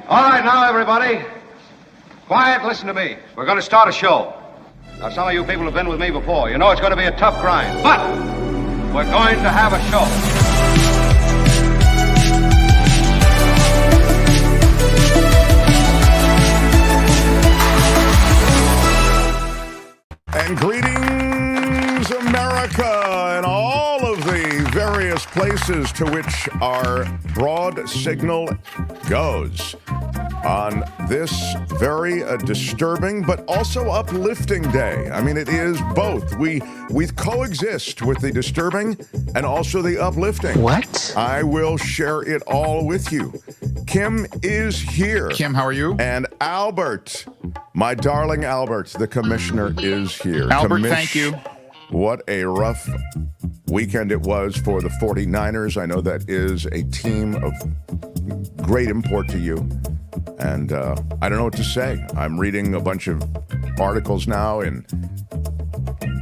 All right, now, everybody. Quiet, listen to me. We're going to start a show. Now, some of you people have been with me before. You know it's going to be a tough grind, but we're going to have a show. And greetings, America, and all of the various places to which our broad signal goes on this very disturbing but also uplifting day. I mean, it is both. We coexist with the disturbing and also the uplifting. What? I will share it all with you. Kim is here. Kim, how are you? And Albert, my darling Albert, the commissioner, is here. Albert, thank you. What a rough weekend it was for the 49ers. I know that is a team of great import to you. And I don't know what to say. I'm reading a bunch of articles now in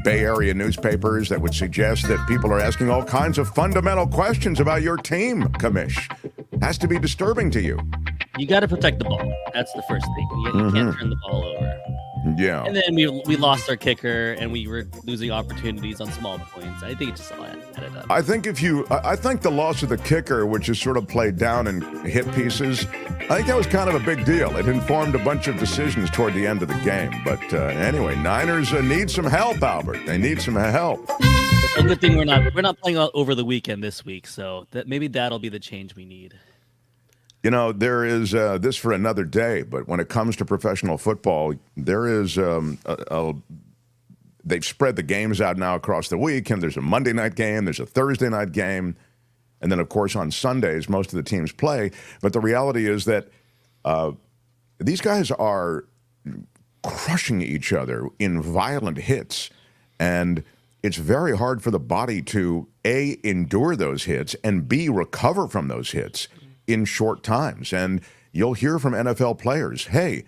Bay Area newspapers that would suggest that people are asking all kinds of fundamental questions about your team, Commish. Has to be disturbing to you. You got to protect the ball. That's the first thing. You can't turn the ball over. Yeah. And then we lost our kicker, and we were losing opportunities on small points. I think it just all added up. I think I think the loss of the kicker, which is sort of played down in hit pieces, I think that was kind of a big deal. It informed a bunch of decisions toward the end of the game. But anyway, Niners need some help, Albert. They need some help. It's a good thing we're not playing over the weekend this week, so maybe that'll be the change we need. You know, there is this for another day, but when it comes to professional football, there is they've spread the games out now across the week, and there's a Monday night game, there's a Thursday night game, and then, of course, on Sundays, most of the teams play. But the reality is that these guys are crushing each other in violent hits, and it's very hard for the body to, A, endure those hits, and B, recover from those hits in short times. And you'll hear from NFL players, hey,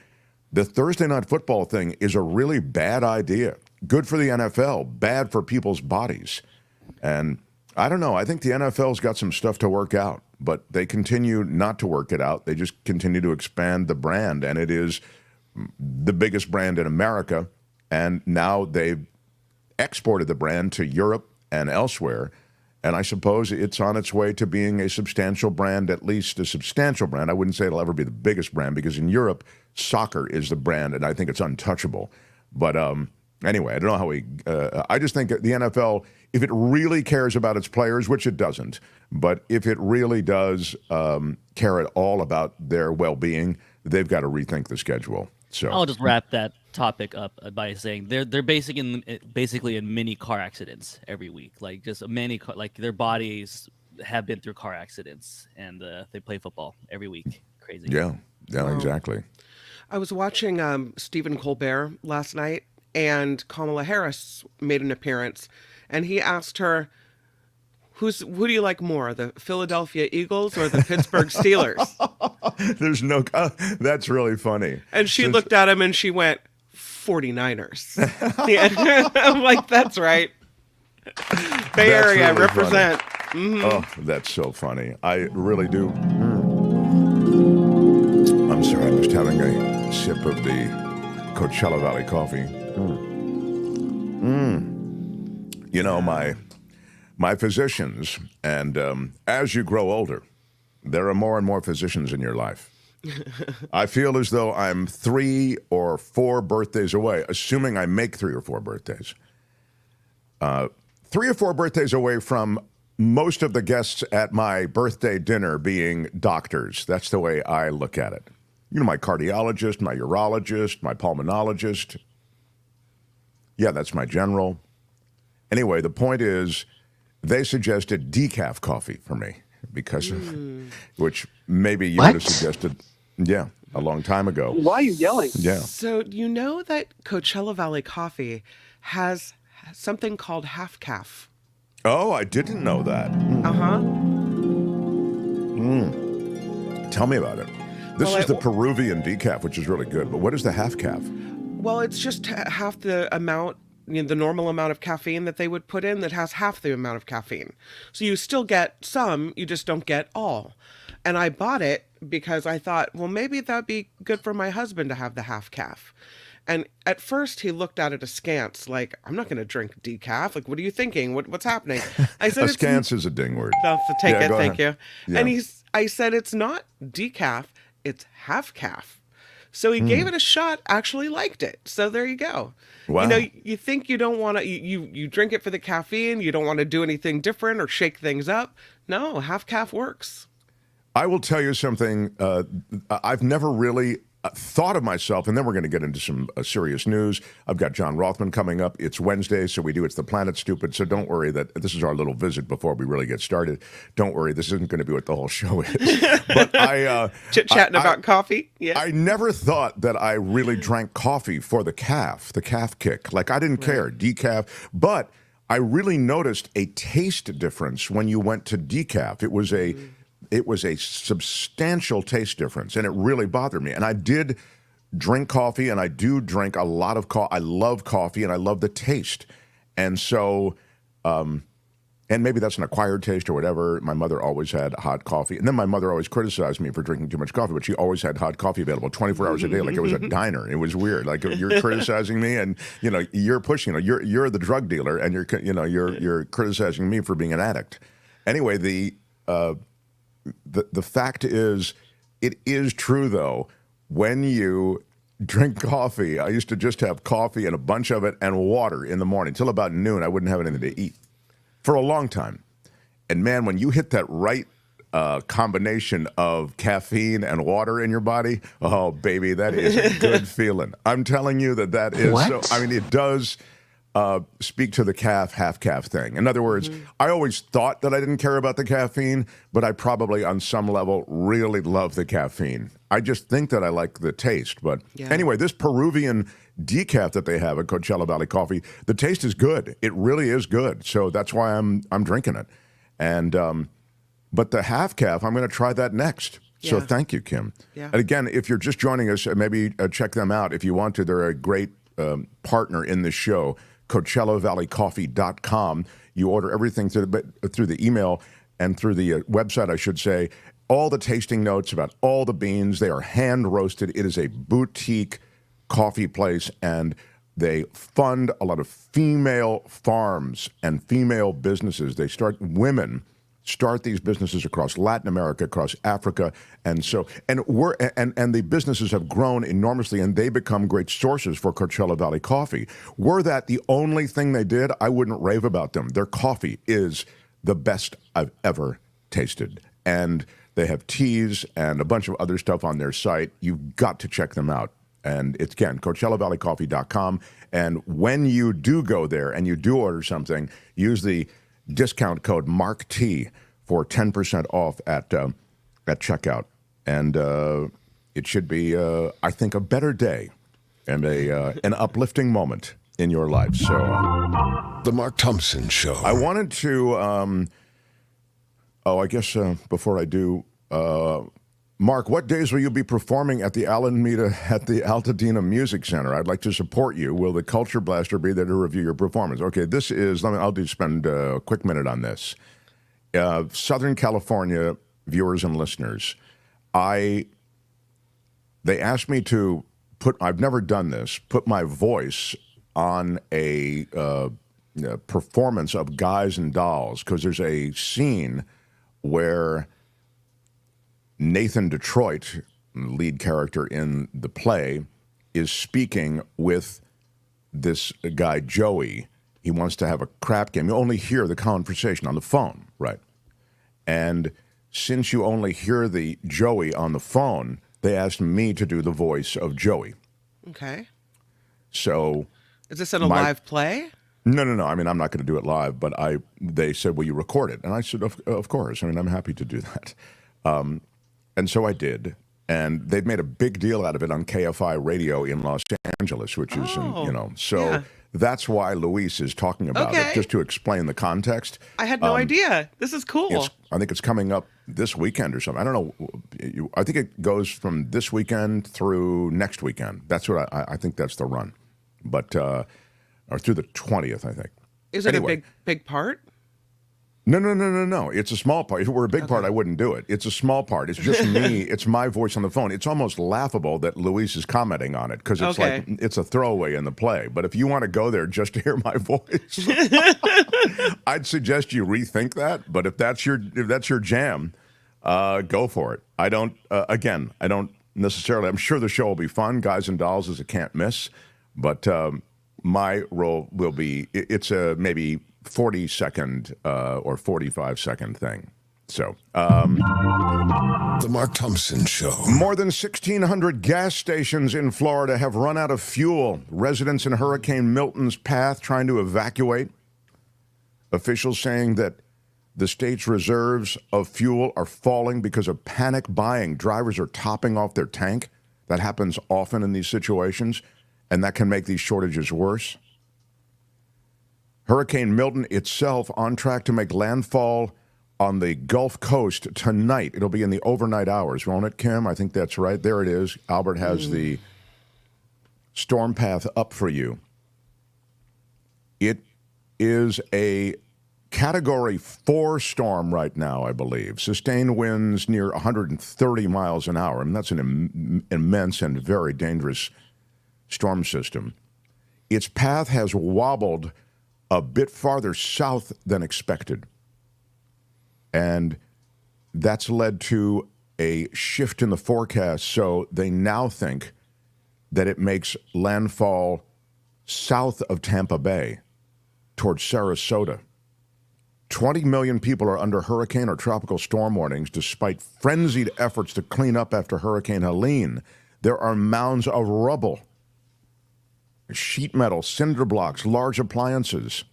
the Thursday night football thing is a really bad idea. Good for the NFL, bad for people's bodies. And I don't know. I think the NFL's got some stuff to work out, but they continue not to work it out. They just continue to expand the brand, and it is the biggest brand in America. And now they've exported the brand to Europe and elsewhere. And I suppose it's on its way to being a substantial brand, at least a substantial brand. I wouldn't say it'll ever be the biggest brand because in Europe, soccer is the brand, and I think it's untouchable. But anyway, I don't know how I just think the NFL, if it really cares about its players, which it doesn't, but if it really does care at all about their well-being, they've got to rethink the schedule. So I'll just wrap that topic up by saying they're basically in mini car accidents every week, like just like their bodies have been through car accidents, and they play football every week. Crazy. Yeah, exactly. I was watching Stephen Colbert last night, and Kamala Harris made an appearance, and he asked her, who do you like more, the Philadelphia Eagles or the Pittsburgh Steelers? That's really funny. And she looked at him and she went, 49ers. Yeah. I'm like, that's right. Bay Area, really represent. Mm-hmm. Oh, that's so funny. I really do. I'm sorry, I'm just having a sip of the Coachella Valley coffee. You know, my physicians, and as you grow older, there are more and more physicians in your life. I feel as though I'm 3 or 4 birthdays away, assuming I make 3 or 4 birthdays. 3 or 4 birthdays away from most of the guests at my birthday dinner being doctors. That's the way I look at it. You know, my cardiologist, my urologist, my pulmonologist. Yeah, that's my general. Anyway, the point is, they suggested decaf coffee for me because of, which maybe you would have suggested, a long time ago. Why are you yelling? Yeah. So you know that Coachella Valley Coffee has something called half calf. Oh, I didn't know that. Uh-huh. Tell me about it. This is the Peruvian decaf, which is really good. But what is the half calf? Well, it's just half the amount, the normal amount of caffeine that they would put in that has half the amount of caffeine. So you still get some, you just don't get all. And I bought it because I thought, well, maybe that'd be good for my husband to have the half calf. And at first he looked at it askance, like, I'm not going to drink decaf. Like, what are you thinking? What's happening? I said, askance is a ding word. I'll have to take it. Go Thank ahead. you. Yeah. And I said, it's not decaf, it's half calf. So he gave it a shot, actually liked it. So there you go. Wow. You know, you think you don't want to, you drink it for the caffeine, you don't want to do anything different or shake things up. No, half calf works. I will tell you something. I've never really thought of myself, and then we're going to get into some serious news. I've got John Rothmann coming up. It's Wednesday, so It's the Planet Stupid, so don't worry that this is our little visit before we really get started. Don't worry, this isn't going to be what the whole show is. But Chit-chatting about coffee? Yeah. I never thought that I really drank coffee for the calf kick. Like, I didn't care, decaf, but I really noticed a taste difference when you went to decaf. It was a substantial taste difference, and it really bothered me. And I did drink coffee, and I do drink a lot of coffee. I love coffee, and I love the taste. And so, and maybe that's an acquired taste or whatever. My mother always had hot coffee. And then my mother always criticized me for drinking too much coffee, but she always had hot coffee available 24 hours a day, like it was a diner. It was weird. Like, you're criticizing me, and, you're pushing, you're the drug dealer, and you're criticizing me for being an addict. Anyway, the fact is, it is true, though, when you drink coffee, I used to just have coffee and a bunch of it and water in the morning. Till about noon, I wouldn't have anything to eat for a long time. And man, when you hit that right combination of caffeine and water in your body, oh, baby, that is a good feeling. I'm telling you that is What? so, I mean, it does speak to the half calf thing. In other words, I always thought that I didn't care about the caffeine, but I probably on some level really love the caffeine. I just think that I like the taste. But anyway, this Peruvian decaf that they have at Coachella Valley Coffee, the taste is good. It really is good. So that's why I'm drinking it. And but the half calf, I'm going to try that next. So thank you, Kim. Yeah. And again, if you're just joining us, maybe check them out if you want to. They're a great partner in this show. CoachellaValleyCoffee.com. You order everything through the email and through the website, I should say. All the tasting notes about all the beans. They are hand roasted. It is a boutique coffee place, and they fund a lot of female farms and female businesses. Women start these businesses across Latin America, across Africa, and the businesses have grown enormously, and they become great sources for Coachella Valley coffee. Were that the only thing they did, I wouldn't rave about them. Their coffee is the best I've ever tasted, and they have teas and a bunch of other stuff on their site. You've got to check them out. And it's, again, CoachellaValleyCoffee.com. And when you do go there and you do order something, use the discount code MARKT for 10% off at checkout. And it should be, I think, a better day and an uplifting moment in your life. So, The Mark Thompson Show. I wanted to, before I do, Mark, what days will you be performing at the Altadena Music Center? I'd like to support you. Will the Culture Blaster be there to review your performance? Okay, I'll just spend a quick minute on this. Southern California viewers and listeners, they asked me to I've never done this, put my voice on a performance of Guys and Dolls, because there's a scene where Nathan Detroit, lead character in the play, is speaking with this guy, Joey. He wants to have a crap game. You only hear the conversation on the phone, right? And since you only hear the Joey on the phone, they asked me to do the voice of Joey. Okay. So... Is this in a live play? No. I mean, I'm not going to do it live, but they said, will you record it? And I said, of course. I mean, I'm happy to do that. And so I did, and they've made a big deal out of it on KFI radio in Los Angeles, which is, that's why Luis is talking about it, just to explain the context. I had no idea. This is cool. I think it's coming up this weekend or something. I don't know. I think it goes from this weekend through next weekend. That's what I think that's the run, but or through the 20th, I think. Is it a big part? No. It's a small part. If it were a big part, I wouldn't do it. It's a small part. It's just me. It's my voice on the phone. It's almost laughable that Luis is commenting on it because it's like it's a throwaway in the play. But if you want to go there just to hear my voice, I'd suggest you rethink that. But if that's your jam, go for it. I don't necessarily. I'm sure the show will be fun. Guys and Dolls is a can't miss. But my role will be it's a maybe 40-second or 45-second thing. So, The Mark Thompson Show. More than 1,600 gas stations in Florida have run out of fuel. Residents in Hurricane Milton's path trying to evacuate. Officials saying that the state's reserves of fuel are falling because of panic buying. Drivers are topping off their tank. That happens often in these situations, and that can make these shortages worse. Hurricane Milton itself on track to make landfall on the Gulf Coast tonight. It'll be in the overnight hours, won't it, Kim? I think that's right. There it is. Albert has the storm path up for you. It is a Category 4 storm right now, I believe. Sustained winds near 130 miles an hour. And that's an immense and very dangerous storm system. Its path has wobbled a bit farther south than expected. And that's led to a shift in the forecast. So they now think that it makes landfall south of Tampa Bay towards Sarasota. 20 million people are under hurricane or tropical storm warnings despite frenzied efforts to clean up after Hurricane Helene. There are mounds of rubble, sheet metal, cinder blocks, large appliances.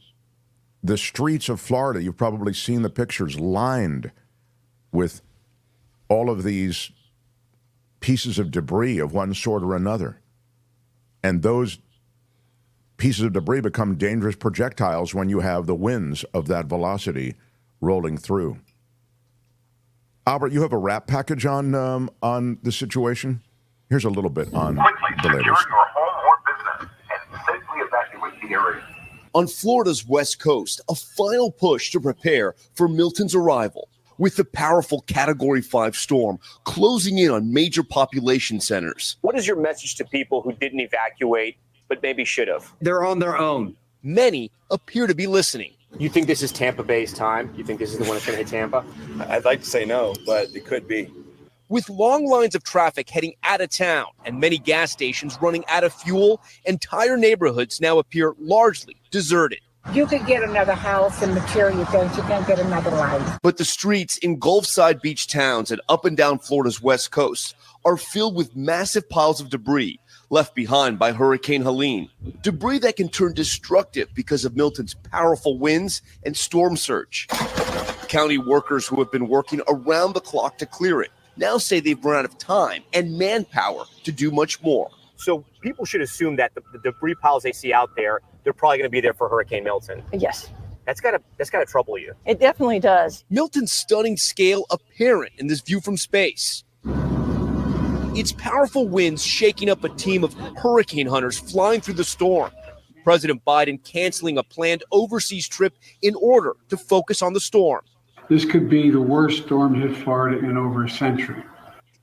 The streets of Florida, you've probably seen the pictures, lined with all of these pieces of debris of one sort or another. And those pieces of debris become dangerous projectiles when you have the winds of that velocity rolling through. Albert, you have a wrap package on the situation? Here's a little bit on the latest. Your home or business and safely evacuate the area. On Florida's west coast, a final push to prepare for Milton's arrival, with the powerful Category 5 storm closing in on major population centers. What is your message to people who didn't evacuate but maybe should have? They're on their own. Many appear to be listening. You think this is Tampa Bay's time? You think this is the one that's going to hit Tampa? I'd like to say no, but it could be. With long lines of traffic heading out of town and many gas stations running out of fuel, entire neighborhoods now appear largely deserted. You could get another house and material things. You can't get another life. But the streets in Gulfside beach towns and up and down Florida's west coast are filled with massive piles of debris left behind by Hurricane Helene. Debris that can turn destructive because of Milton's powerful winds and storm surge. County workers who have been working around the clock to clear it now say they've run out of time and manpower to do much more. So people should assume that the debris piles they see out there, they're probably going to be there for Hurricane Milton. Yes. That's gotta trouble you. It definitely does. Milton's stunning scale apparent in this view from space. Its powerful winds shaking up a team of hurricane hunters flying through the storm. President Biden canceling a planned overseas trip in order to focus on the storm. This could be the worst storm hit Florida in over a century.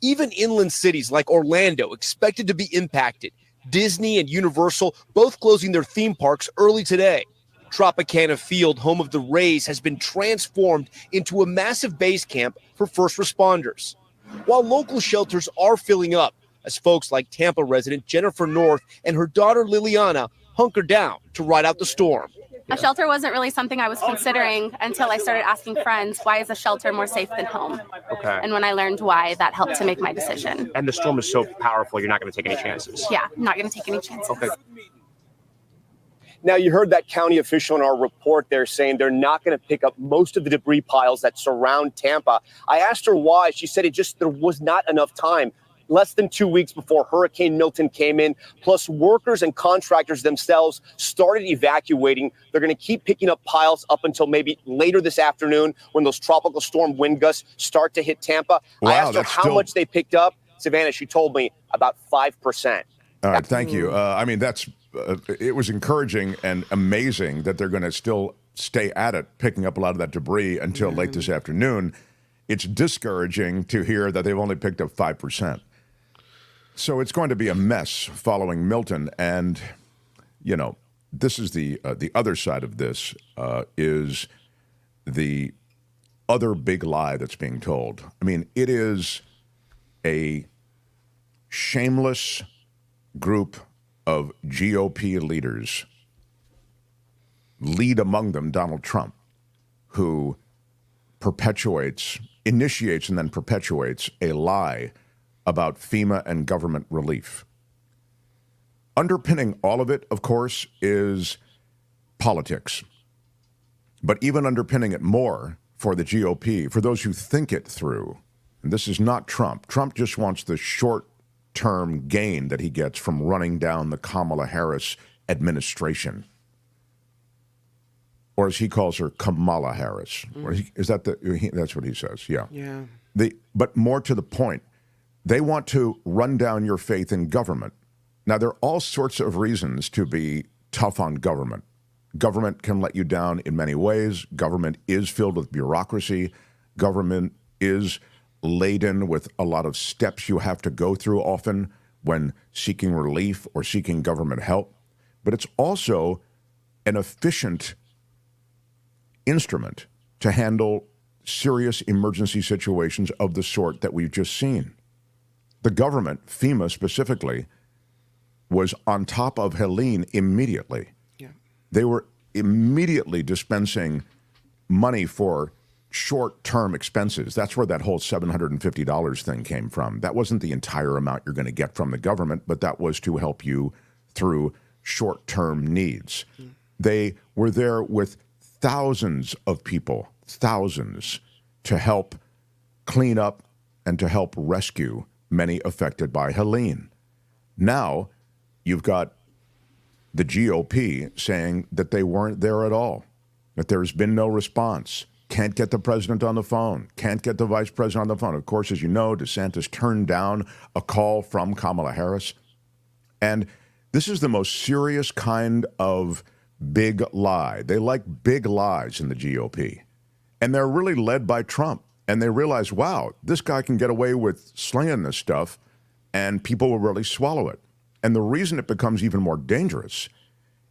Even inland cities like Orlando expected to be impacted. Disney and Universal both closing their theme parks early today. Tropicana Field, home of the Rays, has been transformed into a massive base camp for first responders. While local shelters are filling up, as folks like Tampa resident Jennifer North and her daughter Liliana hunker down to ride out the storm. A shelter wasn't really something I was considering until I started asking friends, why is a shelter more safe than home? Okay. And when I learned why, that helped to make my decision. And the storm is so powerful, you're not going to take any chances. Yeah, I'm not going to take any chances. Okay. Now, you heard that county official in our report there saying they're not going to pick up most of the debris piles that surround Tampa. I asked her why. She said there was not enough time. Less than 2 weeks before Hurricane Milton came in, plus workers and contractors themselves started evacuating. They're going to keep picking up piles up until maybe later this afternoon when those tropical storm wind gusts start to hit Tampa. Wow, I asked her how much they picked up. Savannah, she told me about 5%. All right, thank you. I mean, it was encouraging and amazing that they're going to still stay at it, picking up a lot of that debris until late this afternoon. It's discouraging to hear that they've only picked up 5%. So it's going to be a mess following Milton. And, you know, this is the other side of this is the other big lie that's being told. I mean, it is a shameless group of GOP leaders, lead among them Donald Trump, who initiates and then perpetuates a lie about FEMA and government relief. Underpinning all of it, of course, is politics. But even underpinning it more for the GOP, for those who think it through, and this is not Trump. Trump just wants the short-term gain that he gets from running down the Kamala Harris administration. Or as he calls her, Kamala Harris. Is that that's what he says, yeah. Yeah. But more to the point, they want to run down your faith in government. Now, there are all sorts of reasons to be tough on government. Government can let you down in many ways. Government is filled with bureaucracy. Government is laden with a lot of steps you have to go through often when seeking relief or seeking government help. But it's also an efficient instrument to handle serious emergency situations of the sort that we've just seen. The government, FEMA specifically, was on top of Helene immediately. Yeah. They were immediately dispensing money for short-term expenses. That's where that whole $750 thing came from. That wasn't the entire amount you're going to get from the government, but that was to help you through short-term needs. They were there with thousands of people, thousands, to help clean up and to help rescue many affected by Helene. Now, you've got the GOP saying that they weren't there at all, that there's been no response, can't get the president on the phone, can't get the vice president on the phone. Of course, as you know, DeSantis turned down a call from Kamala Harris. And this is the most serious kind of big lie. They like big lies in the GOP. And they're really led by Trump. And they realize, wow, this guy can get away with slinging this stuff, and people will really swallow it. And the reason it becomes even more dangerous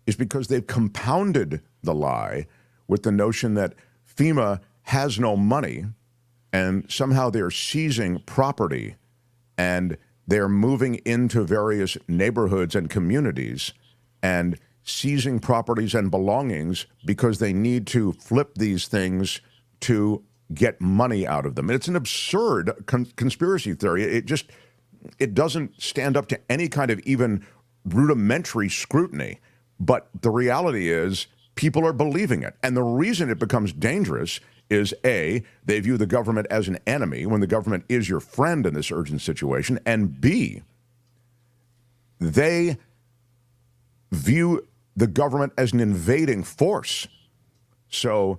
is because they've compounded the lie with the notion that FEMA has no money, and somehow they're seizing property, and they're moving into various neighborhoods and communities and seizing properties and belongings because they need to flip these things to get money out of them. And it's an absurd conspiracy theory. It doesn't stand up to any kind of even rudimentary scrutiny. But the reality is people are believing it. And the reason it becomes dangerous is, A, they view the government as an enemy when the government is your friend in this urgent situation. And B, they view the government as an invading force. So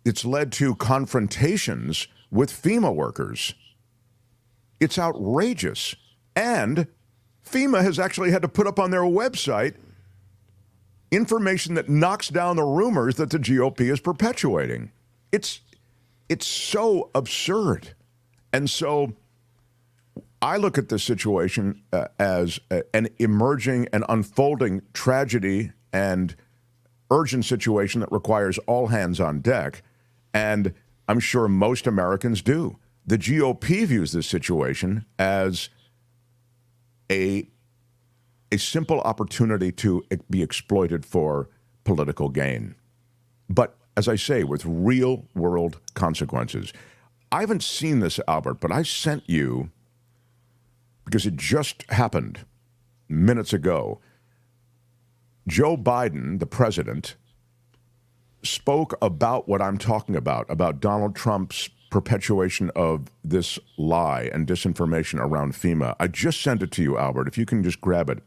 it's led to confrontations with FEMA workers. It's outrageous. And FEMA has actually had to put up on their website information that knocks down the rumors that the GOP is perpetuating. It's so absurd. And so I look at this situation as an emerging and unfolding tragedy and urgent situation that requires all hands on deck. And I'm sure most Americans do. The GOP views this situation as a simple opportunity to be exploited for political gain. But as I say, with real world consequences. I haven't seen this, Albert, but I sent you, because it just happened minutes ago, Joe Biden, the president, spoke about what I'm talking about Donald Trump's perpetuation of this lie and disinformation around FEMA. I just sent it to you, Albert. If you can just grab it,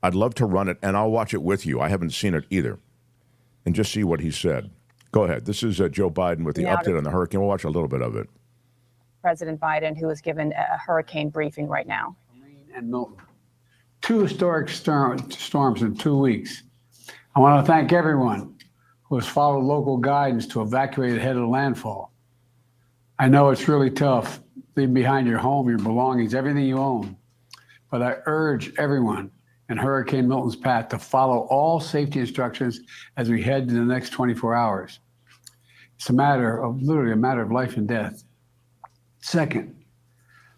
I'd love to run it, and I'll watch it with you. I haven't seen it either. And just see what he said. Go ahead. This is Joe Biden with the update on the hurricane. We'll watch a little bit of it. President Biden, who was given a hurricane briefing right now. And Milton. 2 historic storms in 2 weeks. I want to thank everyone was follow local guidance to evacuate ahead of the landfall. I know it's really tough, leaving behind your home, your belongings, everything you own. But I urge everyone in Hurricane Milton's path to follow all safety instructions as we head to the next 24 hours. It's literally a matter of life and death. Second,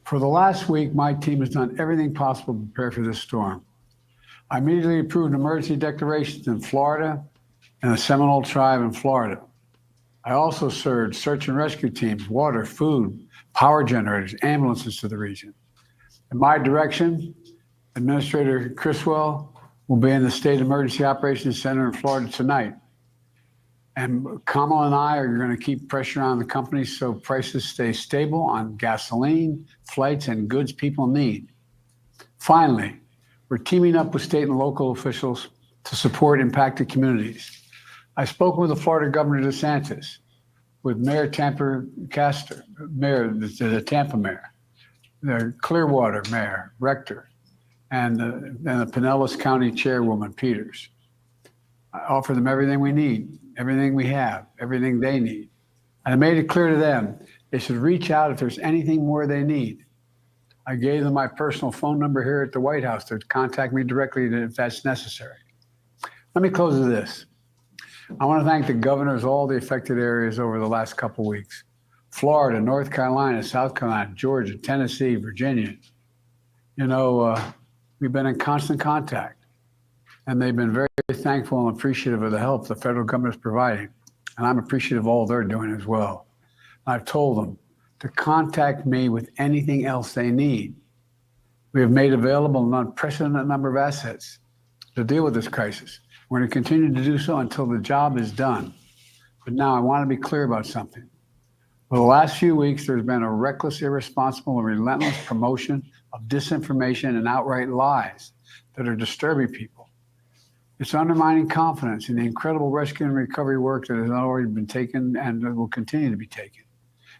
for the last week, my team has done everything possible to prepare for this storm. I immediately approved emergency declarations in Florida and the Seminole Tribe in Florida. I also surged search and rescue teams, water, food, power generators, ambulances to the region. In my direction, Administrator Criswell will be in the State Emergency Operations Center in Florida tonight. And Kamala and I are going to keep pressure on the companies so prices stay stable on gasoline, flights, and goods people need. Finally, we're teaming up with state and local officials to support impacted communities. I spoke with the Florida Governor DeSantis, with Mayor Tampa Castor, the Tampa Mayor, the Clearwater Mayor, Rector, and the Pinellas County Chairwoman Peters. I offer them everything we need, everything we have, everything they need. And I made it clear to them they should reach out if there's anything more they need. I gave them my personal phone number here at the White House to contact me directly if that's necessary. Let me close with this. I want to thank the governors of all the affected areas over the last couple weeks. Florida, North Carolina, South Carolina, Georgia, Tennessee, Virginia. We've been in constant contact, and they've been very thankful and appreciative of the help the federal government is providing. And I'm appreciative of all they're doing as well. I've told them to contact me with anything else they need. We have made available an unprecedented number of assets to deal with this crisis. We're going to continue to do so until the job is done. But now I want to be clear about something. For the last few weeks, there's been a reckless, irresponsible, and relentless promotion of disinformation and outright lies that are disturbing people. It's undermining confidence in the incredible rescue and recovery work that has already been taken and will continue to be taken.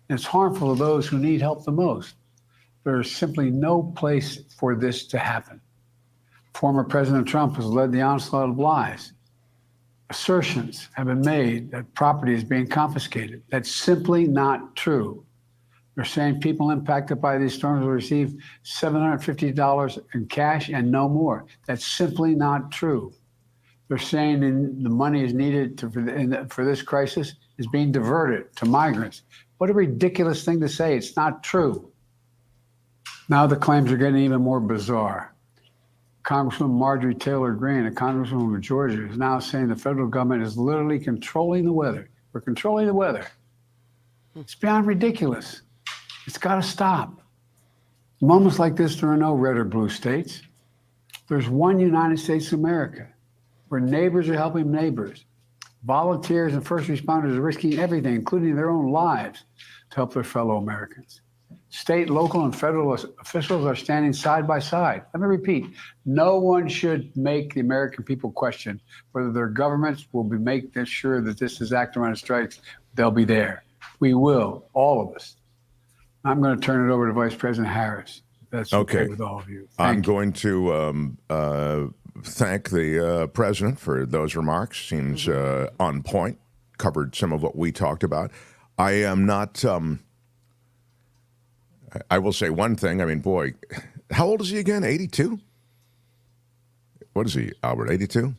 And it's harmful to those who need help the most. There is simply no place for this to happen. Former President Trump has led the onslaught of lies. Assertions have been made that property is being confiscated. That's simply not true. They're saying people impacted by these storms will receive $750 in cash and no more. That's simply not true. They're saying the money is needed for this crisis is being diverted to migrants. What a ridiculous thing to say. It's not true. Now the claims are getting even more bizarre. Congresswoman Marjorie Taylor Greene, a congresswoman of Georgia, is now saying the federal government is literally controlling the weather. We're controlling the weather. It's beyond ridiculous. It's got to stop. Moments like this, there are no red or blue states. There's one United States of America where neighbors are helping neighbors. Volunteers and first responders are risking everything, including their own lives, to help their fellow Americans. State, local, and federal officials are standing side by side. Let me repeat, no one should make the American people question whether their governments will be making sure that this disaster when it strikes, they'll be there. We will, all of us. I'm going to turn it over to Vice President Harris. That's okay with all of you. I'm going to thank the president for those remarks. Seems on point. Covered some of what we talked about. I am not. I will say one thing. I mean, boy, how old is he again? 82? What is he, Albert? 82?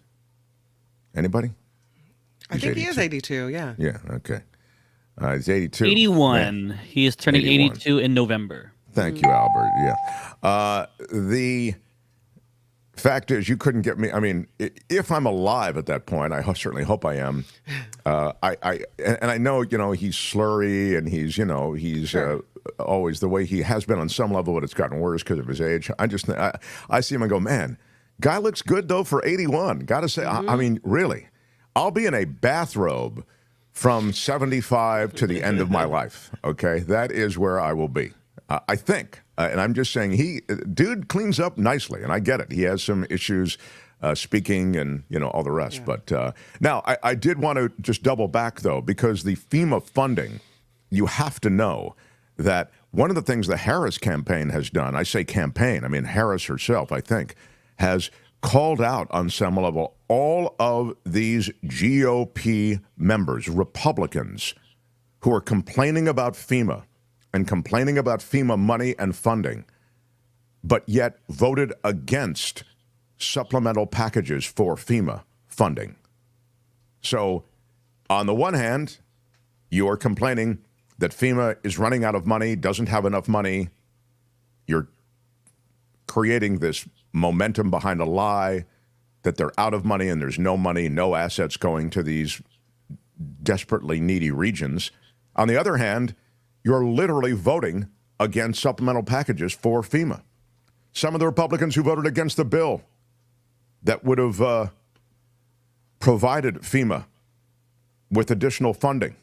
Anybody? I think he is 82. Yeah. Yeah. Okay. He's 82. 81. Yeah. He is turning 82 in November. Thank you, Albert. Yeah. The fact is, you couldn't get me. I mean, if I'm alive at that point, I certainly hope I am. I know, he's slurry and he's always the way he has been on some level, but it's gotten worse because of his age. I see him and go, man, guy looks good though for 81. Got to say, I mean, really, I'll be in a bathrobe from 75 to the end of my life. Okay, that is where I will be. I think, and I'm just saying, dude cleans up nicely, and I get it. He has some issues speaking and all the rest. Yeah. But now I did want to just double back though, because the FEMA funding, you have to know that one of the things the Harris campaign has done, I say campaign, I mean Harris herself, I think, has called out on some level all of these GOP members, Republicans, who are complaining about FEMA and complaining about FEMA money and funding, but yet voted against supplemental packages for FEMA funding. So, on the one hand, you are complaining that FEMA is running out of money, doesn't have enough money. You're creating this momentum behind a lie that they're out of money and there's no money, no assets going to these desperately needy regions. On the other hand, you're literally voting against supplemental packages for FEMA. Some of the Republicans who voted against the bill that would have provided FEMA with additional funding.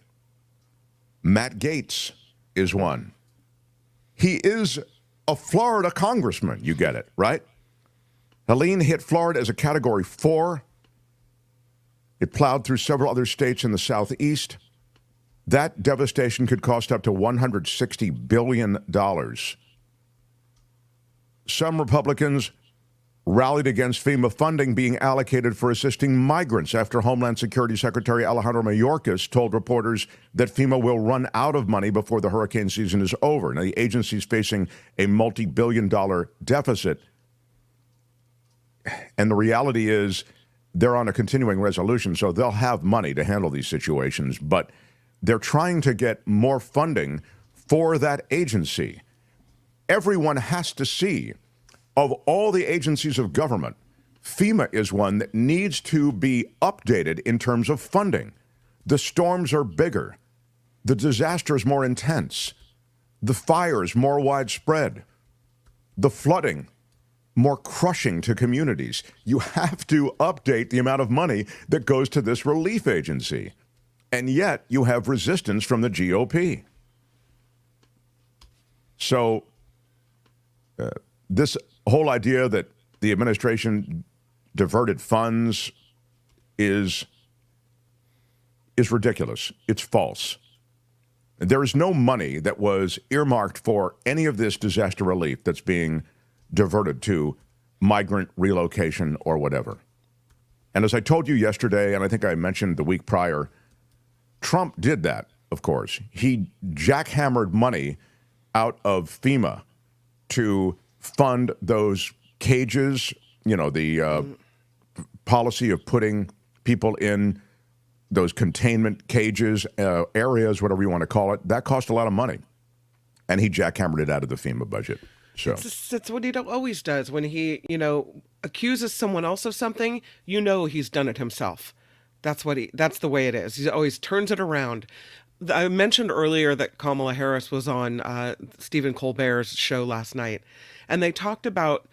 Matt Gaetz is one. He is a Florida congressman. You get it, right? Helene hit Florida as a Category 4. It plowed through several other states in the southeast. That devastation could cost up to $160 billion. Some Republicans rallied against FEMA funding being allocated for assisting migrants after Homeland Security Secretary Alejandro Mayorkas told reporters that FEMA will run out of money before the hurricane season is over. Now, the agency is facing a multi-billion-dollar deficit. And the reality is they're on a continuing resolution, so they'll have money to handle these situations, but they're trying to get more funding for that agency. Everyone has to see, of all the agencies of government, FEMA is one that needs to be updated in terms of funding. The storms are bigger. The disaster is more intense. The fires more widespread. The flooding more crushing to communities. You have to update the amount of money that goes to this relief agency. And yet you have resistance from the GOP. So this whole idea that the administration diverted funds is ridiculous. It's false. There is no money that was earmarked for any of this disaster relief that's being diverted to migrant relocation or whatever. And as I told you yesterday, and I think I mentioned the week prior, Trump did that, of course. He jackhammered money out of FEMA to fund those cages, you know, the policy of putting people in those containment cages, areas, whatever you want to call it. That cost a lot of money. And he jackhammered it out of the FEMA budget. So it's what he always does. When he, accuses someone else of something, he's done it himself. That's the way it is. He always turns it around. I mentioned earlier that Kamala Harris was on Stephen Colbert's show last night, and they talked about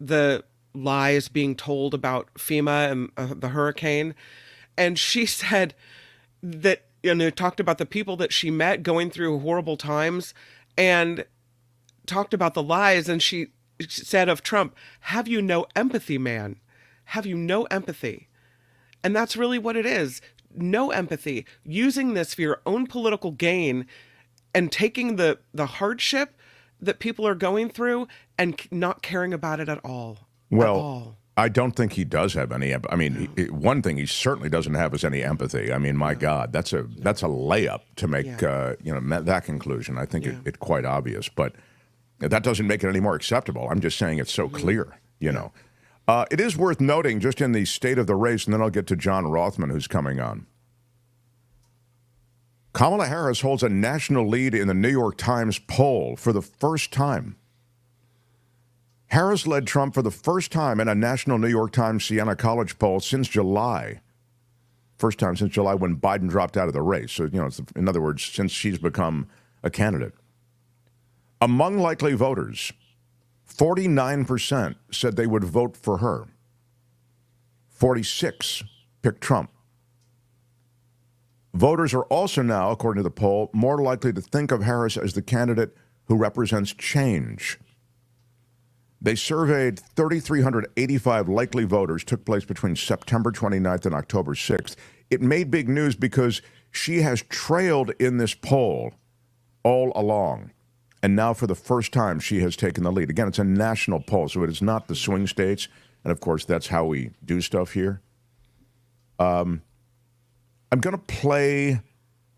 the lies being told about FEMA and the hurricane. And she said that, talked about the people that she met going through horrible times and talked about the lies. And she said of Trump, "Have you no empathy, man? Have you no empathy?" And that's really what it is. No empathy. Using this for your own political gain and taking the hardship that people are going through and not caring about it at all. Well, I don't think he does have any. I mean, one thing he certainly doesn't have is any empathy. I mean, my God, that's a layup to make that conclusion. I think it's quite obvious, but that doesn't make it any more acceptable. I'm just saying it's so clear, It is worth noting, just in the state of the race, and then I'll get to John Rothmann, who's coming on. Kamala Harris holds a national lead in the New York Times poll for the first time. Harris led Trump for the first time in a national New York Times Siena College poll since July. First time since July when Biden dropped out of the race. So, in other words, since she's become a candidate. Among likely voters, 49% said they would vote for her. 46% picked Trump. Voters are also now, according to the poll, more likely to think of Harris as the candidate who represents change. They surveyed 3,385 likely voters, took place between September 29th and October 6th. It made big news because she has trailed in this poll all along. And now for the first time, she has taken the lead. Again, it's a national poll, so it is not the swing states. And, of course, that's how we do stuff here. I'm going to play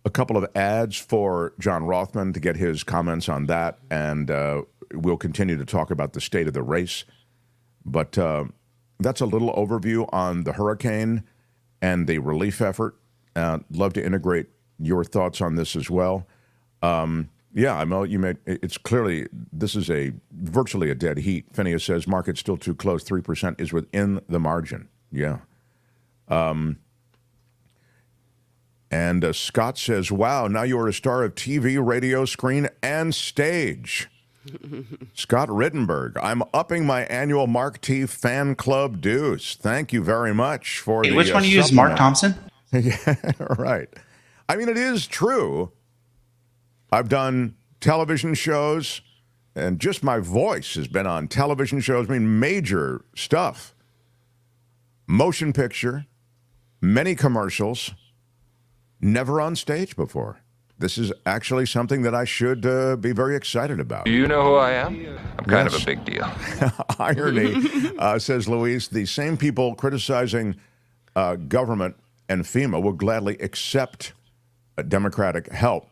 a couple of ads for John Rothmann to get his comments on that, and we'll continue to talk about the state of the race. But that's a little overview on the hurricane and the relief effort. Love to integrate your thoughts on this as well. Yeah, I know you made it's clearly this is virtually a dead heat. Phineas says market's still too close. 3% is within the margin. Yeah. And Scott says, wow, now you are a star of TV, radio, screen, and stage. Scott Rittenberg, I'm upping my annual Mark T fan club dues. Thank you very much for the which one do you use, Mark Thompson? Yeah, right. I mean, it is true. I've done television shows, and just my voice has been on television shows. I mean, major stuff. Motion picture, many commercials, never on stage before. This is actually something that I should be very excited about. Do you know who I am? I'm kind of a big deal. Irony, says Luis. The same people criticizing government and FEMA will gladly accept Democratic help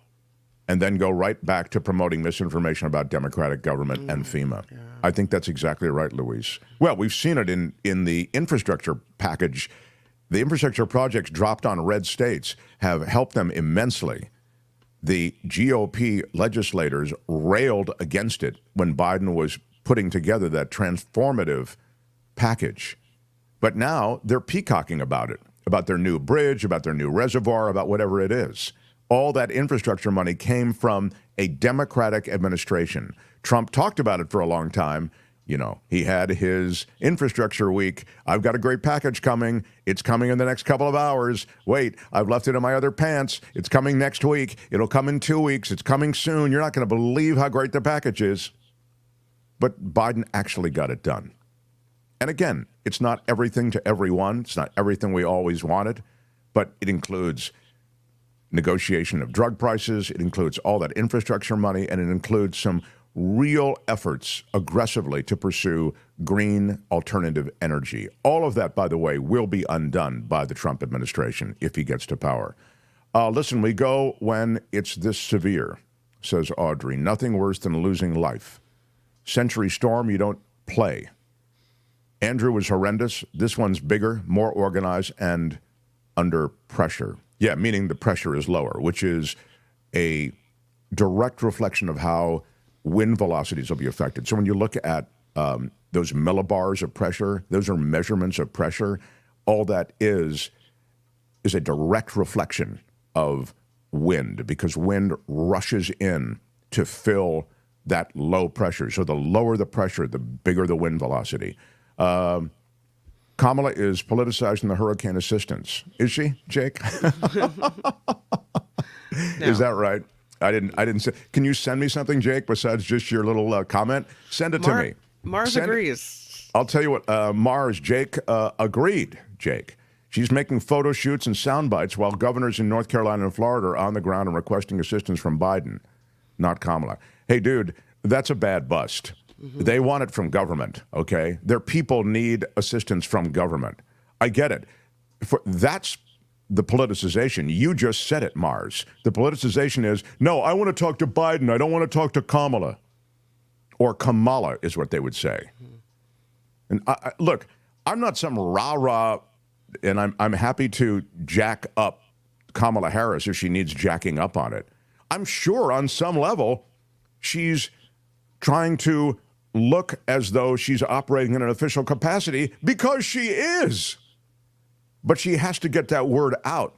and then go right back to promoting misinformation about Democratic government and FEMA. Yeah. I think that's exactly right, Luis. Well, we've seen it in the infrastructure package. The infrastructure projects dropped on red states have helped them immensely. The GOP legislators railed against it when Biden was putting together that transformative package. But now they're peacocking about it, about their new bridge, about their new reservoir, about whatever it is. All that infrastructure money came from a Democratic administration. Trump talked about it for a long time. You know, he had his infrastructure week. I've got a great package coming. It's coming in the next couple of hours. Wait, I've left it in my other pants. It's coming next week. It'll come in 2 weeks. It's coming soon. You're not going to believe how great the package is. But Biden actually got it done. And again, it's not everything to everyone. It's not everything we always wanted, but it includes negotiation of drug prices. It includes all that infrastructure money, and it includes some real efforts aggressively to pursue green alternative energy. All of that, by the way, will be undone by the Trump administration if he gets to power. Listen, we go when it's this severe, says Audrey. Nothing worse than losing life. Century Storm, you don't play. Andrew was horrendous. This one's bigger, more organized, and under pressure. Yeah, meaning the pressure is lower, which is a direct reflection of how wind velocities will be affected. So when you look at those millibars of pressure, those are measurements of pressure. All that is a direct reflection of wind, because wind rushes in to fill that low pressure. So the lower the pressure, the bigger the wind velocity. Kamala is politicizing the hurricane assistance. Is she, Jake? No. Is that right? I didn't say. Can you send me something, Jake, besides just your little comment? Send it to me. Mars agrees. I'll tell you what, Jake agreed, Jake. She's making photo shoots and sound bites while governors in North Carolina and Florida are on the ground and requesting assistance from Biden, not Kamala. Hey, dude, that's a bad bust. Mm-hmm. They want it from government, okay? Their people need assistance from government. I get it. That's the politicization. You just said it, Mars. The politicization is, no, I want to talk to Biden. I don't want to talk to Kamala. Or Kamala is what they would say. And look, I'm not some rah-rah, and I'm happy to jack up Kamala Harris if she needs jacking up on it. I'm sure on some level she's trying to look as though she's operating in an official capacity, because she is. But she has to get that word out.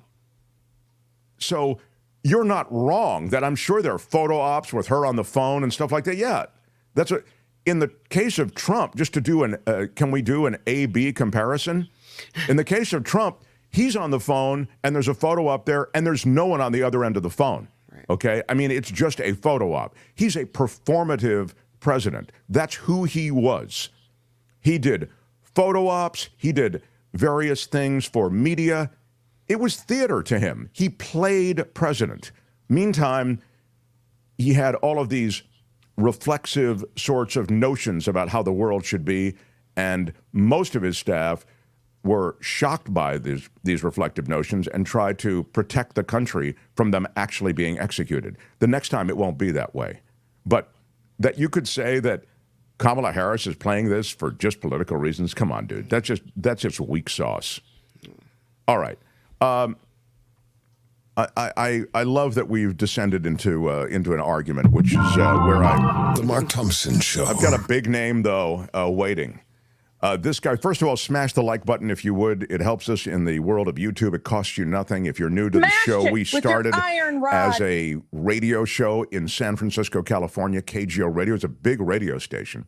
So you're not wrong that I'm sure there are photo ops with her on the phone and stuff like that. Yeah, that's what. In the case of Trump, just to do can we do an A-B comparison? In the case of Trump, he's on the phone and there's a photo up there and there's no one on the other end of the phone. Right. Okay? I mean, it's just a photo op. He's a performative president. That's who he was. He did photo ops. He did various things for media. It was theater to him. He played president. Meantime, he had all of these reflexive sorts of notions about how the world should be, And most of his staff were shocked by these reflective notions and tried to protect the country from them actually being executed. The next time it won't be that way. But that you could say that Kamala Harris is playing this for just political reasons, come on, dude. That's just weak sauce. All right. I love that we've descended into an argument, which is where The Mark Thompson Show. I've got a big name, though, waiting. This guy, first of all, smash the like button if you would. It helps us in the world of YouTube. It costs you nothing. If you're new to the show, we started as a radio show in San Francisco, California. KGO Radio is a big radio station,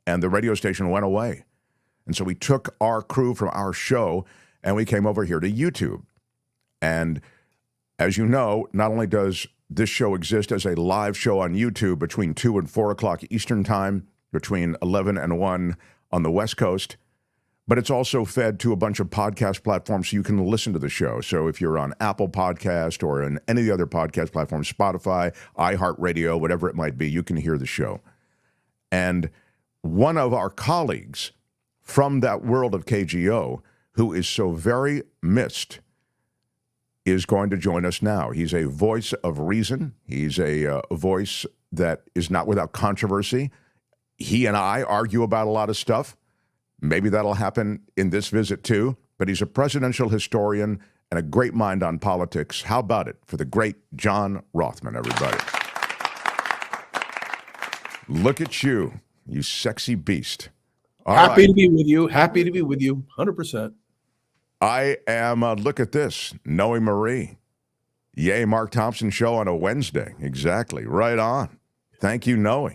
and the radio station went away. And so we took our crew from our show, and we came over here to YouTube. And as you know, not only does this show exist as a live show on YouTube between 2 and 4 o'clock Eastern Time, between 11 and 1 on the West Coast, but it's also fed to a bunch of podcast platforms so you can listen to the show. So if you're on Apple Podcast or on any of the other podcast platforms, Spotify, iHeartRadio, whatever it might be, you can hear the show. And one of our colleagues from that world of KGO, who is so very missed, is going to join us now. He's a voice of reason. He's a voice that is not without controversy. He and I argue about a lot of stuff. Maybe that'll happen in this visit too. But he's a presidential historian and a great mind on politics. How about it for the great John Rothmann, everybody? Look at you, you sexy beast. Happy to be with you. Happy to be with you. 100%. I am, look at this, Noe Marie. Yay, Mark Thompson Show on a Wednesday. Exactly. Right on. Thank you, Noe.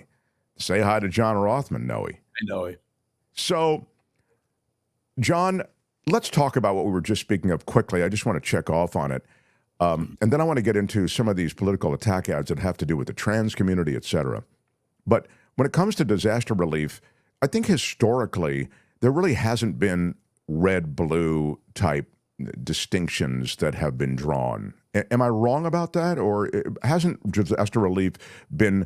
Say hi to John Rothmann, Noe. I know. So, John, let's talk about what we were just speaking of quickly. I just want to check off on it. And then I want to get into some of these political attack ads that have to do with the trans community, et cetera. But when it comes to disaster relief, I think historically there really hasn't been red-blue type distinctions that have been drawn. Am I wrong about that? Or hasn't disaster relief been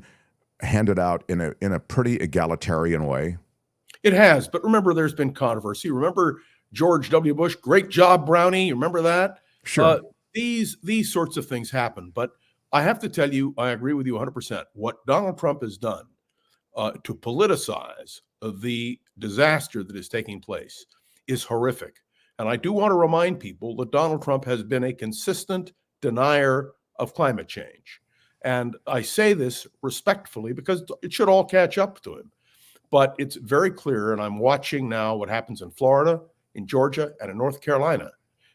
handed out in a pretty egalitarian way? It has, but remember, there's been controversy. Remember George W. Bush, great job, Brownie. You remember that? Sure. These sorts of things happen, but I have to tell you, I agree with you 100%. What Donald Trump has done to politicize the disaster that is taking place is horrific. And I do want to remind people that Donald Trump has been a consistent denier of climate change. And I say this respectfully because it should all catch up to him. But it's very clear, and I'm watching now what happens in Florida, in Georgia, and in North Carolina,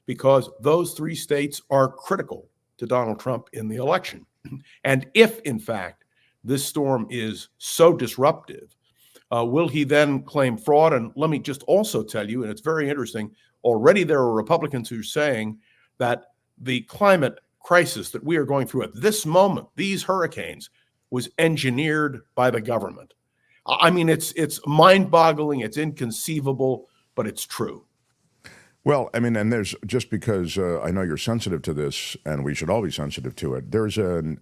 because those three states are critical to Donald Trump in the election. And if, in fact, this storm is so disruptive, will he then claim fraud? And let me just also tell you, and it's very interesting, already there are Republicans who are saying that the climate crisis that we are going through at this moment, these hurricanes, was engineered by the government. I mean, it's mind-boggling, it's inconceivable, but it's true. Well, I mean, and there's, just because I know you're sensitive to this, and we should all be sensitive to it, there's an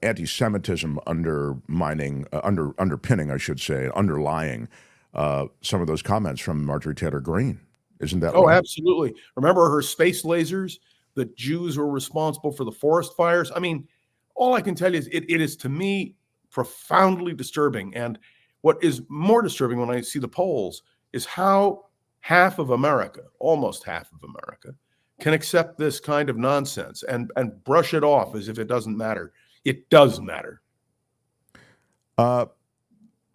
anti-Semitism underpinning, I should say, underlying some of those comments from Marjorie Taylor Greene. Isn't that right? Absolutely. Remember her space lasers? That Jews were responsible for the forest fires. I mean, all I can tell you is it is, to me, profoundly disturbing. And what is more disturbing when I see the polls is how half of America, almost half of America, can accept this kind of nonsense and brush it off as if it doesn't matter. It does matter. I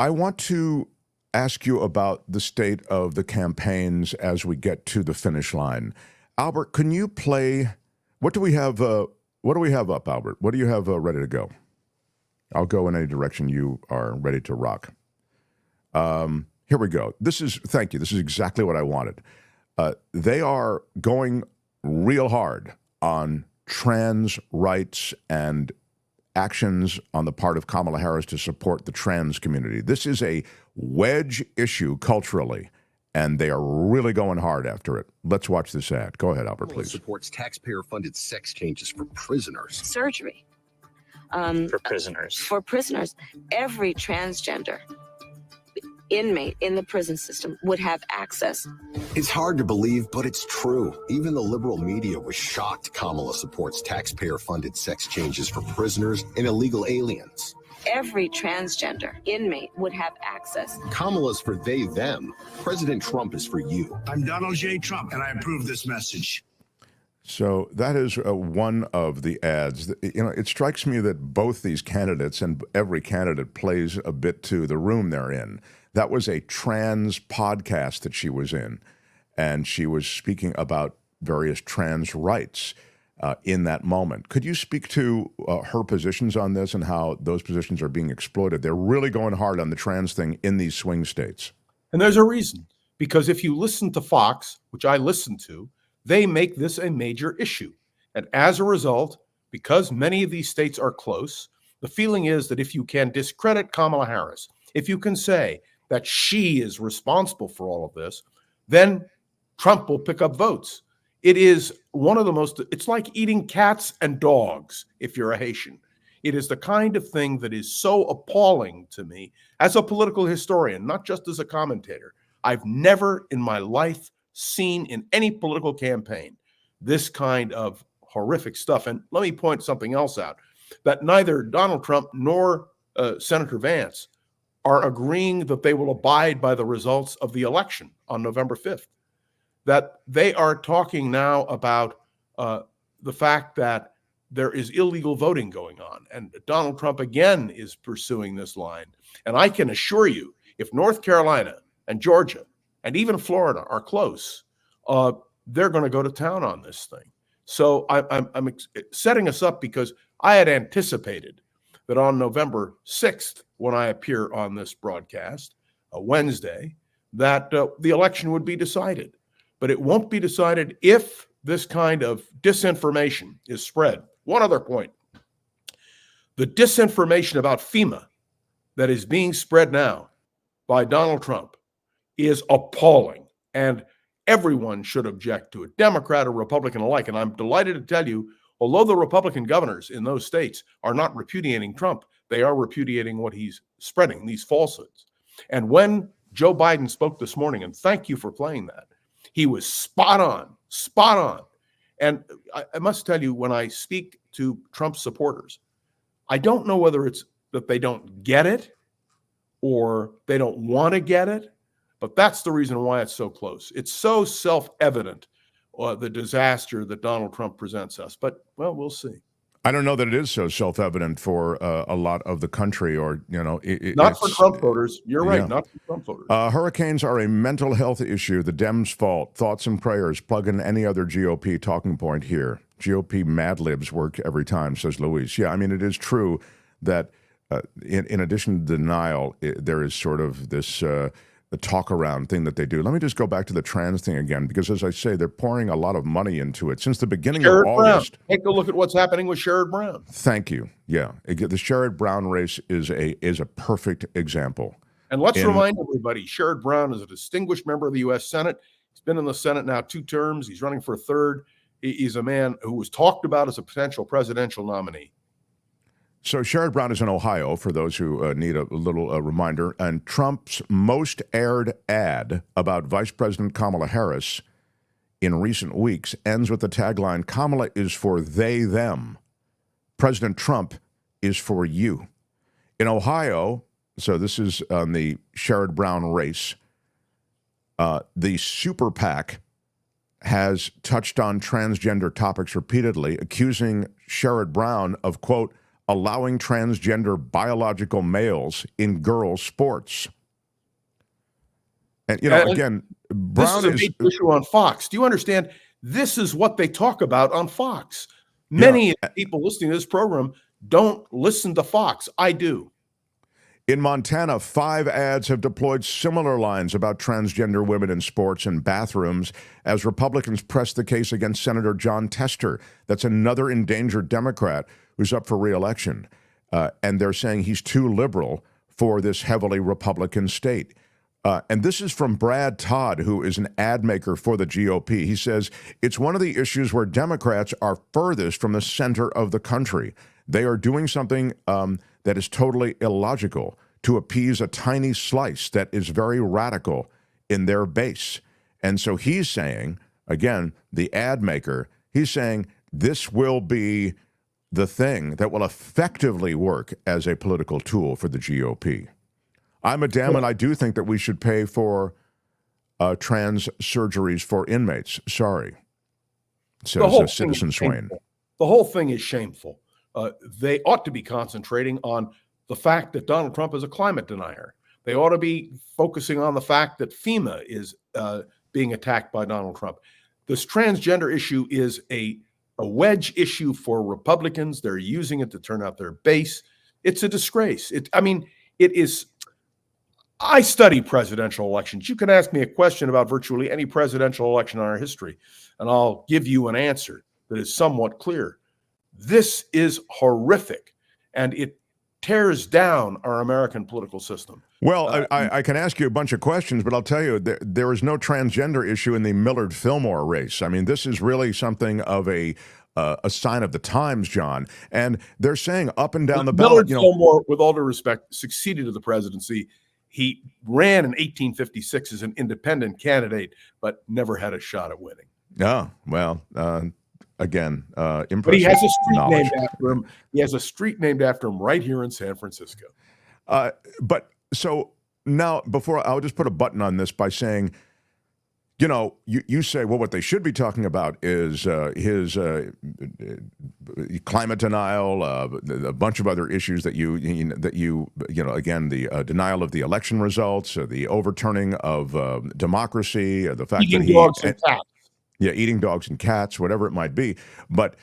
want to ask you about the state of the campaigns as we get to the finish line. Albert, can you play? What do we have? What do we have up, Albert? What do you have ready to go? I'll go in any direction you are ready to rock. Here we go. Thank you. This is exactly what I wanted. They are going real hard on trans rights and actions on the part of Kamala Harris to support the trans community. This is a wedge issue culturally, and they are really going hard after it. Let's watch this ad. Go ahead, Albert, please. Supports taxpayer-funded sex changes for prisoners. Surgery. For prisoners. For prisoners. Every transgender inmate in the prison system would have access. It's hard to believe, but it's true. Even the liberal media was shocked Kamala supports taxpayer-funded sex changes for prisoners and illegal aliens. Every transgender inmate would have access. Kamala's for they, them. President Trump is for you. I'm Donald J. Trump, and I approve this message. So that is one of the ads. You know, it strikes me that both these candidates and every candidate plays a bit to the room they're in. That was a trans podcast that she was in, and she was speaking about various trans rights in that moment. Could you speak to her positions on this and how those positions are being exploited? They're really going hard on the trans thing in these swing states. And there's a reason, because if you listen to Fox, which I listen to, they make this a major issue. And as a result, because many of these states are close, the feeling is that if you can discredit Kamala Harris, if you can say that she is responsible for all of this, then Trump will pick up votes. It is one of the most, it's like eating cats and dogs if you're a Haitian. It is the kind of thing that is so appalling to me as a political historian, not just as a commentator. I've never in my life seen in any political campaign this kind of horrific stuff. And let me point something else out, that neither Donald Trump nor Senator Vance are agreeing that they will abide by the results of the election on November 5th. That they are talking now about the fact that there is illegal voting going on. And Donald Trump again is pursuing this line. And I can assure you, if North Carolina and Georgia and even Florida are close, they're going to go to town on this thing. So I'm setting us up because I had anticipated that on November 6th, when I appear on this broadcast, a Wednesday, that the election would be decided. But it won't be decided if this kind of disinformation is spread. One other point. The disinformation about FEMA that is being spread now by Donald Trump is appalling, and everyone should object to it, Democrat or Republican alike. And I'm delighted to tell you, although the Republican governors in those states are not repudiating Trump, they are repudiating what he's spreading, these falsehoods. And when Joe Biden spoke this morning, and thank you for playing that, he was spot on. And I must tell you, when I speak to Trump supporters, I don't know whether it's that they don't get it or they don't want to get it, but that's the reason why it's so close. It's so self-evident, the disaster that Donald Trump presents us. But, well, we'll see. I don't know that it is so self-evident for a lot of the country, or, you know, not for Trump voters. You're right, yeah. Not for Trump voters. Hurricanes are a mental health issue. The Dems' fault. Thoughts and prayers. Plug in any other GOP talking point here. GOP Mad Libs work every time, says Luis. Yeah, I mean, it is true that in addition to denial, there is sort of this the talk around thing that they do. Let me just go back to the trans thing again, because as I say, they're pouring a lot of money into it since the beginning of August. Take a look at what's happening with Sherrod Brown. Thank you. Yeah, the Sherrod Brown race is a perfect example. And let's remind everybody, Sherrod Brown is a distinguished member of the U.S. Senate. He's been in the Senate now 2 terms. He's running for a 3rd. He's a man who was talked about as a potential presidential nominee. So Sherrod Brown is in Ohio, for those who need a little reminder. And Trump's most aired ad about Vice President Kamala Harris in recent weeks ends with the tagline, "Kamala is for they, them. President Trump is for you." In Ohio, so this is on the Sherrod Brown race, the super PAC has touched on transgender topics repeatedly, accusing Sherrod Brown of, quote, allowing transgender biological males in girls' sports. And, you know, again, Brown this is a big issue on Fox. Do you understand? This is what they talk about on Fox. Many people listening to this program don't listen to Fox. I do. In Montana, 5 ads have deployed similar lines about transgender women in sports and bathrooms as Republicans press the case against Senator John Tester. That's another endangered Democrat who's up for re-election. And they're saying he's too liberal for this heavily Republican state. And this is from Brad Todd, who is an ad maker for the GOP. He says, it's one of the issues where Democrats are furthest from the center of the country. They are doing something that is totally illogical. to appease a tiny slice that is very radical in their base. And so he's saying, again, the ad maker, he's saying this will be the thing that will effectively work as a political tool for the GOP. I'm a damn, and I do think that we should pay for trans surgeries for inmates. Sorry, says Citizen Swain. The whole thing is shameful. They ought to be concentrating on the fact that Donald Trump is a climate denier. They ought to be focusing on the fact that FEMA is being attacked by Donald Trump. This transgender issue is a wedge issue for Republicans. They're using it to turn out their base. It's a disgrace. It is. I study presidential elections. You can ask me a question about virtually any presidential election in our history, and I'll give you an answer that is somewhat clear. This is horrific, and it tears down our American political system. Well, I can ask you a bunch of questions, but I'll tell you, there is no transgender issue in the Millard-Fillmore race. I mean, this is really something of a sign of the times, John. And they're saying up and down the ballot. Millard-Fillmore, with all due respect, succeeded to the presidency. He ran in 1856 as an independent candidate, but never had a shot at winning. Oh, well, again, impressive. But he has a street knowledge. named after him. He has a street named after him right here in San Francisco. But so now, I'll just put a button on this by saying, you say, well, what they should be talking about is his climate denial, a bunch of other issues that again, the denial of the election results, the overturning of democracy, the fact eating that dogs and cats. Yeah, eating dogs and cats, whatever it might be. But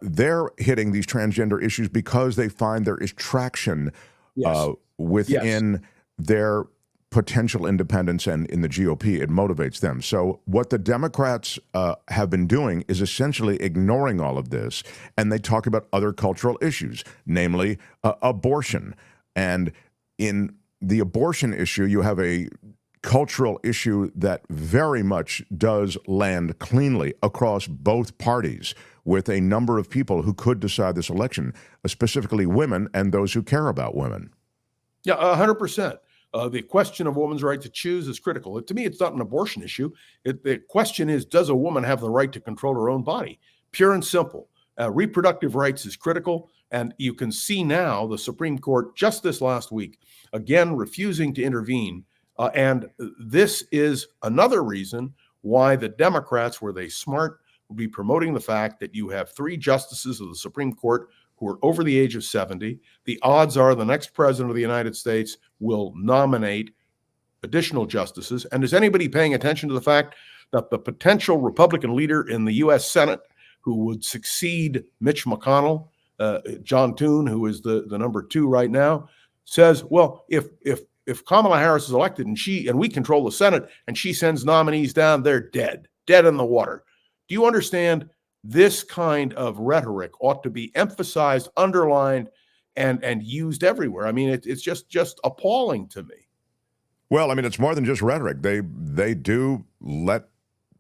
they're hitting these transgender issues because they find there is traction within their potential independence, and in the GOP, it motivates them. So what the Democrats have been doing is essentially ignoring all of this, and they talk about other cultural issues, namely abortion. And in the abortion issue, you have a cultural issue that very much does land cleanly across both parties, with a number of people who could decide this election, specifically women and those who care about women. Yeah, 100%. The question of a woman's right to choose is critical. To me, it's not an abortion issue. The question is, does a woman have the right to control her own body? Pure and simple. Reproductive rights is critical. And you can see now the Supreme Court just this last week, again, refusing to intervene. And this is another reason why the Democrats, were they smart, would be promoting the fact that you have 3 justices of the Supreme Court who are over the age of 70. The odds are the next president of the United States will nominate additional justices. And is anybody paying attention to the fact that the potential Republican leader in the U.S. Senate who would succeed Mitch McConnell, John Thune, who is the number 2 right now, says, well, if Kamala Harris is elected and we control the Senate and she sends nominees down, they're dead in the water. Do you understand? This kind of rhetoric ought to be emphasized, underlined, and used everywhere. I mean, it's just appalling to me. Well, I mean, it's more than just rhetoric. They do let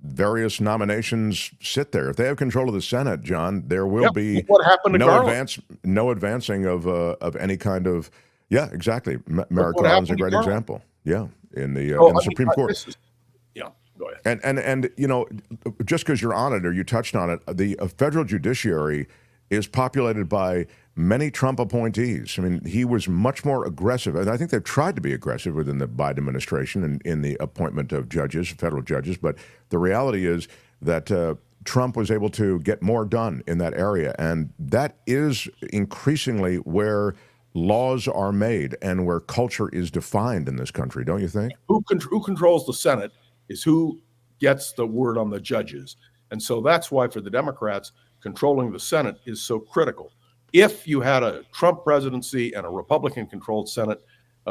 various nominations sit there. If they have control of the Senate, John, there will be what happened to no advancing of any kind of. Yeah, exactly. Merrick Garland's a great example. Yeah, in the Supreme Court. Go ahead. And just because you're on it or you touched on it, the federal judiciary is populated by many Trump appointees. I mean, he was much more aggressive, and I think they've tried to be aggressive within the Biden administration in the appointment of judges, federal judges. But the reality is that Trump was able to get more done in that area, and that is increasingly where laws are made and where culture is defined in this country, don't you think? Who controls the Senate is who gets the word on the judges. And so that's why for the Democrats, controlling the Senate is so critical. If you had a Trump presidency and a Republican-controlled Senate,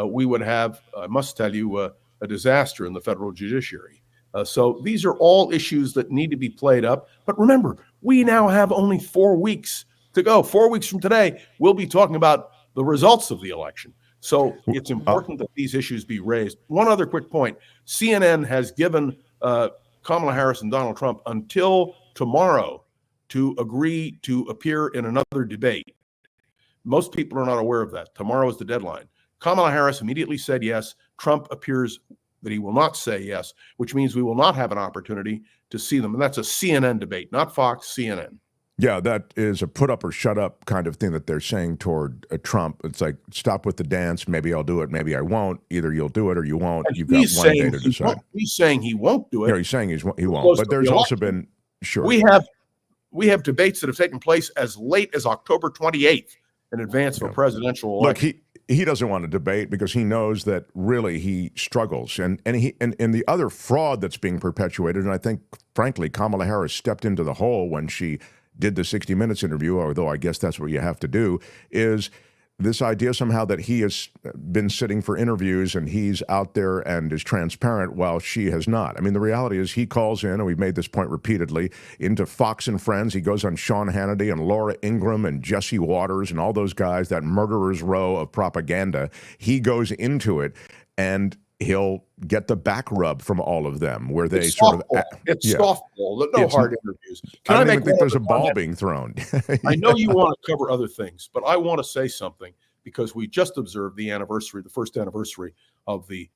we would have, I must tell you, a disaster in the federal judiciary. So these are all issues that need to be played up. But remember, we now have only 4 weeks to go. 4 weeks from today, we'll be talking about the results of the election. So it's important that these issues be raised. One other quick point. CNN has given Kamala Harris and Donald Trump until tomorrow to agree to appear in another debate. Most people are not aware of that. Tomorrow is the deadline. Kamala Harris immediately said yes. Trump appears that he will not say yes, which means we will not have an opportunity to see them. And that's a CNN debate, not Fox, CNN. Yeah, that is a put up or shut up kind of thing that they're saying toward Trump. It's like, stop with the dance. Maybe I'll do it. Maybe I won't. Either you'll do it or you won't. And You've got one day to decide. He's saying he won't do it. Yeah, he's saying he won't. But there's also been, sure. We have debates that have taken place as late as October 28th in advance of a presidential election. Look, he doesn't want to debate because he knows that really he struggles. And the other fraud that's being perpetuated, and I think, frankly, Kamala Harris stepped into the hole when she did the 60 Minutes interview, although I guess that's what you have to do, is this idea somehow that he has been sitting for interviews and he's out there and is transparent while she has not. I mean, the reality is he calls in, and we've made this point repeatedly, into Fox and Friends. He goes on Sean Hannity and Laura Ingraham and Jesse Waters and all those guys, that murderer's row of propaganda. He goes into it and he'll get the back rub from all of them where they it's sort softball. of... It's softball. No hard interviews. I don't even think there's a ball being thrown. I know you want to cover other things, but I want to say something because we just observed the first anniversary of the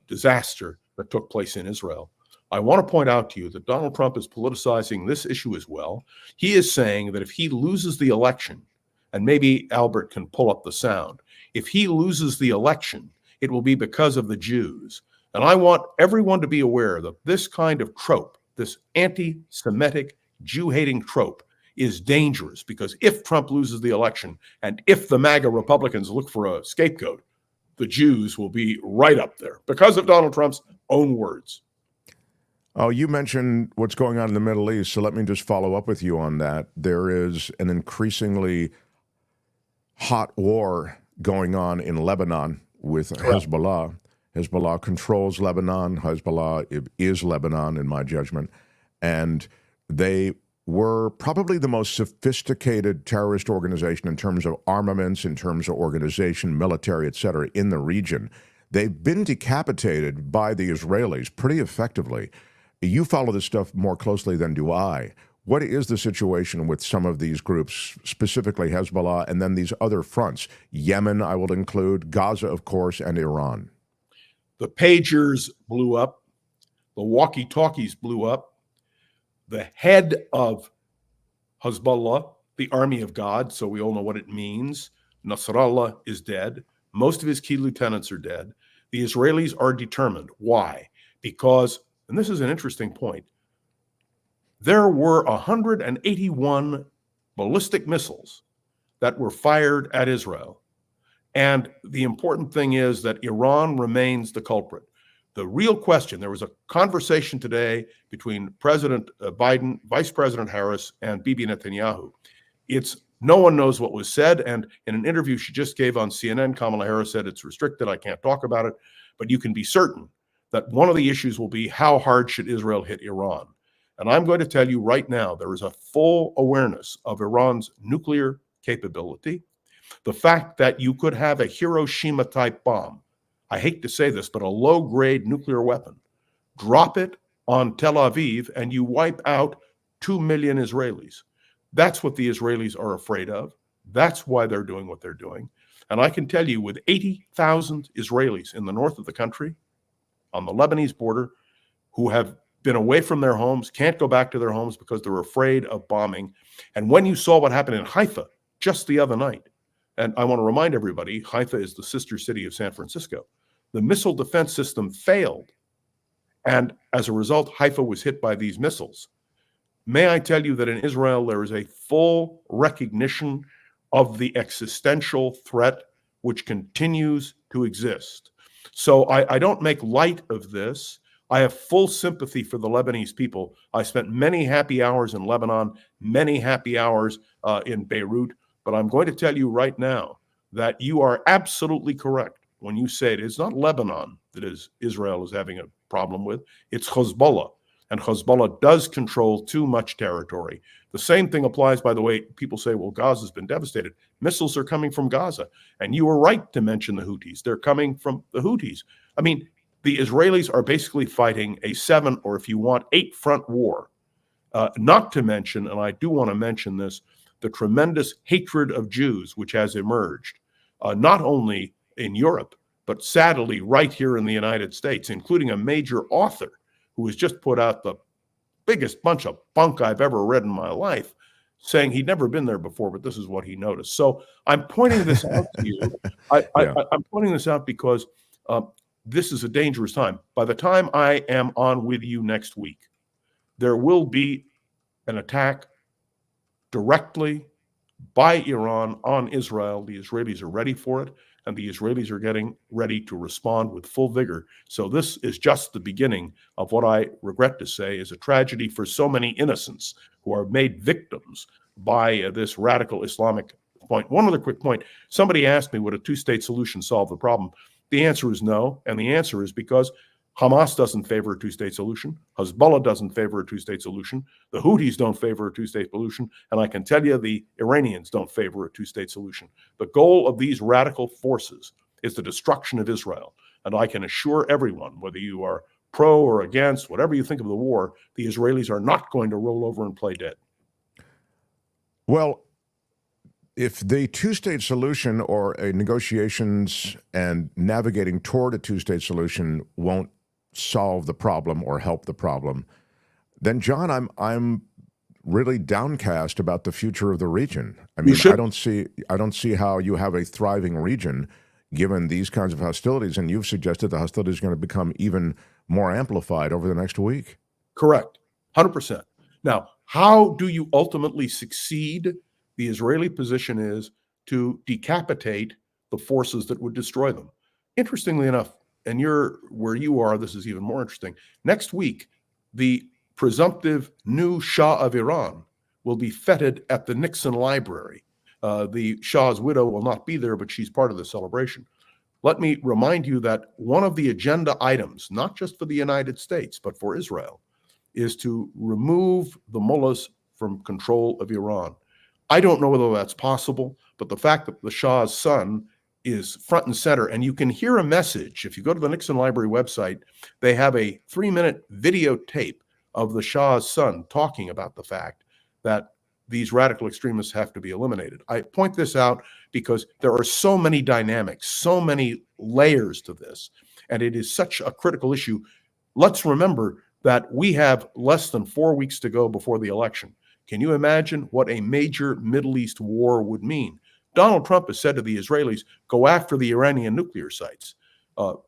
disaster that took place in Israel. I want to point out to you that Donald Trump is politicizing this issue as well. He is saying that if he loses the election, and maybe Albert can pull up the sound, if he loses the election, it will be because of the Jews. And I want everyone to be aware that this kind of trope, this anti-Semitic, Jew-hating trope, is dangerous because if Trump loses the election and if the MAGA Republicans look for a scapegoat, the Jews will be right up there because of Donald Trump's own words. Oh, you mentioned what's going on in the Middle East, so let me just follow up with you on that. There is an increasingly hot war going on in Lebanon with Hezbollah. Hezbollah controls Lebanon. Hezbollah is Lebanon, in my judgment. And they were probably the most sophisticated terrorist organization in terms of armaments, in terms of organization, military, et cetera, in the region. They've been decapitated by the Israelis pretty effectively. You follow this stuff more closely than do I. What is the situation with some of these groups, specifically Hezbollah, and then these other fronts? Yemen, I will include, Gaza, of course, and Iran. The pagers blew up. The walkie-talkies blew up. The head of Hezbollah, the army of God, so we all know what it means, Nasrallah, is dead. Most of his key lieutenants are dead. The Israelis are determined. Why? Because, and this is an interesting point, there were 181 ballistic missiles that were fired at Israel. And the important thing is that Iran remains the culprit. The real question, there was a conversation today between President Biden, Vice President Harris, and Bibi Netanyahu. No one knows what was said. And in an interview she just gave on CNN, Kamala Harris said it's restricted, I can't talk about it. But you can be certain that one of the issues will be how hard should Israel hit Iran? And I'm going to tell you right now, there is a full awareness of Iran's nuclear capability. The fact that you could have a Hiroshima-type bomb, I hate to say this, but a low-grade nuclear weapon, drop it on Tel Aviv, and you wipe out 2 million Israelis. That's what the Israelis are afraid of. That's why they're doing what they're doing. And I can tell you, with 80,000 Israelis in the north of the country, on the Lebanese border, who have been away from their homes, can't go back to their homes because they're afraid of bombing. And when you saw what happened in Haifa just the other night, and I want to remind everybody, Haifa is the sister city of San Francisco. The missile defense system failed. And as a result, Haifa was hit by these missiles. May I tell you that in Israel, there is a full recognition of the existential threat which continues to exist. So I don't make light of this. I have full sympathy for the Lebanese people. I spent many happy hours in Lebanon, many happy hours in Beirut. But I'm going to tell you right now that you are absolutely correct when you say it's not Lebanon that Israel is having a problem with. It's Hezbollah. And Hezbollah does control too much territory. The same thing applies, by the way. People say, well, Gaza's been devastated. Missiles are coming from Gaza. And you were right to mention the Houthis. They're coming from the Houthis. I mean, the Israelis are basically fighting a 7, or if you want, 8-front war. Not to mention, and I do want to mention this, the tremendous hatred of Jews which has emerged, not only in Europe, but sadly right here in the United States, including a major author who has just put out the biggest bunch of bunk I've ever read in my life, saying he'd never been there before, but this is what he noticed. So I'm pointing this out to you. I'm pointing this out because this is a dangerous time. By the time I am on with you next week, there will be an attack directly by Iran on Israel. The Israelis are ready for it, and the Israelis are getting ready to respond with full vigor. So this is just the beginning of what I regret to say is a tragedy for so many innocents who are made victims by this radical Islamic point. One other quick point. Somebody asked me, would a two-state solution solve the problem? The answer is no, and the answer is because Hamas doesn't favor a two-state solution. Hezbollah doesn't favor a two-state solution. The Houthis don't favor a two-state solution. And I can tell you the Iranians don't favor a two-state solution. The goal of these radical forces is the destruction of Israel. And I can assure everyone, whether you are pro or against, whatever you think of the war, the Israelis are not going to roll over and play dead. Well, if the two-state solution or a negotiations and navigating toward a two-state solution won't solve the problem or help the problem, then John, I'm really downcast about the future of the region. I mean, I don't see how you have a thriving region given these kinds of hostilities, and you've suggested the hostilities are going to become even more amplified over the next week. Correct. 100%. Now, how do you ultimately succeed? The Israeli position is to decapitate the forces that would destroy them. Interestingly enough, and where you are, this is even more interesting. Next week, the presumptive new Shah of Iran will be feted at the Nixon Library. The Shah's widow will not be there, but she's part of the celebration. Let me remind you that one of the agenda items, not just for the United States, but for Israel, is to remove the mullahs from control of Iran. I don't know whether that's possible, but the fact that the Shah's son is front and center, and you can hear a message. If you go to the Nixon Library website, they have a 3-minute videotape of the Shah's son talking about the fact that these radical extremists have to be eliminated. I point this out because there are so many dynamics, so many layers to this, and it is such a critical issue. Let's remember that we have less than 4 weeks to go before the election. Can you imagine what a major Middle East war would mean? Donald Trump has said to the Israelis, go after the Iranian nuclear sites. Well,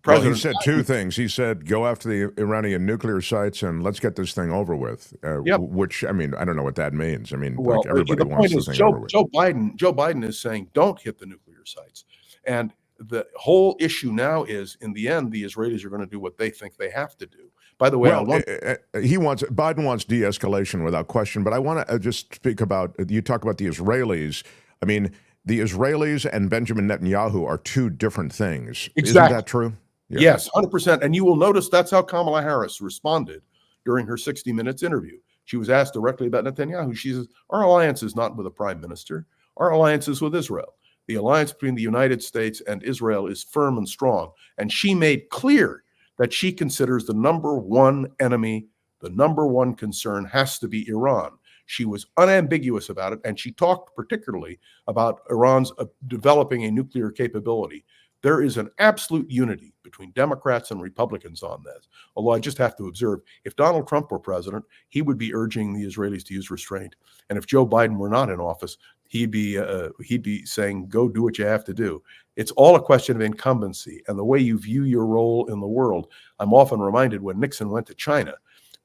he said two things. He said, go after the Iranian nuclear sites and let's get this thing over with, which, I mean, I don't know what that means. I mean, well, like everybody the wants point this is thing over with. Joe Biden is saying, don't hit the nuclear sites. And the whole issue now is, in the end, the Israelis are going to do what they think they have to do. By the way, Biden wants de-escalation without question, but I want to just speak about, you talk about the Israelis. I mean, the Israelis and Benjamin Netanyahu are two different things. Exactly. Isn't that true? Yeah. Yes, 100%. And you will notice that's how Kamala Harris responded during her 60 Minutes interview. She was asked directly about Netanyahu. She says, our alliance is not with a prime minister. Our alliance is with Israel. The alliance between the United States and Israel is firm and strong. And she made clear that she considers the number one enemy, the number one concern has to be Iran. She was unambiguous about it, and she talked particularly about Iran's developing a nuclear capability. There is an absolute unity between Democrats and Republicans on this. Although I just have to observe, if Donald Trump were president, he would be urging the Israelis to use restraint. And if Joe Biden were not in office, he'd be saying, go do what you have to do. It's all a question of incumbency and the way you view your role in the world. I'm often reminded when Nixon went to China,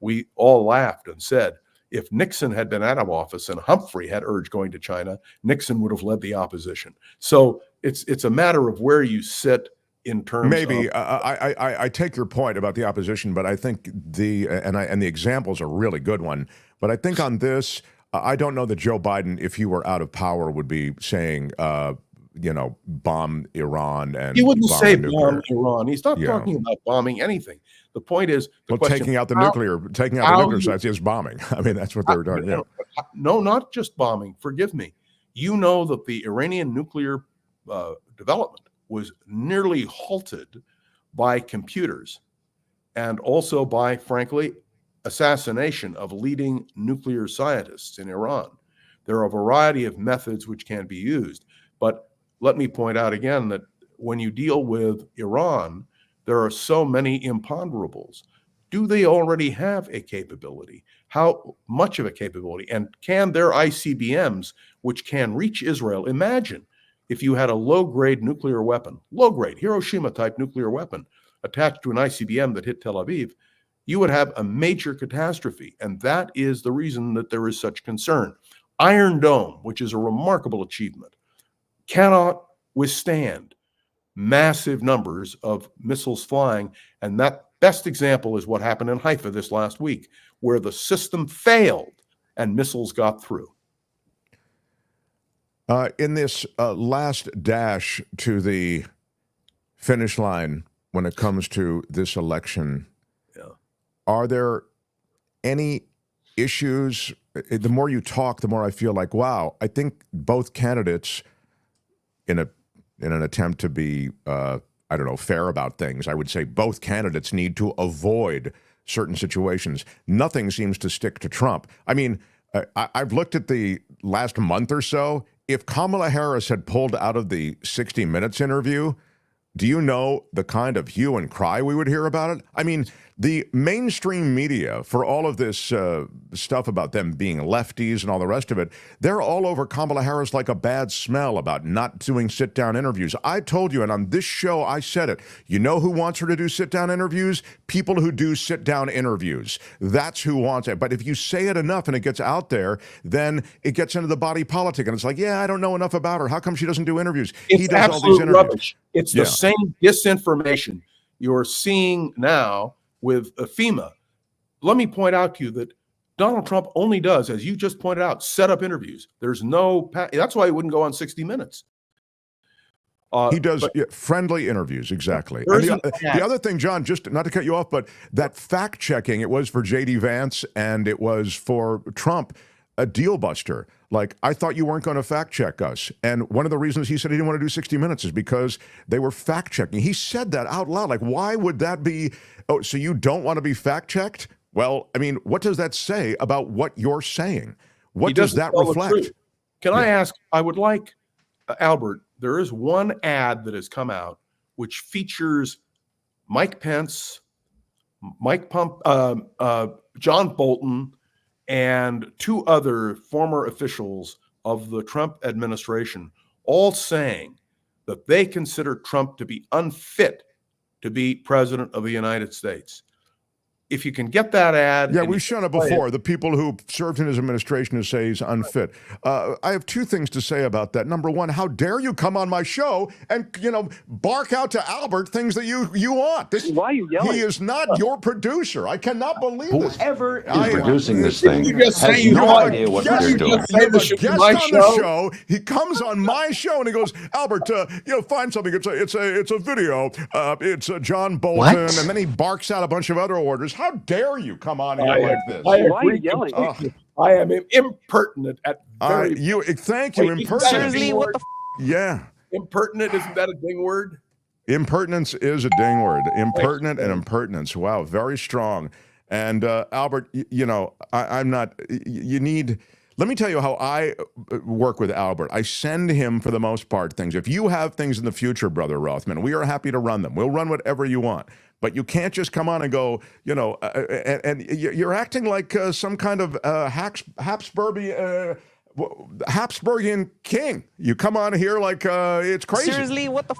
we all laughed and said, if Nixon had been out of office and Humphrey had urged going to China, Nixon would have led the opposition. So it's a matter of where you sit in terms of... I take your point about the opposition, but I think the example's a really good one. But I think on this, I don't know that Joe Biden, if he were out of power, would be saying, bomb Iran and he wouldn't say nuclear. bomb Iran. He's not talking about bombing anything. The point is, taking out the nuclear sites is bombing. I mean, that's what they were doing. No, not just bombing. Forgive me. You know that the Iranian nuclear development was nearly halted by computers and also by, frankly, assassination of leading nuclear scientists in Iran. There are a variety of methods which can be used, but let me point out again that when you deal with Iran, there are so many imponderables. Do they already have a capability? How much of a capability? And can their ICBMs, which can reach Israel, imagine if you had a low-grade nuclear weapon, low-grade Hiroshima-type nuclear weapon attached to an ICBM that hit Tel Aviv, you would have a major catastrophe. And that is the reason that there is such concern. Iron Dome, which is a remarkable achievement, cannot withstand massive numbers of missiles flying. And that best example is what happened in Haifa this last week, where the system failed and missiles got through. In this last dash to the finish line when it comes to this election, are there any issues? The more you talk, the more I feel like, wow, I think both candidates, in an attempt to be, fair about things, I would say both candidates need to avoid certain situations. Nothing seems to stick to Trump. I mean, I've looked at the last month or so. If Kamala Harris had pulled out of the 60 Minutes interview, do you know the kind of hue and cry we would hear about it? I mean, the mainstream media, for all of this stuff about them being lefties and all the rest of it, they're all over Kamala Harris like a bad smell about not doing sit-down interviews. I told you, and on this show, I said it. You know who wants her to do sit-down interviews? People who do sit-down interviews. That's who wants it. But if you say it enough and it gets out there, then it gets into the body politic. And it's like, yeah, I don't know enough about her. How come she doesn't do interviews? It's he does all these absolute interviews. rubbish. It's the same disinformation you're seeing now with FEMA. Let me point out to you that Donald Trump only does, as you just pointed out, set up interviews. There's no, that's why he wouldn't go on 60 Minutes. He does friendly interviews, exactly. And the other thing, John, just not to cut you off, but that fact-checking, it was for J.D. Vance and it was for Trump, a deal buster. Like, I thought you weren't going to fact-check us. And one of the reasons he said he didn't want to do 60 Minutes is because they were fact-checking. He said that out loud. Like, why would that be? Oh, so you don't want to be fact-checked? Well, I mean, what does that say about what you're saying? What does that reflect? Can I ask, I would like, Albert, there is one ad that has come out which features Mike Pence, John Bolton, and two other former officials of the Trump administration, all saying that they consider Trump to be unfit to be president of the United States. If you can get that ad. Yeah, we've shown it before. The people who served in his administration who say he's unfit. I have two things to say about that. Number one, how dare you come on my show and, bark out to Albert things that you want. Why are you yelling? He is not your producer. I cannot believe this. Whoever is producing this thing has no idea what they're doing. You have a guest on the show. He comes on my show and he goes, Albert, find something. It's a video. It's John Bolton, and then he barks out a bunch of other orders. How dare you come on here like this? I agree. I am impertinent at very. Thank you. Impertinent. Seriously, what the? Yeah. Impertinent, isn't that a ding word? Impertinence is a ding word. Impertinent and impertinence. Wow, very strong. And Albert, I'm not. You need. Let me tell you how I work with Albert. I send him, for the most part, things. If you have things in the future, Brother Rothman, we are happy to run them. We'll run whatever you want. But you can't just come on and go, and you're acting like some kind of Habsburgian king. You come on here like it's crazy. Seriously, what the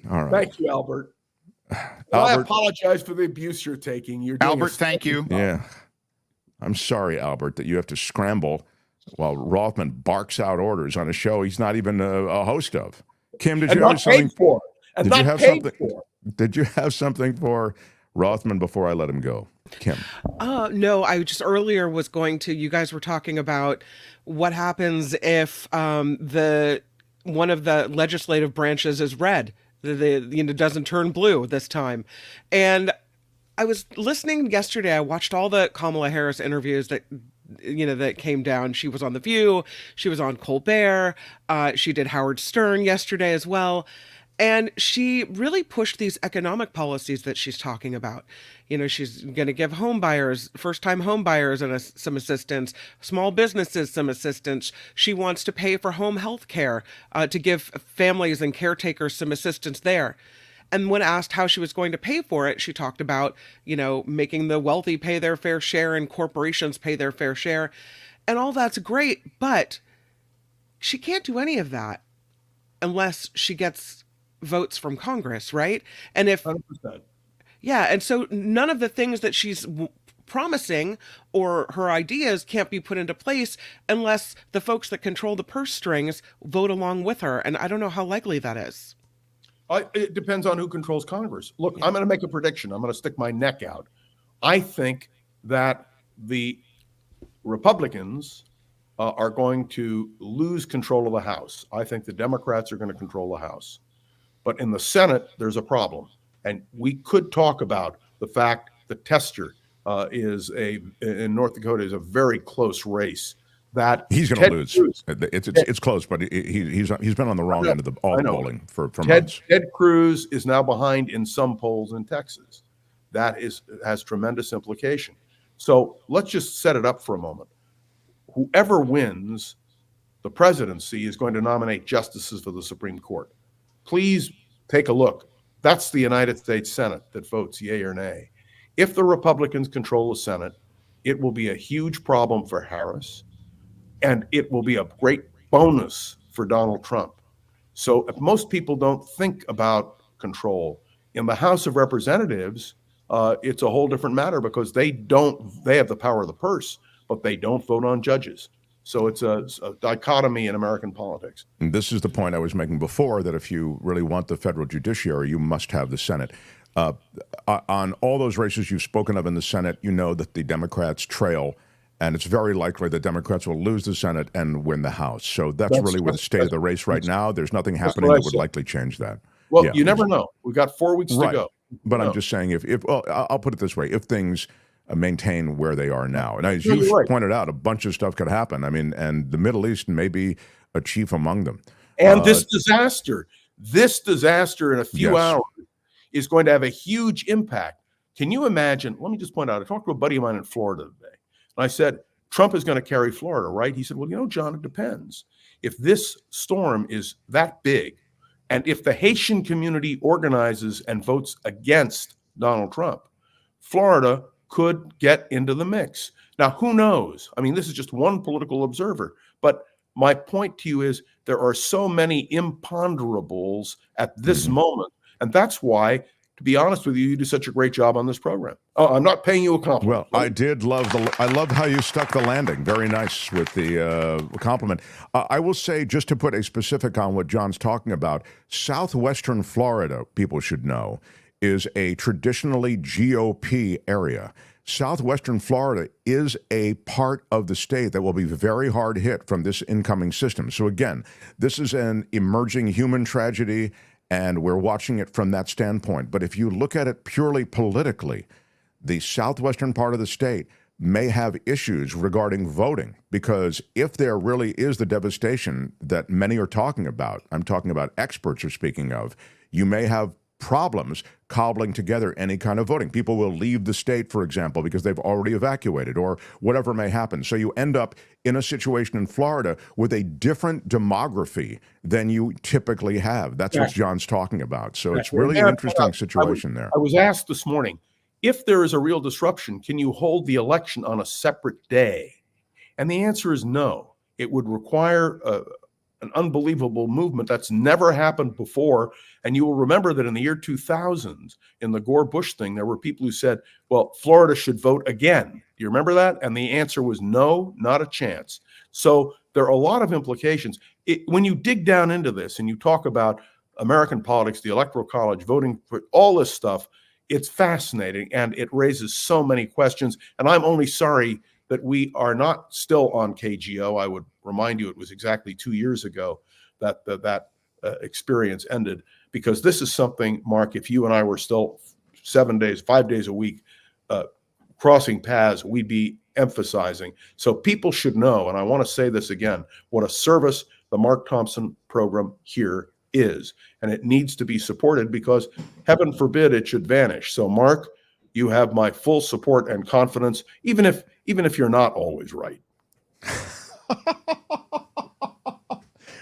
All right. Thank you, Albert. Well, I apologize for the abuse you're taking. Albert, thank you. Yeah. I'm sorry, Albert, that you have to scramble while Rothman barks out orders on a show he's not even a host of. Kim, did you have something? Did you have something for Rothman before I let him go? Kim. No, I just earlier was going to, you guys were talking about what happens if one of the legislative branches is red, doesn't turn blue this time. And I was listening yesterday. I watched all the Kamala Harris interviews that came down. She was on The View. She was on Colbert. She did Howard Stern yesterday as well. And she really pushed these economic policies that she's talking about. You know, she's going to give home buyers, first-time home buyers some assistance, small businesses some assistance. She wants to pay for home health care to give families and caretakers some assistance there. And when asked how she was going to pay for it, she talked about, you know, making the wealthy pay their fair share and corporations pay their fair share. And all that's great, but she can't do any of that unless she gets votes from Congress, right? And if 100%. Yeah, and so none of the things that she's promising or her ideas can't be put into place unless the folks that control the purse strings vote along with her, and I don't know how likely that is. It depends on who controls Congress. Look, I'm going to make a prediction. I'm going to stick my neck out. I think that the Republicans are going to lose control of the House. I think the Democrats are going to control the House. But in the Senate, there's a problem. And we could talk about the fact that Tester in North Dakota is a very close race. That he's going to lose. Cruz, it's close, but he's been on the wrong end of the polling for months. Ted Cruz is now behind in some polls in Texas. That has tremendous implication. So let's just set it up for a moment. Whoever wins the presidency is going to nominate justices for the Supreme Court. Please take a look. That's the United States Senate that votes yay or nay. If the Republicans control the Senate, it will be a huge problem for Harris, and it will be a great bonus for Donald Trump. So if most people don't think about control, in the House of Representatives, it's a whole different matter because they have the power of the purse, but they don't vote on judges. So it's a dichotomy in American politics. And this is the point I was making before, that if you really want the federal judiciary, you must have the Senate. On all those races you've spoken of in the Senate, you know that the Democrats trail, and it's very likely the Democrats will lose the Senate and win the House. So that's really where the state of the race right now. There's nothing happening that would likely change that. Well, you never know. We've got 4 weeks to go. But I'm just saying, well, I'll put it this way. If things maintain where they are now, and as you pointed out, a bunch of stuff could happen. I mean, and the Middle East may be a chief among them. And this disaster in a few hours is going to have a huge impact. Can you imagine? Let me just point out, I talked to a buddy of mine in Florida today, and I said, Trump is going to carry Florida, right? He said, well, you know, John, it depends. If this storm is that big, and if the Haitian community organizes and votes against Donald Trump, Florida could get into the mix. Now, who knows? I mean, this is just one political observer, but my point to you is there are so many imponderables at this moment, and that's why, to be honest with you do such a great job on this program. Oh, I'm not paying you a compliment. Well, I love how you stuck the landing. Very nice with the compliment. I will say, just to put a specific on what John's talking about, southwestern Florida, people should know, is a traditionally GOP area. Southwestern Florida is a part of the state that will be very hard hit from this incoming system. So again, this is an emerging human tragedy, and we're watching it from that standpoint. But if you look at it purely politically, the southwestern part of the state may have issues regarding voting, because if there really is the devastation that many are talking about, I'm talking about experts are speaking of, you may have problems cobbling together any kind of voting. People will leave the state, for example, because they've already evacuated or whatever may happen. So you end up in a situation in Florida with a different demography than you typically have. That's what John's talking about. So it's really an interesting situation there. I was asked this morning, if there is a real disruption, can you hold the election on a separate day? And the answer is no. It would require an unbelievable movement that's never happened before. And you will remember that in the year 2000, in the Gore-Bush thing, there were people who said, well, Florida should vote again. Do you remember that? And the answer was no, not a chance. So there are a lot of implications. When you dig down into this and you talk about American politics, the Electoral College, voting for all this stuff, it's fascinating and it raises so many questions. And I'm only sorry that we are not still on KGO. I would remind you, it was exactly 2 years ago that experience ended, because this is something, Mark, if you and I were still 7 days, 5 days a week, crossing paths, we'd be emphasizing. So people should know, and I want to say this again, what a service the Mark Thompson program here is, and it needs to be supported because heaven forbid it should vanish. So Mark, you have my full support and confidence, even if you're not always right.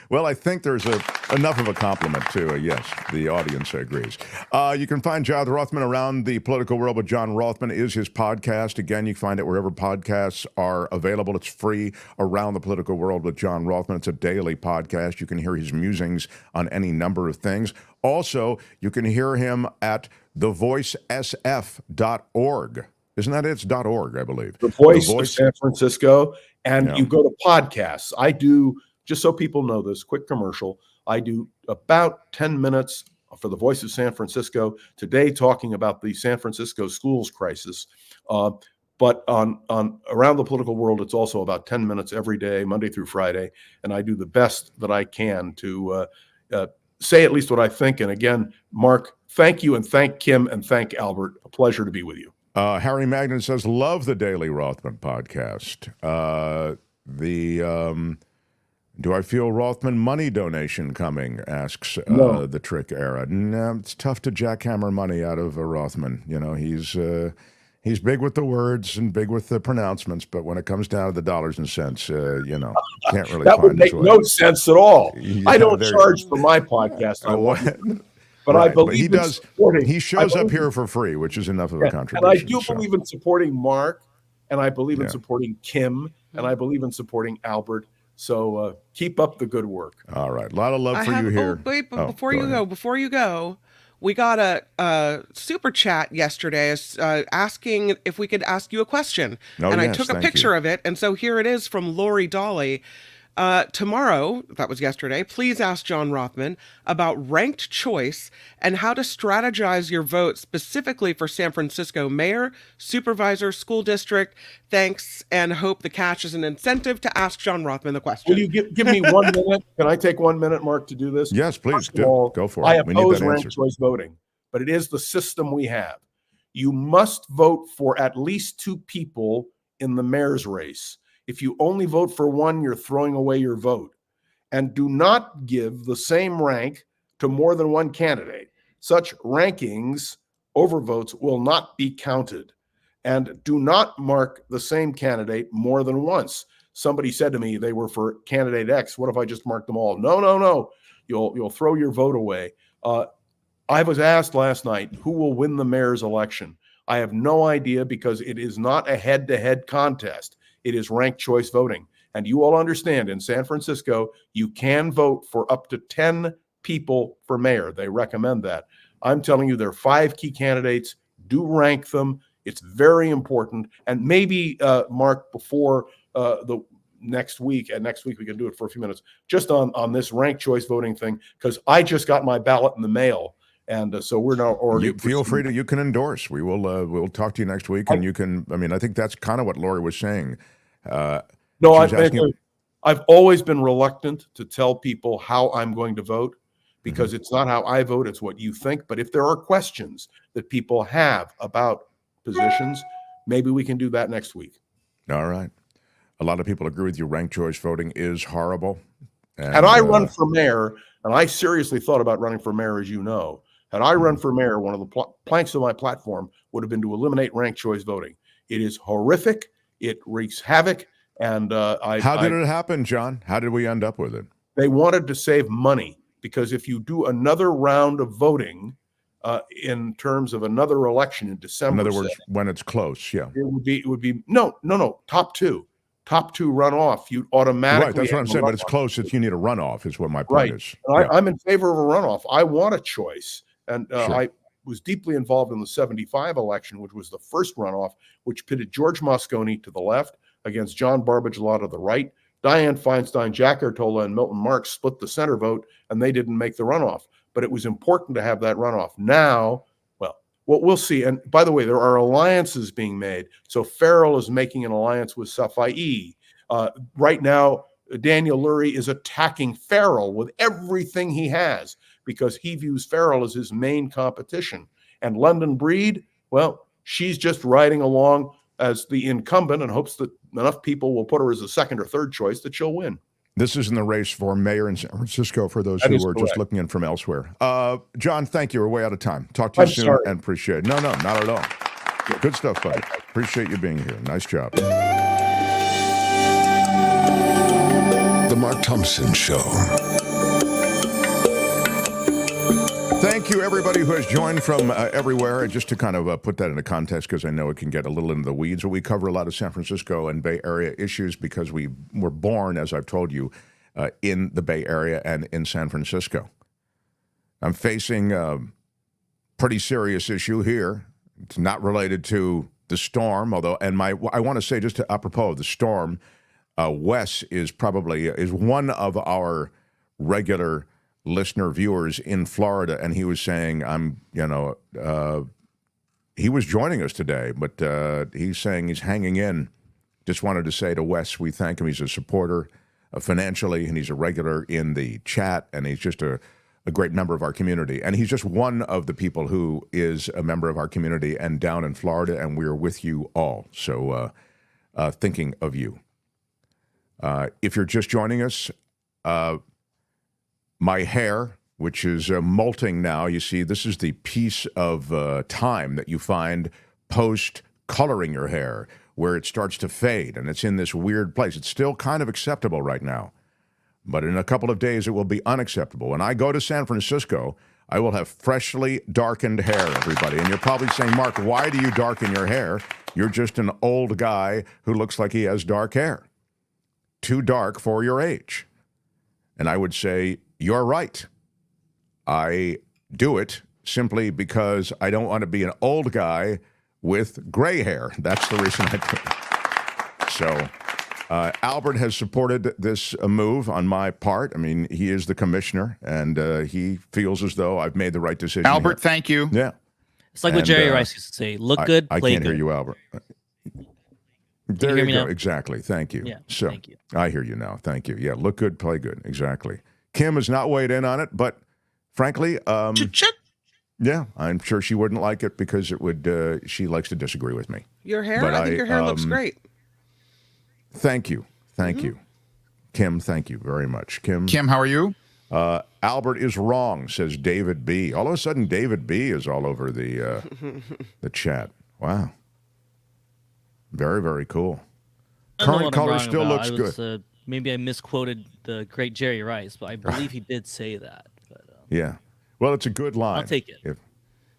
Well, I think there's enough of a compliment to yes, the audience agrees. You can find John Rothman Around the Political World with John Rothman is his podcast. Again, you can find it wherever podcasts are available. It's free. Around the Political World with John Rothman. It's a daily podcast. You can hear his musings on any number of things. Also, you can hear him at thevoicesf.org. Isn't that it? It's .org, I believe. The Voice of San Francisco. And you go to podcasts. I do, just so people know this, quick commercial, I do about 10 minutes for the Voice of San Francisco today, talking about the San Francisco schools crisis. But on Around the Political World, it's also about 10 minutes every day, Monday through Friday. And I do the best that I can to say at least what I think. And again, Mark, thank you, and thank Kim, and thank Albert. A pleasure to be with you. Harry Magnan says, love the Daily Rothman podcast. Do I feel Rothman money donation coming, asks No. the Trick Era. No, it's tough to jackhammer money out of Rothman. You know, he's big with the words and big with the pronouncements, but when it comes down to the dollars and cents, can't really That would find make his way. no sense at all. Yeah, I don't there- charge for my podcast. But Right, I believe he in does. supporting. He shows I up believe- here for free, which is enough of a And contribution. I do so. believe in supporting Mark, and I believe in Yeah. supporting Kim, and I believe in supporting Albert. So keep up the good work. All right, a lot of love I for have, you here. Oh, wait, but Oh, before go you ahead. before you go, we got a super chat yesterday asking if we could ask you a question. Oh, and I yes, took a thank picture you. of it. And so here it is from Lori Dolly. Tomorrow, that was yesterday, please ask John Rothman about ranked choice and how to strategize your vote specifically for San Francisco mayor, supervisor, school district. Thanks, and hope the cash is an incentive to ask John Rothman the question. Will you give me 1 minute? Can I take 1 minute, Mark, to do this? Yes, please First of do. all, Go for I it. We need oppose that ranked answer. choice voting, but it is the system we have. You must vote for at least 2 people in the mayor's race. If you only vote for one, you're throwing away your vote. And do not give the same rank to more than one candidate. Such rankings, overvotes, will not be counted. And do not mark the same candidate more than once. Somebody said to me they were for candidate X. What if I just marked them all? No. You'll throw your vote away. I was asked last night, who will win the mayor's election? I have no idea, because it is not a head-to-head contest. It is ranked choice voting. And you all understand, in San Francisco, you can vote for up to 10 people for mayor. They recommend that. I'm telling you, there are 5 key candidates. Do rank them. It's very important. And maybe, Mark, before the next week, and next week we can do it for a few minutes, just on this ranked choice voting thing, because I just got my ballot in the mail. And so we're now already. You feel free to. You can endorse. We will. We'll talk to you next week, and you can. I mean, I think that's kind of what Lori was saying. No, asking, I've always been reluctant to tell people how I'm going to vote, because it's not how I vote, it's what you think. But if there are questions that people have about positions, maybe we can do that next week. All right. A lot of people agree with you. Ranked choice voting is horrible. And, Had I run for mayor, and I seriously thought about running for mayor, as you know, had I run for mayor, one of the planks of my platform would have been to eliminate ranked choice voting. It is horrific. It wreaks havoc. And how did it happen, John? How did we end up with it? They wanted to save money, because if you do another round of voting in terms of another election in December, In other words, when it's close, yeah. it would be no top two runoff. You automatically Right, that's what I'm have a saying. But it's runoff. close. If you need a runoff, is what my point Right. is. And Yeah. I'm in favor of a runoff. I want a choice. And Sure. I was deeply involved in the 75 election, which was the first runoff, which pitted George Moscone to the left against John Barbadgello to the right. Dianne Feinstein, Jack Artola, and Milton Marks split the center vote, and they didn't make the runoff. But it was important to have that runoff. Now, well, we'll see. And by the way, there are alliances being made. So Farrell is making an alliance with Safai. Right now, Daniel Lurie is attacking Farrell with everything he has, because he views Farrell as his main competition. And London Breed, well, she's just riding along as the incumbent and hopes that enough people will put her as a second or third choice that she'll win. This is in the race for mayor in San Francisco for those That who is are correct. just looking in from elsewhere. John, thank you. We're way out of time. Talk to you I'm soon sorry. and appreciate it. No, not at all. Good stuff, buddy. Appreciate you being here. Nice job. The Mark Thompson Show. Thank you, everybody who has joined from everywhere. And just to kind of put that into context, because I know it can get a little into the weeds, but we cover a lot of San Francisco and Bay Area issues because we were born, as I've told you, in the Bay Area and in San Francisco. I'm facing a pretty serious issue here. It's not related to the storm, although, and I want to say just apropos of the storm, Wes is one of our regular listener viewers in Florida, and he was saying, he was joining us today, but he's saying he's hanging in. Just wanted to say to Wes, we thank him. He's a supporter financially, and he's a regular in the chat, and he's just a great member of our community. And he's just one of the people who is a member of our community and down in Florida, and we're with you all. So thinking of you. If you're just joining us, my hair, which is molting now, you see, this is the piece of time that you find post-coloring your hair, where it starts to fade, and it's in this weird place. It's still kind of acceptable right now, but in a couple of days, it will be unacceptable. When I go to San Francisco, I will have freshly darkened hair, everybody. And you're probably saying, Mark, why do you darken your hair? You're just an old guy who looks like he has dark hair. Too dark for your age. And I would say, you're right. I do it simply because I don't want to be an old guy with gray hair. That's the reason I do it. So Albert has supported this move on my part. I mean, he is the commissioner, and he feels as though I've made the right decision. Albert, thank you. Yeah. It's like what Jerry Rice used to say, look good, I play can't good. hear you, Albert. There hear you me go. now? Exactly. Thank you. Yeah, So, thank you. I hear you now. Thank you. Yeah, look good, play good. Exactly. Kim has not weighed in on it, but frankly, yeah, I'm sure she wouldn't like it because it would. She likes to disagree with me. Your hair? But I think your hair looks great. Thank you. Thank you. Kim, thank you very much. Kim, how are you? Albert is wrong, says David B. All of a sudden, David B. is all over the chat. Wow. Very, very cool. I don't know Current what I'm color wrong still about. looks good. Maybe I misquoted the great Jerry Rice, but I believe he did say that. But, Yeah. Well, it's a good line. I'll take it. If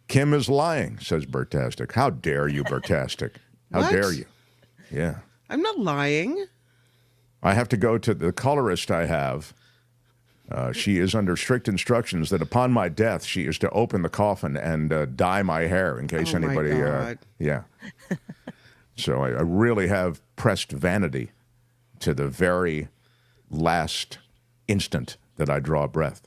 Kim is lying, says Bertastic. How dare you, Bertastic? How What? dare you? Yeah. I'm not lying. I have to go to the colorist I have. She is under strict instructions that upon my death, she is to open the coffin and dye my hair in case Oh, my anybody. God. Yeah. So I really have pressed vanity to the very last instant that I draw a breath.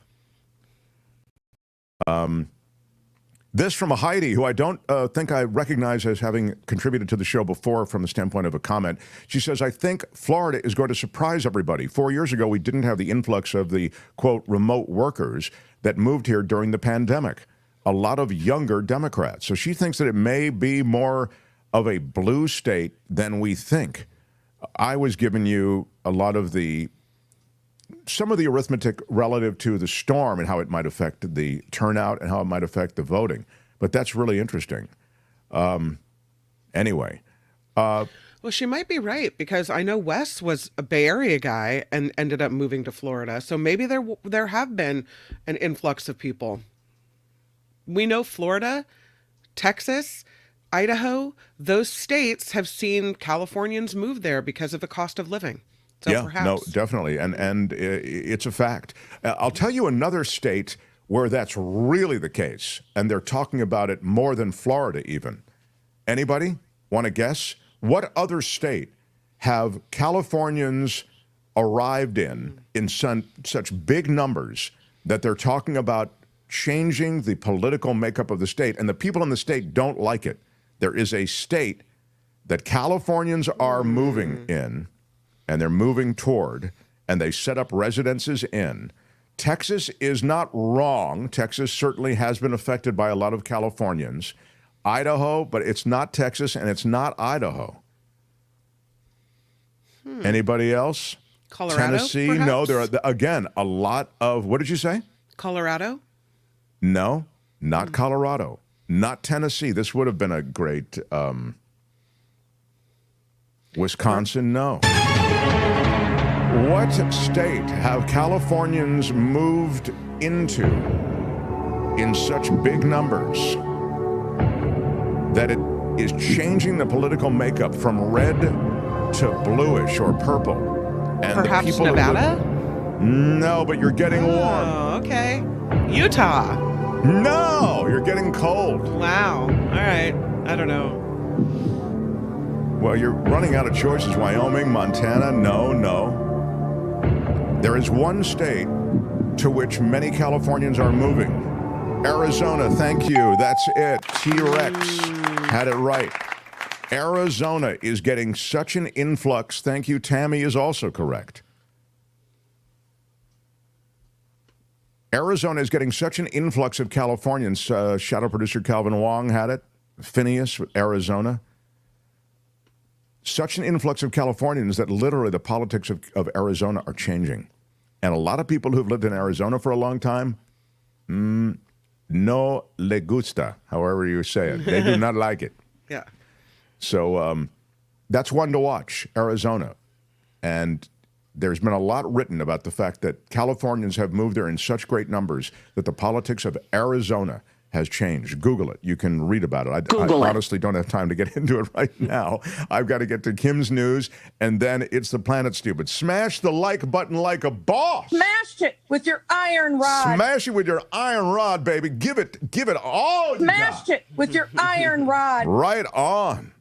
This from a Heidi, who I don't think I recognize as having contributed to the show before from the standpoint of a comment. She says, I think Florida is going to surprise everybody. 4 years ago, we didn't have the influx of the, quote, remote workers that moved here during the pandemic. A lot of younger Democrats. So she thinks that it may be more of a blue state than we think. I was giving you a lot of some of the arithmetic relative to the storm and how it might affect the turnout and how it might affect the voting. But that's really interesting. Anyway. Well, she might be right, because I know Wes was a Bay Area guy and ended up moving to Florida. So maybe there have been an influx of people. We know Florida, Texas, Idaho, those states have seen Californians move there because of the cost of living. So yeah, perhaps. no, definitely. And it's a fact. I'll tell you another state where that's really the case, and they're talking about it more than Florida even. Anybody want to guess? What other state have Californians arrived in such big numbers that they're talking about changing the political makeup of the state, and the people in the state don't like it? There is a state that Californians are moving in, and they're moving toward, and they set up residences in. Texas is not wrong. Texas certainly has been affected by a lot of Californians. Idaho, but it's not Texas, and it's not Idaho. Anybody else? Colorado, Tennessee, perhaps? no. There are, again, a lot of, what did you say? Colorado? No, not Colorado. Not Tennessee. This would have been a great... Wisconsin, no. What state have Californians moved into in such big numbers that it is changing the political makeup from red to bluish or purple? And Perhaps the people Nevada? No, but you're getting warm. Oh, okay. Utah. No, you're getting cold. Wow. All right. I don't know. Well, you're running out of choices. Wyoming, Montana, no. There is one state to which many Californians are moving. Arizona, thank you. That's it. T-Rex had it right. Arizona is getting such an influx. Thank you. Tammy is also correct. Arizona is getting such an influx of Californians. Shadow producer Calvin Wong had it. Phineas, Arizona. Such an influx of Californians that literally the politics of Arizona are changing. And a lot of people who've lived in Arizona for a long time, no le gusta, however you say it. They do not like it. Yeah. So that's one to watch, Arizona. And there's been a lot written about the fact that Californians have moved there in such great numbers that the politics of Arizona has changed. Google it. You can read about it. I honestly don't have time to get into it right now. I've got to get to Kim's news, and then it's the Planet Stupid. Smash the like button like a boss. Smash it with your iron rod. Smash it with your iron rod, baby. Give it all you got. Smash it with your iron rod. Right on.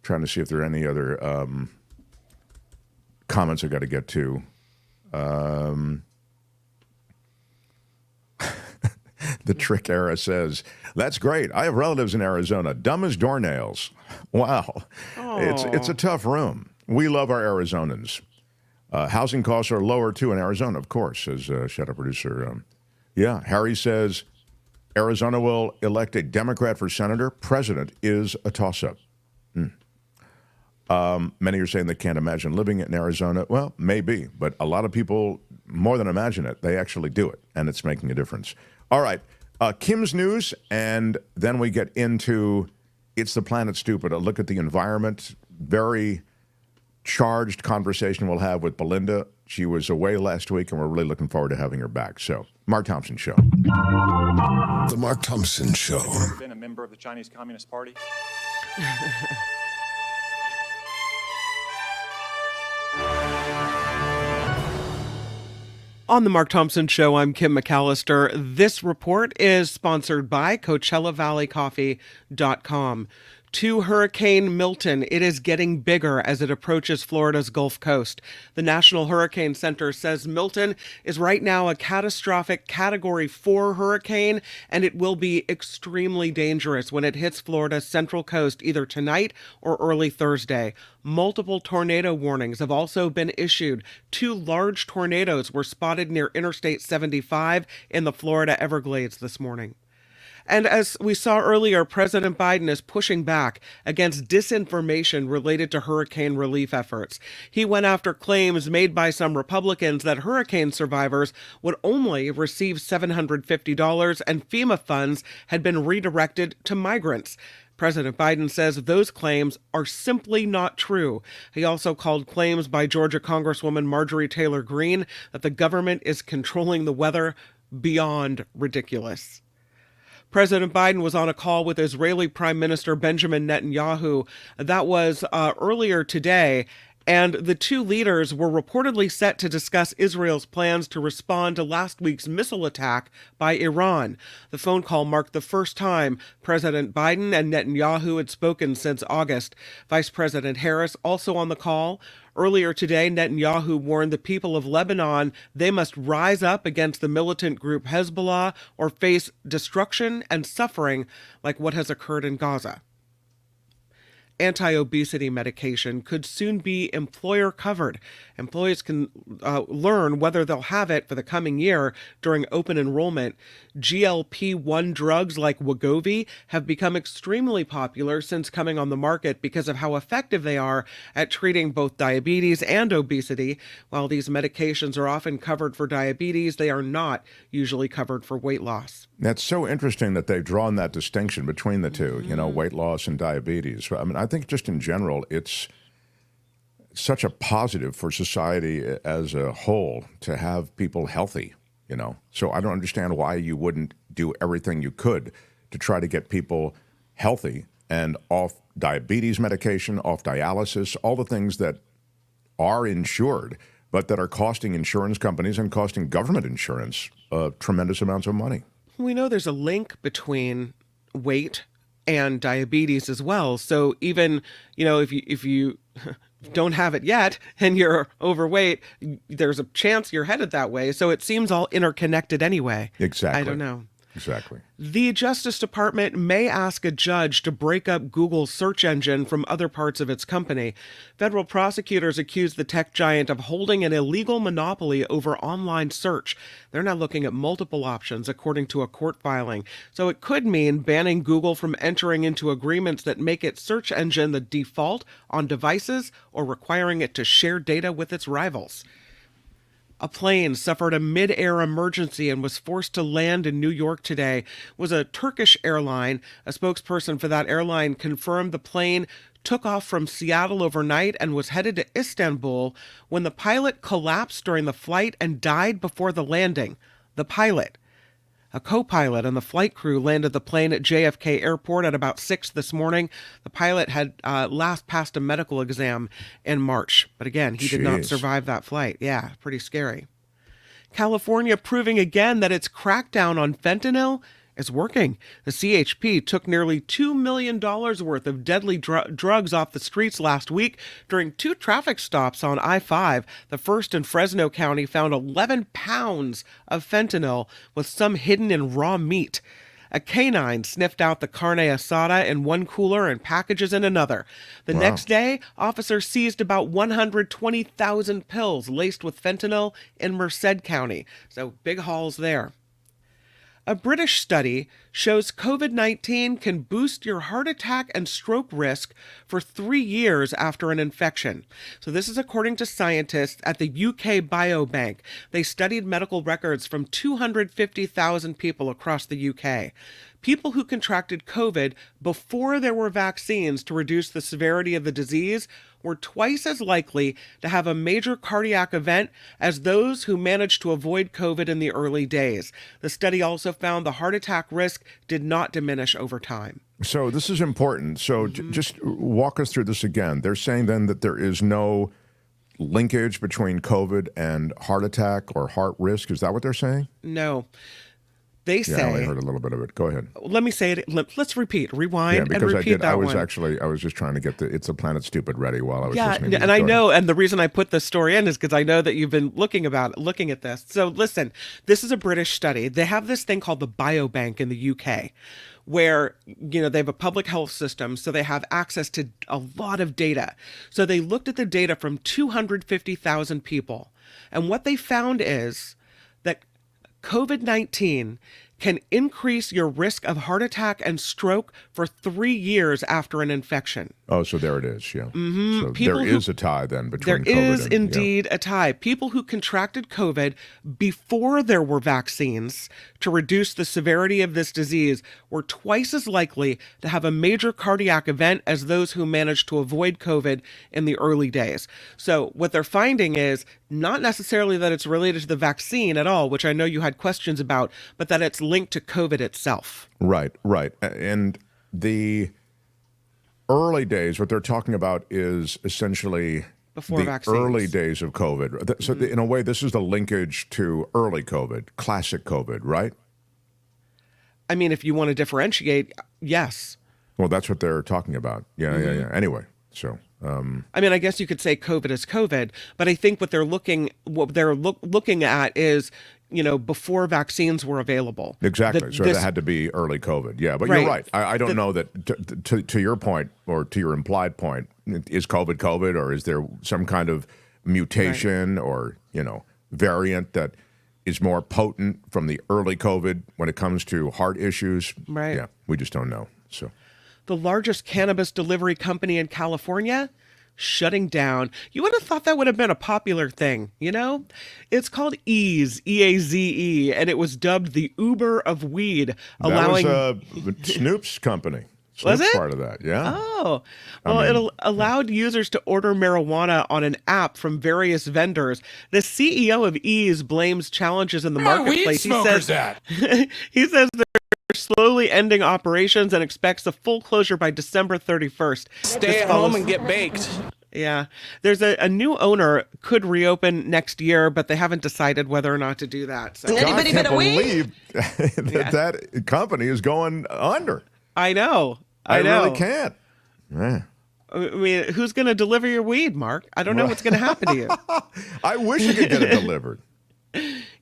Trying to see if there are any other comments I got to get to. The Trick Era says, that's great. I have relatives in Arizona. Dumb as doornails. Wow. It's a tough room. We love our Arizonans. Housing costs are lower, too, in Arizona, of course, says Shadow Producer. Yeah, Harry says, Arizona will elect a Democrat for senator. President is a toss-up. Many are saying they can't imagine living in Arizona. Well, maybe, but a lot of people, more than imagine it, they actually do it, and it's making a difference. All right, Kim's news, and then we get into It's the Planet Stupid, a look at the environment. Very charged conversation we'll have with Belinda. She was away last week, and we're really looking forward to having her back. So, Mark Thompson Show. The Mark Thompson Show. Have you ever been a member of the Chinese Communist Party? On the Mark Thompson Show, I'm Kim McAllister. This report is sponsored by CoachellaValleyCoffee.com. To Hurricane Milton, it is getting bigger as it approaches Florida's Gulf Coast. The National Hurricane Center says Milton is right now a catastrophic Category 4 hurricane, and it will be extremely dangerous when it hits Florida's central coast either tonight or early Thursday. Multiple tornado warnings have also been issued. 2 large tornadoes were spotted near Interstate 75 in the Florida Everglades this morning. And as we saw earlier, President Biden is pushing back against disinformation related to hurricane relief efforts. He went after claims made by some Republicans that hurricane survivors would only receive $750 and FEMA funds had been redirected to migrants. President Biden says those claims are simply not true. He also called claims by Georgia Congresswoman Marjorie Taylor Greene that the government is controlling the weather beyond ridiculous. President Biden was on a call with Israeli Prime Minister Benjamin Netanyahu. That was earlier today, and the two leaders were reportedly set to discuss Israel's plans to respond to last week's missile attack by Iran. The phone call marked the first time President Biden and Netanyahu had spoken since August. Vice President Harris also on the call. Earlier today, Netanyahu warned the people of Lebanon they must rise up against the militant group Hezbollah or face destruction and suffering like what has occurred in Gaza. anti-obesity medication could soon be employer covered. Employees can learn whether they'll have it for the coming year during open enrollment. GLP-1 drugs like Wegovy have become extremely popular since coming on the market because of how effective they are at treating both diabetes and obesity. While these medications are often covered for diabetes, they are not usually covered for weight loss. That's so interesting that they've drawn that distinction between the two, you know, weight loss and diabetes. I mean, I think just in general, it's such a positive for society as a whole to have people healthy, you know. So I don't understand why you wouldn't do everything you could to try to get people healthy and off diabetes medication, off dialysis, all the things that are insured, but that are costing insurance companies and costing government insurance tremendous amounts of money. We know there's a link between weight and diabetes as well. So even, you know, if you don't have it yet and you're overweight, there's a chance you're headed that way. So it seems all interconnected anyway. Exactly. I don't know. Exactly. The Justice Department may ask a judge to break up Google's search engine from other parts of its company. Federal prosecutors accuse the tech giant of holding an illegal monopoly over online search. They're now looking at multiple options, according to a court filing. So it could mean banning Google from entering into agreements that make its search engine the default on devices or requiring it to share data with its rivals. A plane suffered a mid-air emergency and was forced to land in New York today. It was a Turkish airline. A spokesperson for that airline confirmed the plane took off from Seattle overnight and was headed to Istanbul when the pilot collapsed during the flight and died before the landing. The pilot. A co-pilot and the flight crew landed the plane at JFK Airport at about 6 this morning. The pilot had last passed a medical exam in March. But again, he did not survive that flight. Yeah, pretty scary. California proving again that its crackdown on fentanyl is working. The CHP took nearly $2 million worth of deadly drugs off the streets last week during 2 traffic stops on I-5. The first in Fresno County found 11 pounds of fentanyl with some hidden in raw meat. A canine sniffed out the carne asada in one cooler and packages in another. The next day, officers seized about 120,000 pills laced with fentanyl in Merced County. So big hauls there. A British study shows COVID-19 can boost your heart attack and stroke risk for 3 years after an infection. So this is according to scientists at the UK Biobank. They studied medical records from 250,000 people across the UK. People who contracted COVID before there were vaccines to reduce the severity of the disease were twice as likely to have a major cardiac event as those who managed to avoid COVID in the early days. The study also found the heart attack risk did not diminish over time. So this is important. So just walk us through this again. They're saying then that there is no linkage between COVID and heart attack or heart risk. Is that what they're saying? No. They say. Yeah, I only heard a little bit of it. Go ahead. Let me say it. Let's repeat, rewind, because and repeat that one. I was just trying to get the It's a Planet Stupid ready while I was listening. Yeah, and I know, and the reason I put this story in is because I know that you've been looking at this. So listen, this is a British study. They have this thing called the Biobank in the UK, where, you know, they have a public health system, so they have access to a lot of data. So they looked at the data from 250,000 people, and what they found is that COVID-19 can increase your risk of heart attack and stroke for 3 years after an infection. Oh, so there it is, yeah. Mm-hmm. So there is a tie then between COVID There is and, indeed a tie. People who contracted COVID before there were vaccines to reduce the severity of this disease were twice as likely to have a major cardiac event as those who managed to avoid COVID in the early days. So what they're finding is not necessarily that it's related to the vaccine at all, which I know you had questions about, but that it's linked to COVID itself. Right. And the early days, what they're talking about is essentially before the vaccines. Early days of COVID. So in a way, this is the linkage to early COVID, classic COVID, right? I mean, if you want to differentiate, yes. Well, that's what they're talking about. Yeah. Anyway, so. I mean, I guess you could say COVID is COVID, but I think what they're looking at is before vaccines were available. Exactly. So that had to be early COVID. Yeah, but you're right. I don't know that, to your point, or to your implied point, is COVID, or is there some kind of mutation or, variant that is more potent from the early COVID when it comes to heart issues? Right. Yeah, we just don't know. So, the largest cannabis delivery company in California shutting down. You would have thought that would have been a popular thing, It's called Eaze, E-A-Z-E, and it was dubbed the Uber of weed, allowing... That was Snoop's company. Was it? Part of that, yeah. Oh, well, it allowed users to order marijuana on an app from various vendors. The CEO of Eaze blames challenges in the marketplace. Weed smokers He says they're slowly ending operations and expects a full closure by December 31st. Stay at home and get baked. Yeah. There's a new owner, could reopen next year, but they haven't decided whether or not to do that. So. I can't believe that company is going under. I know. I really can't. Yeah. I mean, who's going to deliver your weed, Mark? I don't know what's going to happen to you. I wish you could get it delivered.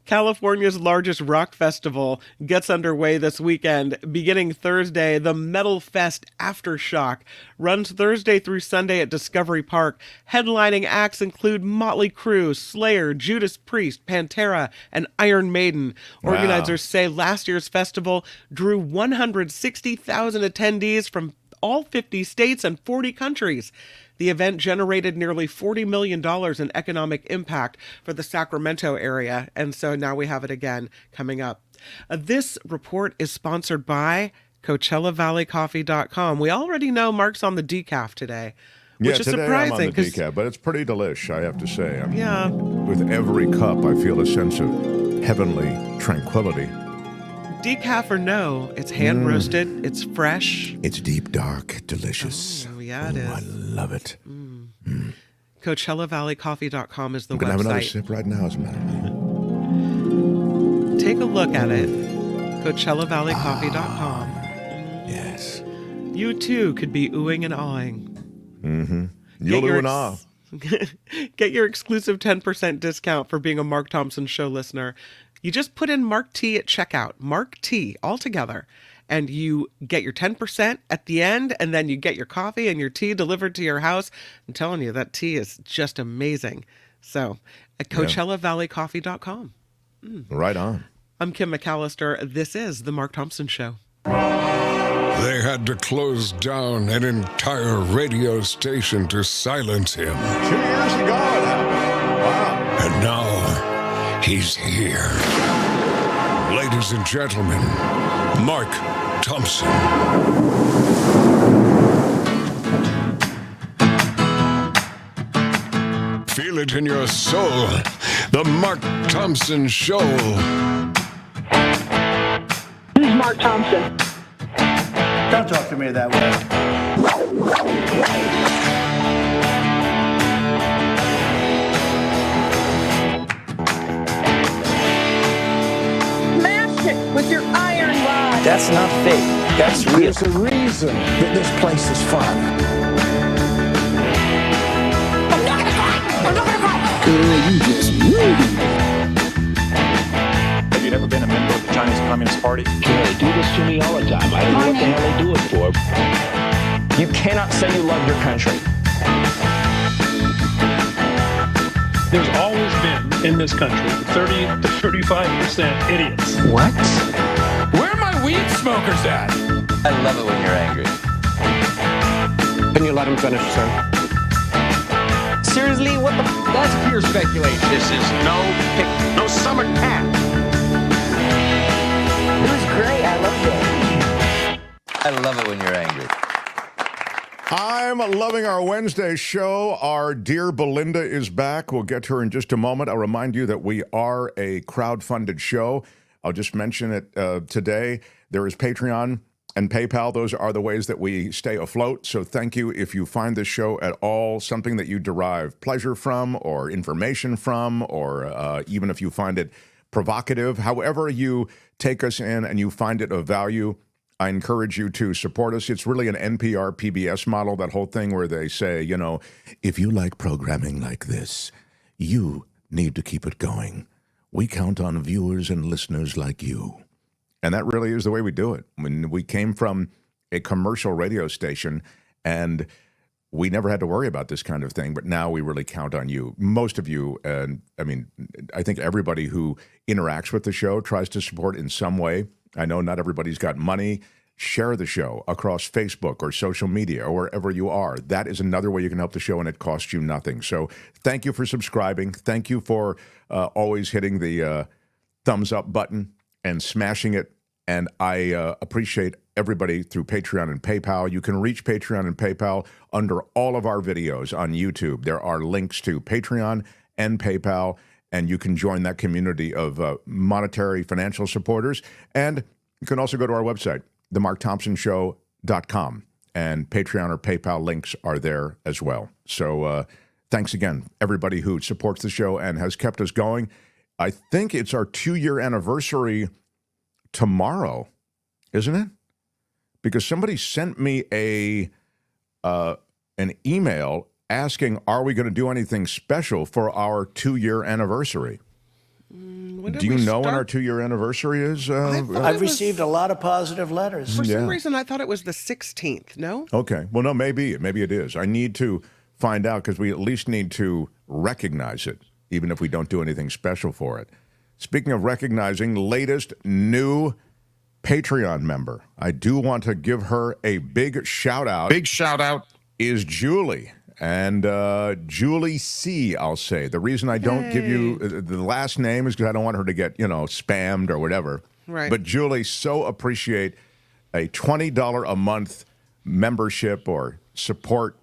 California's largest rock festival gets underway this weekend. Beginning Thursday, the Metal Fest Aftershock runs Thursday through Sunday at Discovery Park. Headlining acts include Motley Crue, Slayer, Judas Priest, Pantera, and Iron Maiden. Organizers say last year's festival drew 160,000 attendees from all 50 states and 40 countries. The event generated nearly $40 million in economic impact for the Sacramento area, and so now we have it again coming up. This report is sponsored by CoachellaValleyCoffee.com. We already know Mark's on the decaf today, which is today surprising. I'm on the decaf, but it's pretty delish, I have to say. Yeah. With every cup, I feel a sense of heavenly tranquility. Decaf or no, it's hand roasted, it's fresh. It's deep, dark, delicious. Oh, yeah, it is. I love it. CoachellaValleyCoffee.com is the I'm website. going to have another sip right now, as a matter of fact. Take a look at it. CoachellaValleyCoffee.com. Yes. You too could be oohing and awing. Mm-hmm. You'll ooh and ah. Get your exclusive 10% discount for being a Mark Thompson Show listener. You just put in Mark T at checkout, Mark T all together, and you get your 10% at the end, and then you get your coffee and your tea delivered to your house. I'm telling you, that tea is just amazing. So, at CoachellaValleyCoffee.com. Right on. I'm Kim McAllister. This is The Mark Thompson Show. They had to close down an entire radio station to silence him. 2 years ago it happened. Wow. And now he's here. Ladies and gentlemen, Mark Thompson. Feel it in your soul. The Mark Thompson Show. Who's Mark Thompson? Don't talk to me that way. Smash it with your iron rod. That's not fake. That's real. There's a reason that this place is fun. I'm not gonna cry. Girl, you just rude. Have you never been a member of the Chinese Communist Party? They do this to me all the time. I don't know what the hell they do it for. You cannot say you love your country. There's always been, in this country, 30 to 35% idiots. What? Where are my weed smokers at? I love it when you're angry. Can you let him finish, sir? Seriously, what the That's pure speculation. This is no summer camp. It was great. I loved it. I love it when you're angry. I'm loving our Wednesday show. Our dear Belinda is back. We'll get to her in just a moment. I'll remind you that we are a crowd-funded show. I'll just mention it today. There is Patreon and PayPal. Those are the ways that we stay afloat. So thank you if you find this show at all something that you derive pleasure from or information from, or even if you find it provocative. However you take us in and you find it of value, I encourage you to support us. It's really an NPR PBS model, that whole thing where they say, you know, if you like programming like this, you need to keep it going. we count on viewers and listeners like you. And that really is the way we do it. When we came from a commercial radio station and we never had to worry about this kind of thing, but now we really count on you. Most of you, and I mean, I think everybody who interacts with the show tries to support in some way. I know not everybody's got money. Share the show across Facebook or social media or wherever you are. That is another way you can help the show, and it costs you nothing. So thank you for subscribing. Thank you for always hitting the thumbs up button and smashing it. And I appreciate everybody through Patreon and PayPal. You can reach Patreon and PayPal under all of our videos on YouTube. There are links to Patreon and PayPal, and you can join that community of monetary financial supporters. And you can also go to our website, themarkthompsonshow.com, and Patreon or PayPal links are there as well. So thanks again, everybody who supports the show and has kept us going. I think it's our 2-year anniversary tomorrow, isn't it? Because somebody sent me an email asking, are we going to do anything special for our 2-year anniversary? Do you know when our 2-year anniversary is? I've received a lot of positive letters. For some reason, I thought it was the 16th, no? Okay. Well, no, maybe it is. I need to find out because we at least need to recognize it, even if we don't do anything special for it. Speaking of recognizing, latest new Patreon member. I do want to give her a big shout out. Big shout out is Julie. And Julie C, I'll say. The reason I don't give you the last name is because I don't want her to get, spammed or whatever. Right. But Julie, so appreciate a $20 a month membership or support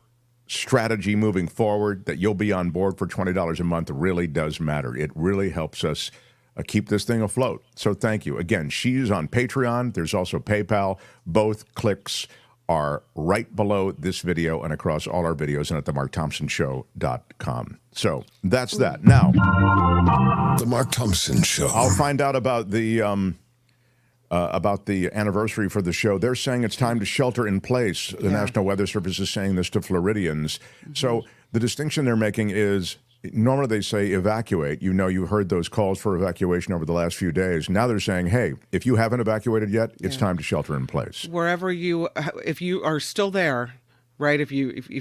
strategy moving forward. That you'll be on board for $20 a month really does matter. It really helps us keep this thing afloat. So thank you. Again, she's on Patreon. There's also PayPal. Both clicks are right below this video and across all our videos and at themarkthompsonshow.com. So that's that. Now, The Mark Thompson Show. I'll find out about the anniversary for the show. They're saying it's time to shelter in place. The National Weather Service is saying this to Floridians. So the distinction they're making is normally they say evacuate. You heard those calls for evacuation over the last few days. Now they're saying, hey, if you haven't evacuated yet, it's time to shelter in place. Wherever if you are still there, right? If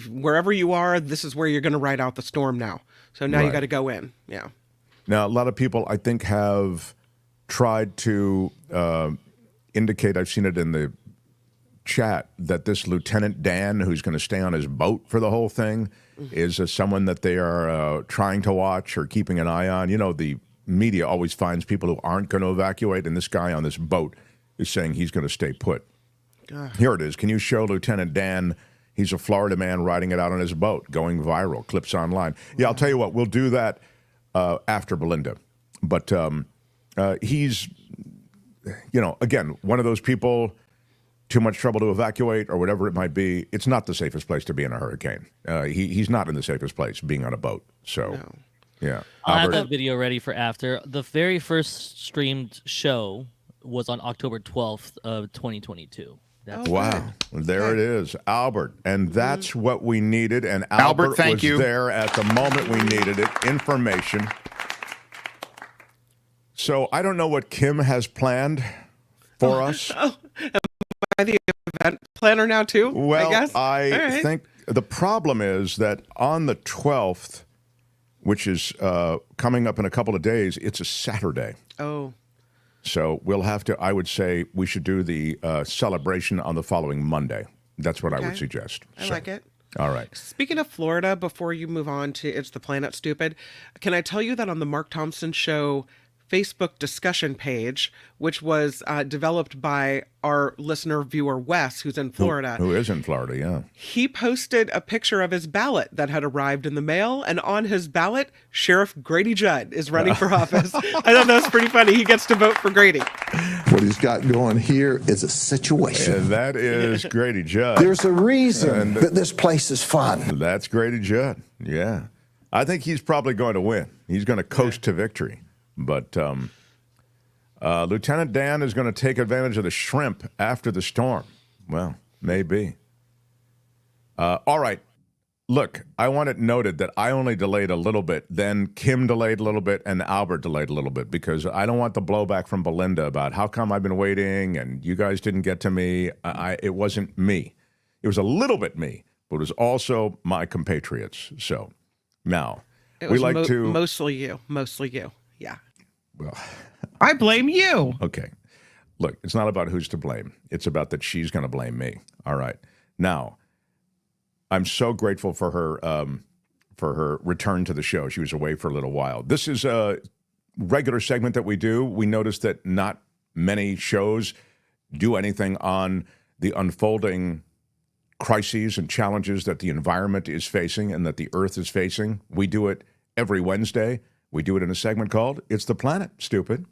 wherever you are, this is where you're going to ride out the storm now. So now you got to go in. Yeah. Now, a lot of people, I think, have tried to indicate, I've seen it in the chat, that this Lieutenant Dan, who's going to stay on his boat for the whole thing, is someone that they are trying to watch or keeping an eye on. The media always finds people who aren't going to evacuate, and this guy on this boat is saying he's going to stay put. Here it is. Can you show Lieutenant Dan? He's a Florida man riding it out on his boat, going viral, clips online. Yeah, I'll tell you what, we'll do that after Belinda. But he's, again, one of those people, too much trouble to evacuate or whatever it might be. It's not the safest place to be in a hurricane. He's not in the safest place being on a boat. So, yeah. I have that video ready for after. The very first streamed show was on October 12th of 2022. Wow. There it is. Albert. And that's what we needed. And Albert was there at the moment we needed it. Information. So I don't know what Kim has planned for us. Am I the event planner now too? Well, I guess? I think the problem is that on the 12th, which is coming up in a couple of days, it's a Saturday. Oh. So we'll have to, I would say we should do the celebration on the following Monday. That's what I would suggest. I like it. All right. Speaking of Florida, before you move on to It's the Planet Stupid, can I tell you that on the Mark Thompson Show Facebook discussion page, which was developed by our listener viewer Wes, who's in Florida. Who is in Florida, yeah. He posted a picture of his ballot that had arrived in the mail, and on his ballot, Sheriff Grady Judd is running for office. I thought that was pretty funny. He gets to vote for Grady. What he's got going here is a situation. And that is Grady Judd. There's a reason that this place is fun. That's Grady Judd, yeah. I think he's probably going to win. He's going to coast to victory. But Lieutenant Dan is going to take advantage of the shrimp after the storm. Well, maybe. All right. Look, I want it noted that I only delayed a little bit, then Kim delayed a little bit, and Albert delayed a little bit, because I don't want the blowback from Belinda about how come I've been waiting and you guys didn't get to me. It wasn't me. It was a little bit me, but it was also my compatriots. So now we like to... Mostly you. Yeah. Well, I blame you. Okay. Look, it's not about who's to blame. It's about that she's going to blame me. All right. Now, I'm so grateful for her return to the show. She was away for a little while. This is a regular segment that we do. We noticed that not many shows do anything on the unfolding crises and challenges that the environment is facing and that the Earth is facing. We do it every Wednesday. We do it in a segment called It's the Planet, Stupid.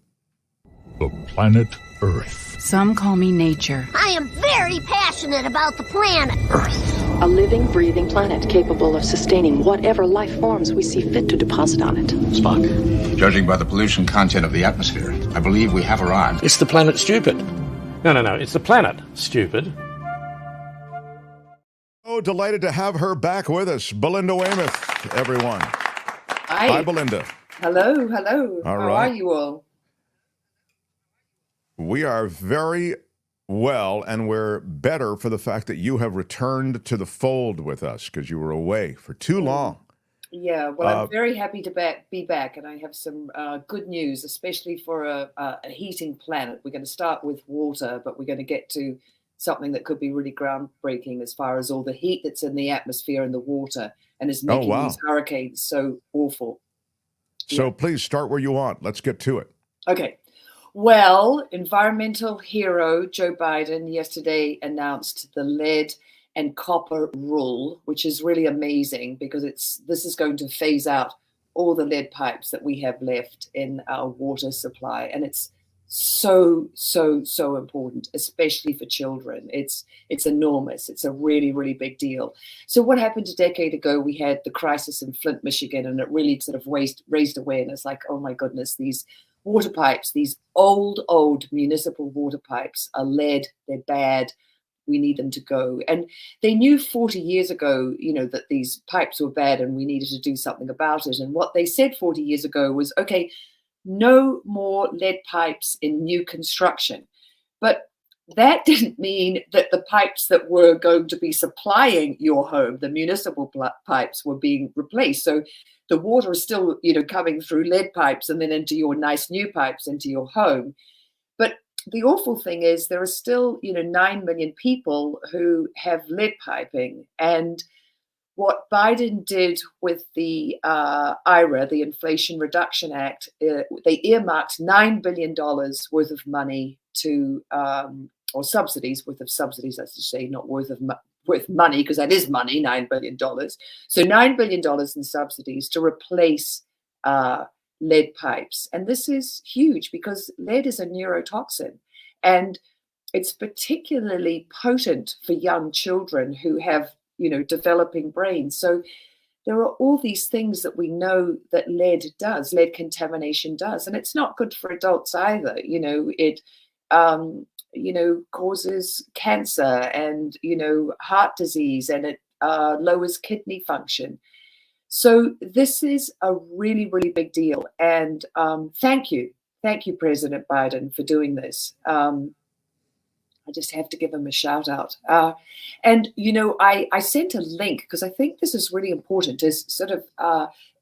The planet Earth. Some call me nature. I am very passionate about the planet Earth. A living, breathing planet capable of sustaining whatever life forms we see fit to deposit on it. Spock, judging by the pollution content of the atmosphere, I believe we have arrived. It's the planet Stupid. No. It's the planet Stupid. Oh, delighted to have her back with us. Belinda Weymouth, everyone. Hi, Belinda. Hello. All How right. are you all? We are very well, and we're better for the fact that you have returned to the fold with us because you were away for too long. Yeah, well, I'm very happy to be back, and I have some good news, especially for a heating planet. We're going to start with water, but we're going to get to something that could be really groundbreaking as far as all the heat that's in the atmosphere and the water and is making these hurricanes so awful. So please start where you want. Let's get to it. Okay. Well, environmental hero Joe Biden yesterday announced the lead and copper rule, which is really amazing because this is going to phase out all the lead pipes that we have left in our water supply. And it's so important, especially for children. It's enormous. It's a really, really big deal. So what happened a decade ago, we had the crisis in Flint, Michigan, and it really sort of raised awareness like, oh my goodness, these water pipes, these old municipal water pipes are lead, they're bad, we need them to go. And they knew 40 years ago, that these pipes were bad and we needed to do something about it. And what they said 40 years ago was, okay, no more lead pipes in new construction. But that didn't mean that the pipes that were going to be supplying your home, the municipal pipes, were being replaced. So the water is still, coming through lead pipes and then into your nice new pipes into your home. But the awful thing is there are still, 9 million people who have lead piping. And what Biden did with the IRA, the Inflation Reduction Act, they earmarked $9 billion worth of money to, or subsidies, I should say, not worth money, because that is money, $9 billion. So $9 billion in subsidies to replace lead pipes. And this is huge because lead is a neurotoxin. And it's particularly potent for young children who have, developing brains. So there are all these things that we know that lead contamination does. And it's not good for adults either. It causes cancer and, heart disease, and it lowers kidney function. So this is a really, really big deal. And thank you, President Biden, for doing this. I just have to give him a shout out. And I sent a link because I think this is really important to sort of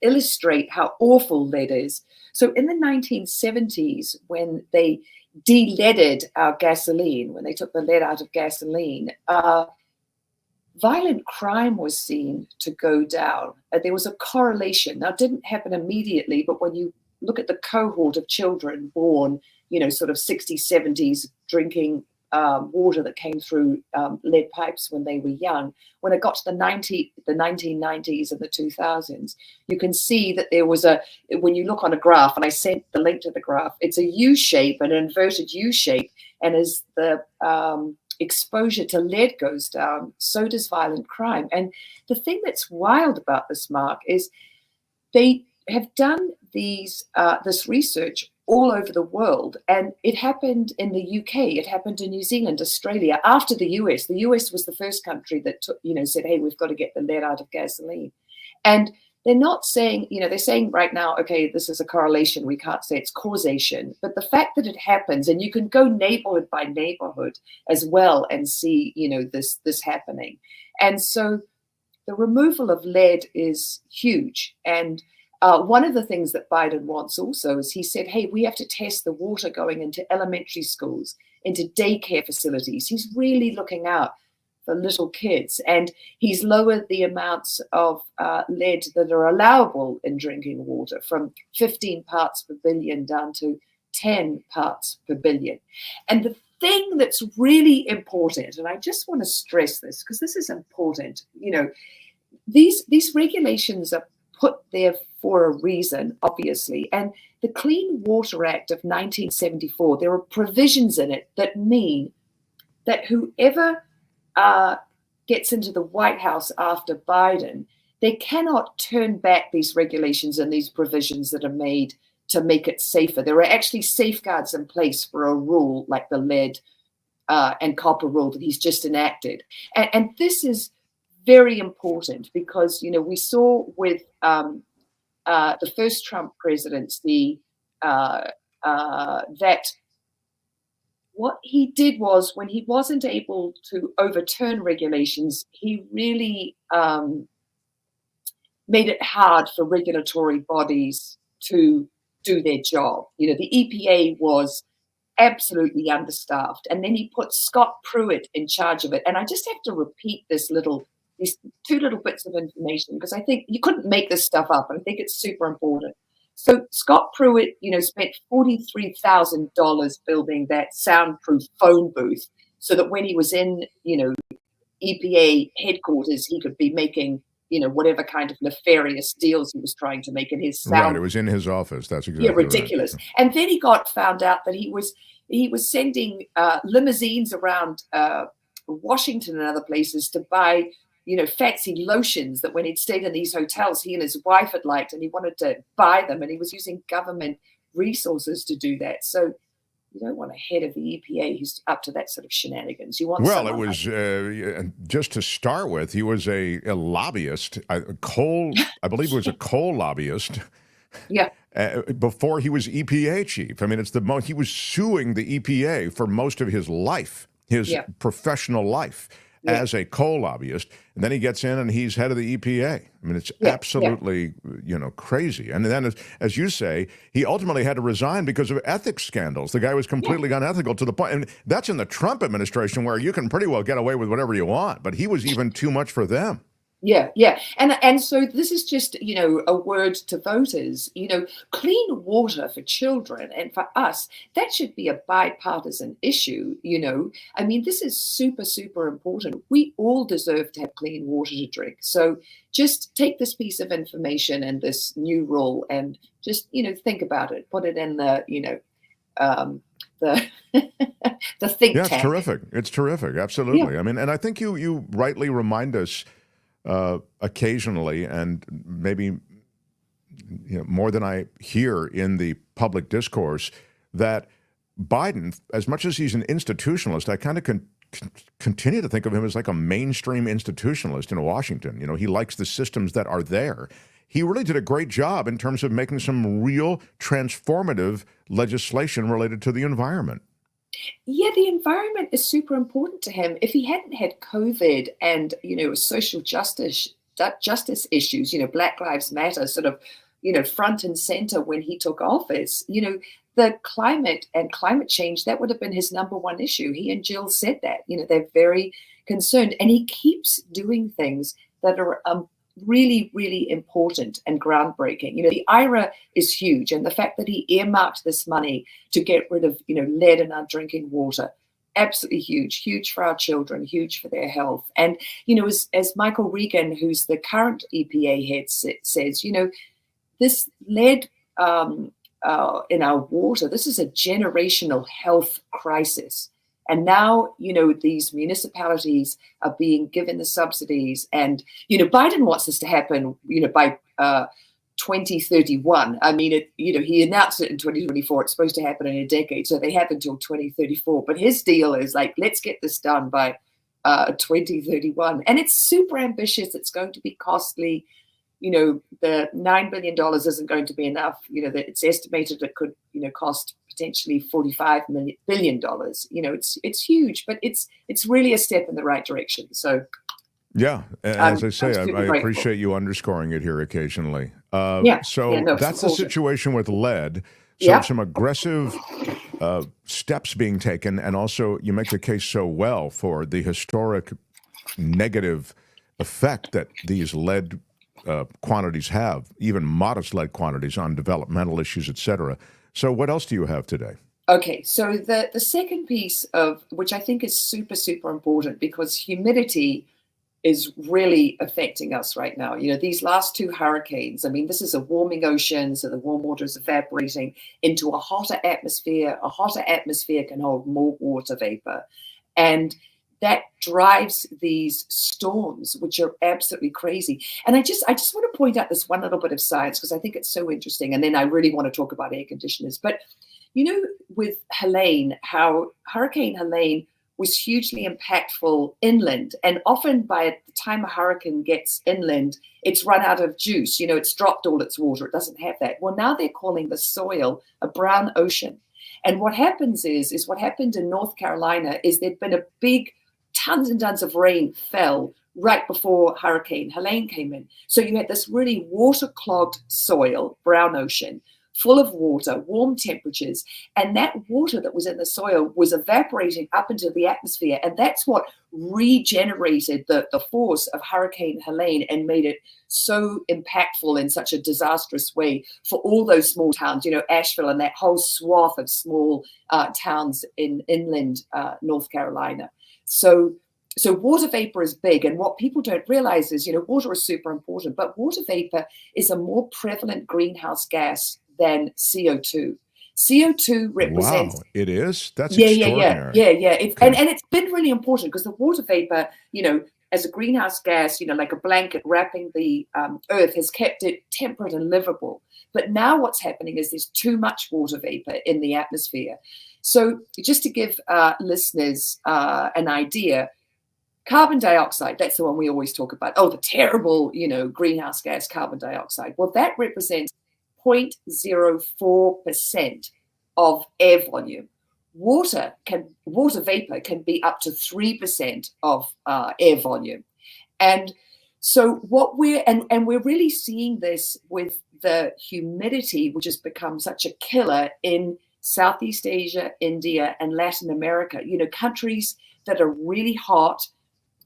illustrate how awful lead is. So in the 1970s, when they de-leaded our gasoline, when they took the lead out of gasoline, violent crime was seen to go down. There was a correlation. Now, it didn't happen immediately, but when you look at the cohort of children born, sort of 60s, 70s, drinking water that came through lead pipes when they were young, when it got to the 1990s and the 2000s, you can see that there was when you look on a graph, and I sent the link to the graph, it's a U shape, an inverted U shape, and as the exposure to lead goes down, so does violent crime. And the thing that's wild about this, Mark, is they have done this research all over the world. And it happened in the UK, it happened in New Zealand, Australia, after the US. The US was the first country that took, said, hey, we've got to get the lead out of gasoline. And they're not saying, they're saying right now, okay, this is a correlation. We can't say it's causation. But the fact that it happens, and you can go neighborhood by neighborhood as well and see, this happening. And so the removal of lead is huge. And one of the things that Biden wants also is he said, hey, we have to test the water going into elementary schools, into daycare facilities. He's really looking out for little kids. And he's lowered the amounts of lead that are allowable in drinking water from 15 parts per billion down to 10 parts per billion. And the thing that's really important, and I just want to stress this because this is important, these regulations are put there for a reason, obviously. And the Clean Water Act of 1974, there are provisions in it that mean that whoever gets into the White House after Biden, they cannot turn back these regulations and these provisions that are made to make it safer. There are actually safeguards in place for a rule like the lead and copper rule that he's just enacted. And this is very important because, we saw with the first Trump presidency that what he did was when he wasn't able to overturn regulations, he really made it hard for regulatory bodies to do their job. The EPA was absolutely understaffed. And then he put Scott Pruitt in charge of it. And I just have to repeat these two little bits of information because I think you couldn't make this stuff up. And I think it's super important. So Scott Pruitt, spent $43,000 building that soundproof phone booth so that when he was in, EPA headquarters, he could be making, whatever kind of nefarious deals he was trying to make in his sound. Right, it was in his office. That's exactly ridiculous. Right. And then he found out that he was sending limousines around Washington and other places to buy fancy lotions that when he'd stayed in these hotels, he and his wife had liked, and he wanted to buy them, and he was using government resources to do that. So you don't want a head of the EPA who's up to that sort of shenanigans. You want it was just to start with, he was a lobbyist, I believe it was a coal lobbyist. Yeah. Before he was EPA chief. I mean, he was suing the EPA for most of his life, his professional life. As a coal lobbyist, and then he gets in and he's head of the EPA. I mean, it's absolutely, crazy. And then, as you say, he ultimately had to resign because of ethics scandals. The guy was completely unethical to the point, and that's in the Trump administration where you can pretty well get away with whatever you want, but he was even too much for them. Yeah. And so this is just, a word to voters, clean water for children and for us, that should be a bipartisan issue, I mean, this is super, super important. We all deserve to have clean water to drink. So just take this piece of information and this new rule and just, think about it, put it in the, the think tank. It's terrific. It's terrific. Absolutely. I mean, and I think you rightly remind us occasionally, and maybe more than I hear in the public discourse, that Biden, as much as he's an institutionalist, I kind of continue to think of him as like a mainstream institutionalist in Washington. He likes the systems that are there. He really did a great job in terms of making some real transformative legislation related to the environment. Yeah, the environment is super important to him. If he hadn't had COVID and, social justice issues, Black Lives Matter sort of, front and center when he took office, the climate and climate change, that would have been his number one issue. He and Jill said that, they're very concerned. And he keeps doing things that are really, really important and groundbreaking. The IRA is huge. And the fact that he earmarked this money to get rid of, lead in our drinking water, absolutely huge for our children, huge for their health. And, as Michael Regan, who's the current EPA head, says, this lead in our water, this is a generational health crisis. And now, these municipalities are being given the subsidies. And, Biden wants this to happen, by 2031. I mean, he announced it in 2024. It's supposed to happen in a decade, so they have until 2034. But his deal is like, let's get this done by 2031, and it's super ambitious. It's going to be costly. The $9 billion isn't going to be enough. That it's estimated it could, cost potentially $45 billion. It's huge, but it's really a step in the right direction. So. Yeah, as I say, I appreciate you underscoring it here occasionally. That's the situation with lead. So some aggressive steps being taken, and also you make the case so well for the historic negative effect that these lead quantities have, even modest lead quantities on developmental issues, et cetera. So what else do you have today? Okay, so the second piece of which I think is super, super important, because humidity is really affecting us right now. These last two hurricanes, I mean, this is a warming ocean, so the warm water is evaporating into a hotter atmosphere. A hotter atmosphere can hold more water vapor. And that drives these storms, which are absolutely crazy. And I just want to point out this one little bit of science, because I think it's so interesting. And then I really want to talk about air conditioners. But, with Helene, how Hurricane Helene was hugely impactful inland. And often by the time a hurricane gets inland, it's run out of juice. It's dropped all its water. It doesn't have that. Well, now they're calling the soil a brown ocean. And what happens is what happened in North Carolina is there'd been a big tons and tons of rain fell right before Hurricane Helene came in. So you had this really water-clogged soil, brown ocean, full of water, warm temperatures, and that water that was in the soil was evaporating up into the atmosphere, and that's what regenerated the force of Hurricane Helene and made it so impactful in such a disastrous way for all those small towns, Asheville and that whole swath of small towns in inland North Carolina. So water vapor is big, and what people don't realize is, water is super important, but water vapor is a more prevalent greenhouse gas than CO2. CO2 represents. Wow, it is? That's extraordinary. Yeah. And it's been really important because the water vapor, as a greenhouse gas, like a blanket wrapping the earth, has kept it temperate and livable. But now what's happening is there's too much water vapor in the atmosphere. So just to give listeners an idea, carbon dioxide, that's the one we always talk about. Oh, the terrible, greenhouse gas, carbon dioxide. Well, that represents 0.04% of air volume. Water vapor can be up to 3% of air volume. And so what we're really seeing this with the humidity, which has become such a killer in Southeast Asia, India, and Latin America, countries that are really hot,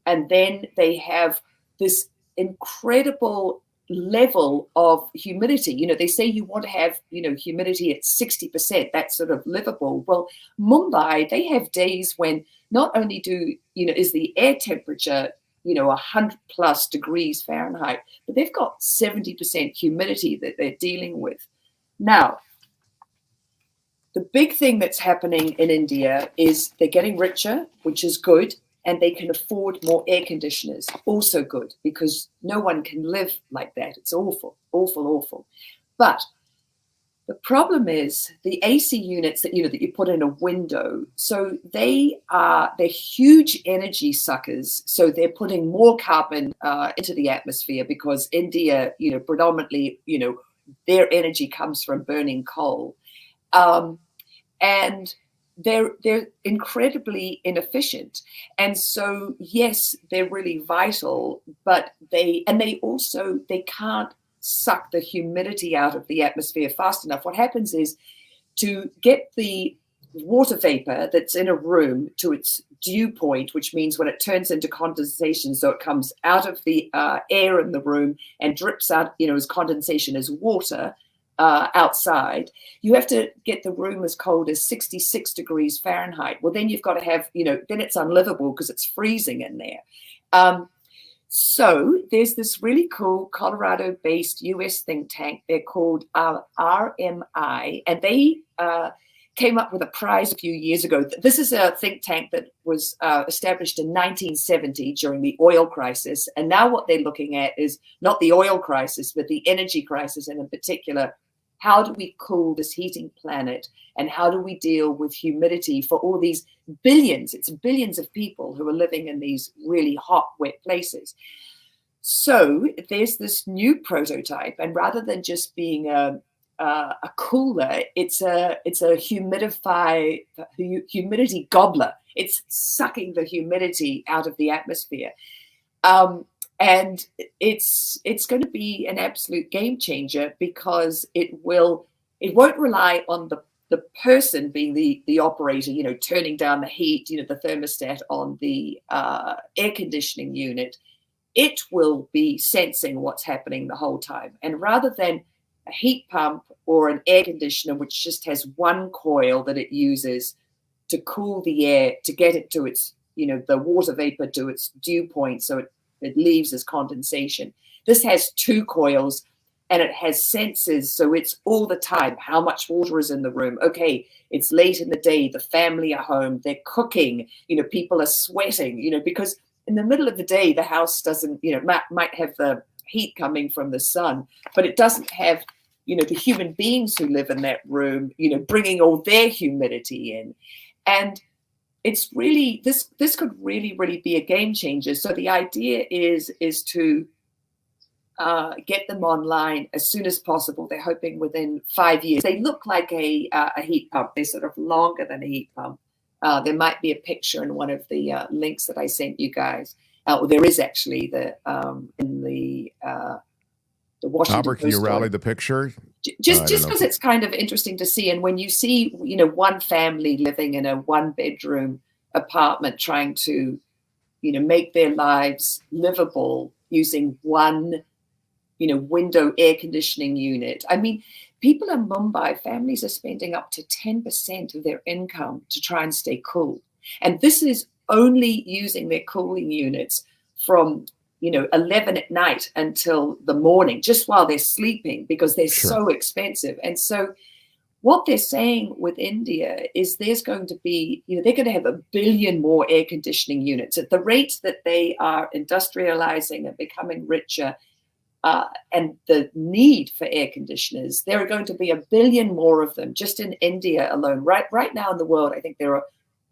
and then they have this incredible level of humidity. They say you want to have, humidity at 60%, that's sort of livable. Well, Mumbai, they have days when not only is the air temperature, 100 plus degrees Fahrenheit, but they've got 70% humidity that they're dealing with. Now, the big thing that's happening in India is they're getting richer, which is good. And they can afford more air conditioners, also good, because no one can live like that. It's awful, awful, awful. But the problem is the AC units that you put in a window. So they're huge energy suckers. So they're putting more carbon into the atmosphere because India, predominantly, their energy comes from burning coal, and they're incredibly inefficient. And so, yes, they're really vital, but they can't suck the humidity out of the atmosphere fast enough. What happens is, to get the water vapor that's in a room to its dew point, which means when it turns into condensation, so it comes out of the air in the room and drips out, as condensation as water, outside, you have to get the room as cold as 66 degrees Fahrenheit. Well, then you've got to have, then it's unlivable because it's freezing in there. So there's this really cool Colorado-based U.S. think tank. They're called RMI, and came up with a prize a few years ago. This is a think tank that was established in 1970 during the oil crisis. And now what they're looking at is not the oil crisis, but the energy crisis. And in particular, how do we cool this heating planet? And how do we deal with humidity for all these billions? It's billions of people who are living in these really hot, wet places. So there's this new prototype. And rather than just being a cooler, it's a humidity gobbler. It's sucking the humidity out of the atmosphere, and it's going to be an absolute game changer because it won't rely on the person being the operator, turning down the heat, the thermostat on the air conditioning unit. It will be sensing what's happening the whole time, and rather than a heat pump or an air conditioner, which just has one coil that it uses to cool the air, to get it to its, the water vapor to its dew point, so it leaves as condensation. This has two coils, and it has sensors, so it's all the time how much water is in the room. Okay, it's late in the day, the family are home, they're cooking, people are sweating, because in the middle of the day, the house doesn't, might have the heat coming from the sun, but it doesn't have, the human beings who live in that room, bringing all their humidity in. And it's really, this could really, really be a game changer. So the idea is to get them online as soon as possible. They're hoping within 5 years. They look like a heat pump. They're sort of longer than a heat pump. There might be a picture in one of the links that I sent you guys. Well, there is actually in the Washington Albert, can you rally the picture? Just because it's kind of interesting to see. And when you see, one family living in a 1-bedroom apartment trying to, make their lives livable using one, window air conditioning unit. I mean, people in Mumbai, families are spending up to 10% of their income to try and stay cool. And this is only using their cooling units from 11 at night until the morning, just while they're sleeping, because they're so expensive. And so what they're saying with India is there's going to be, they're going to have 1 billion more air conditioning units at the rate that they are industrializing and becoming richer. And the need for air conditioners, there are going to be 1 billion more of them just in India alone. Right now in the world, I think there are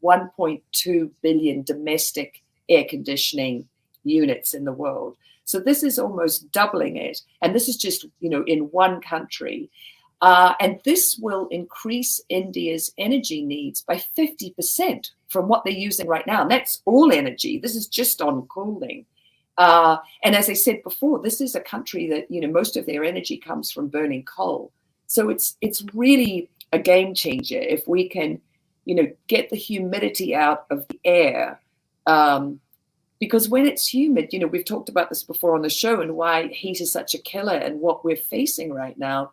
1.2 billion domestic air conditioning units in the world. So this is almost doubling it. And this is just, in one country. And this will increase India's energy needs by 50% from what they're using right now. And that's all energy. This is just on cooling. And as I said before, this is a country that, most of their energy comes from burning coal. So it's really a game changer if we can, get the humidity out of the air. Because when it's humid, we've talked about this before on the show and why heat is such a killer, and what we're facing right now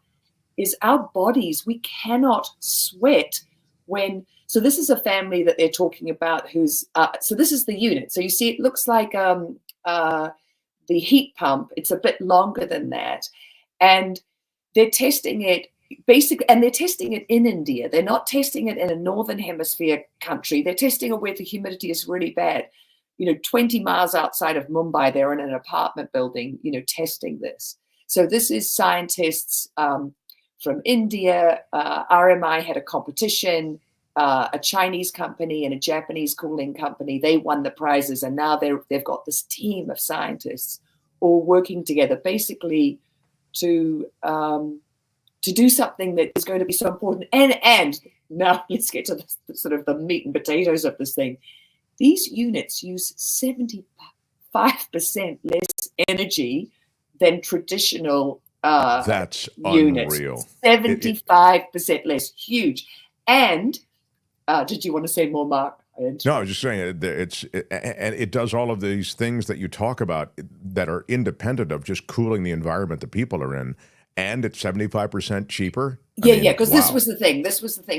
is our bodies, we cannot sweat when, so this is a family that they're talking about who's, so this is the unit. So you see, it looks like the heat pump. It's a bit longer than that. And they're testing it and they're testing it in India. They're not testing it in a northern hemisphere country. They're testing it where the humidity is really bad. 20 miles outside of Mumbai, they're in an apartment building, testing this. So this is scientists from India. RMI had a competition, a Chinese company and a Japanese cooling company. They won the prizes, and now they've got this team of scientists all working together, basically to do something that is going to be so important. And now let's get to the sort of the meat and potatoes of this thing. These units use 75% less energy than traditional That's units. unreal. 75% less. Huge. And did you want to say more, Mark? No, I was just saying and it does all of these things that you talk about that are independent of just cooling the environment that people are in, and it's 75% cheaper. Yeah, because this was the thing.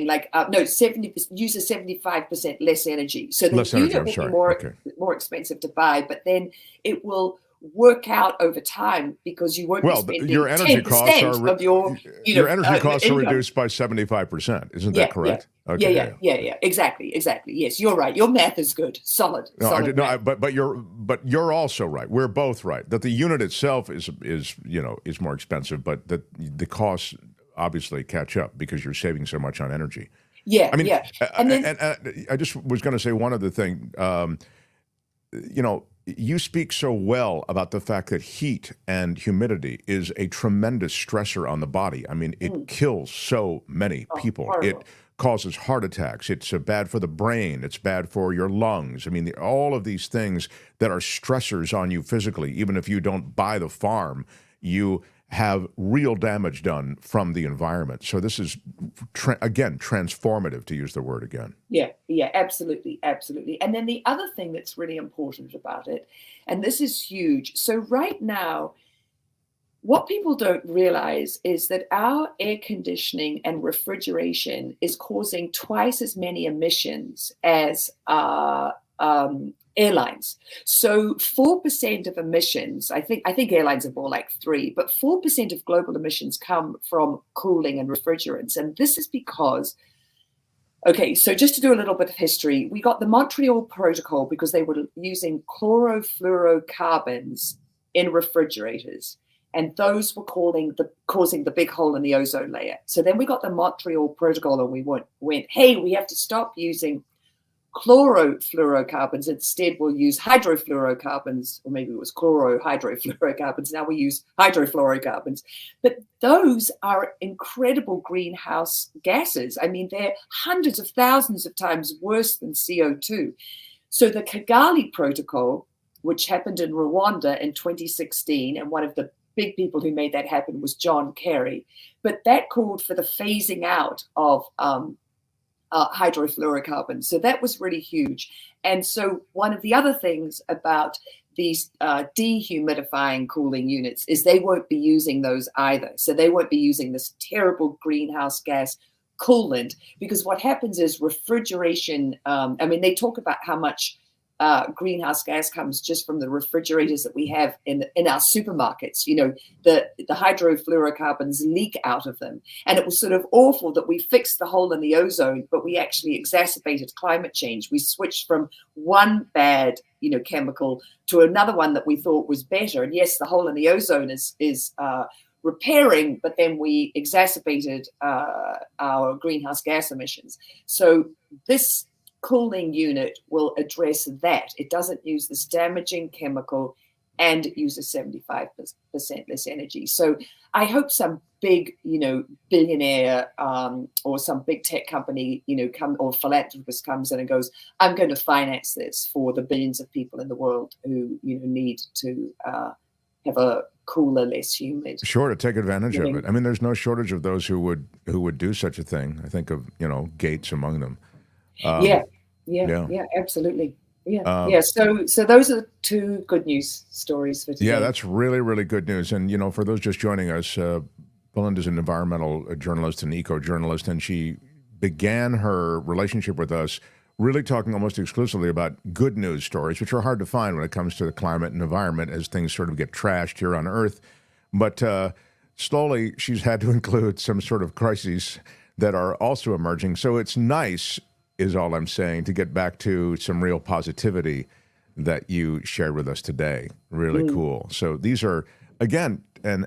Like, no, 70% uses 75% less energy. So the unit will be more expensive to buy, but then it will work out over time because you won't be spending your energy 10% costs are of your energy costs are income. reduced by 75%. Isn't that correct? Yeah. Okay, Yeah. Exactly. Yes, you're right. Your math is good. Solid. But you're also right. We're both right that the unit itself is more expensive, but that the costs obviously catch up because you're saving so much on energy. Yeah. I mean, yeah. and I just was going to say one other thing. You speak so well about the fact that heat and humidity is a tremendous stressor on the body. I mean, it kills so many people. Horrible. It causes heart attacks. It's bad for the brain. It's bad for your lungs. I mean, all of these things that are stressors on you physically, even if you don't buy the farm, you have real damage done from the environment. So this is, again, transformative, to use the word again. Yeah, absolutely. And then the other thing that's really important about it, and this is huge. So right now, what people don't realize is that our air conditioning and refrigeration is causing twice as many emissions as airlines. So 4% of emissions, I think airlines are more like 3%, but 4% of global emissions come from cooling and refrigerants. And this is because, okay, so just to do a little bit of history, we got the Montreal Protocol because they were using chlorofluorocarbons in refrigerators. And those were causing the big hole in the ozone layer. So then we got the Montreal Protocol and we went, hey, we have to stop using chlorofluorocarbons. Instead, we'll use hydrofluorocarbons, or maybe it was chlorohydrofluorocarbons. Now we use hydrofluorocarbons. But those are incredible greenhouse gases. I mean, they're hundreds of thousands of times worse than CO2. So the Kigali Protocol, which happened in Rwanda in 2016, and one of the big people who made that happen was John Kerry, but that called for the phasing out of hydrofluorocarbons. So that was really huge. And so one of the other things about these dehumidifying cooling units is they won't be using those either. So they won't be using this terrible greenhouse gas coolant, because what happens is refrigeration. I mean, they talk about how much greenhouse gas comes just from the refrigerators that we have in our supermarkets. You know, the hydrofluorocarbons leak out of them. And it was sort of awful that we fixed the hole in the ozone, but we actually exacerbated climate change. We switched from one bad, chemical to another one that we thought was better. And yes, the hole in the ozone is repairing, but then we exacerbated our greenhouse gas emissions. So this cooling unit will address that. It doesn't use this damaging chemical, and it uses 75% less energy. So I hope some big, billionaire or some big tech company, or philanthropist comes in and goes, I'm going to finance this for the billions of people in the world who, need to have a cooler, less humid. Sure, to take advantage of it. I mean, there's no shortage of those who would do such a thing. I think of, Gates among them. Yeah, absolutely. Yeah. So those are the two good news stories for today. Yeah, that's really, really good news. And, for those just joining us, Belinda's an environmental journalist and eco-journalist, and she began her relationship with us really talking almost exclusively about good news stories, which are hard to find when it comes to the climate and environment as things sort of get trashed here on Earth. But slowly, she's had to include some sort of crises that are also emerging. So it's nice, is all I'm saying, to get back to some real positivity that you shared with us today. Really cool. So these are, again, and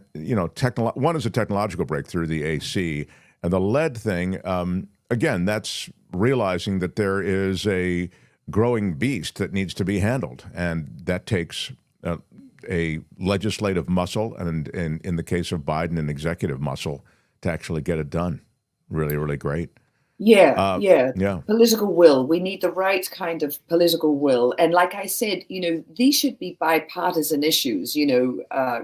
one is a technological breakthrough, the AC, and the lead thing. Again, that's realizing that there is a growing beast that needs to be handled, and that takes a legislative muscle, and in the case of Biden, an executive muscle to actually get it done. Really, really great. Yeah. Political will. We need the right kind of political will. And like I said, these should be bipartisan issues,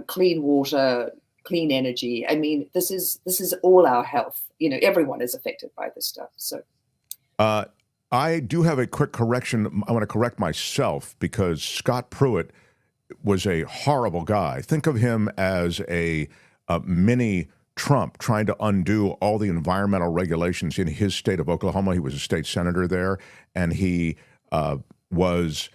clean water, clean energy. I mean, this is all our health. Everyone is affected by this stuff. So I do have a quick correction. I want to correct myself because Scott Pruitt was a horrible guy. Think of him as a mini Trump trying to undo all the environmental regulations in his state of Oklahoma. He was a state senator there, and he was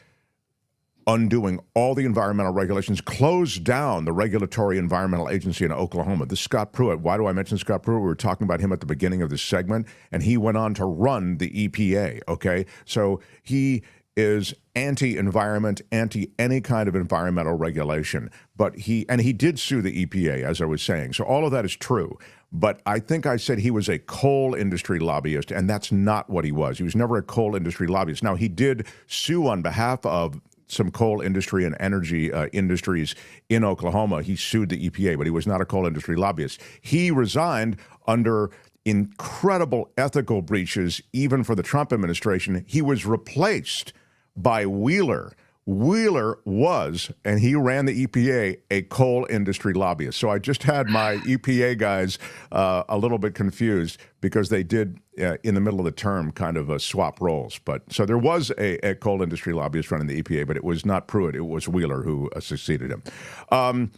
undoing all the environmental regulations, closed down the Regulatory Environmental Agency in Oklahoma. This Scott Pruitt. Why do I mention Scott Pruitt? We were talking about him at the beginning of this segment, and he went on to run the EPA, okay? So he is anti-environment, anti any kind of environmental regulation. But he did sue the EPA, as I was saying. So all of that is true. But I think I said he was a coal industry lobbyist, and that's not what he was. He was never a coal industry lobbyist. Now, he did sue on behalf of some coal industry and energy industries in Oklahoma. He sued the EPA, but he was not a coal industry lobbyist. He resigned under incredible ethical breaches, even for the Trump administration. He was replaced by Wheeler. Wheeler was, and he ran the EPA, a coal industry lobbyist. So I just had my EPA guys a little bit confused because they did, in the middle of the term, kind of swap roles. But so there was a coal industry lobbyist running the EPA, but it was not Pruitt. It was Wheeler who succeeded him.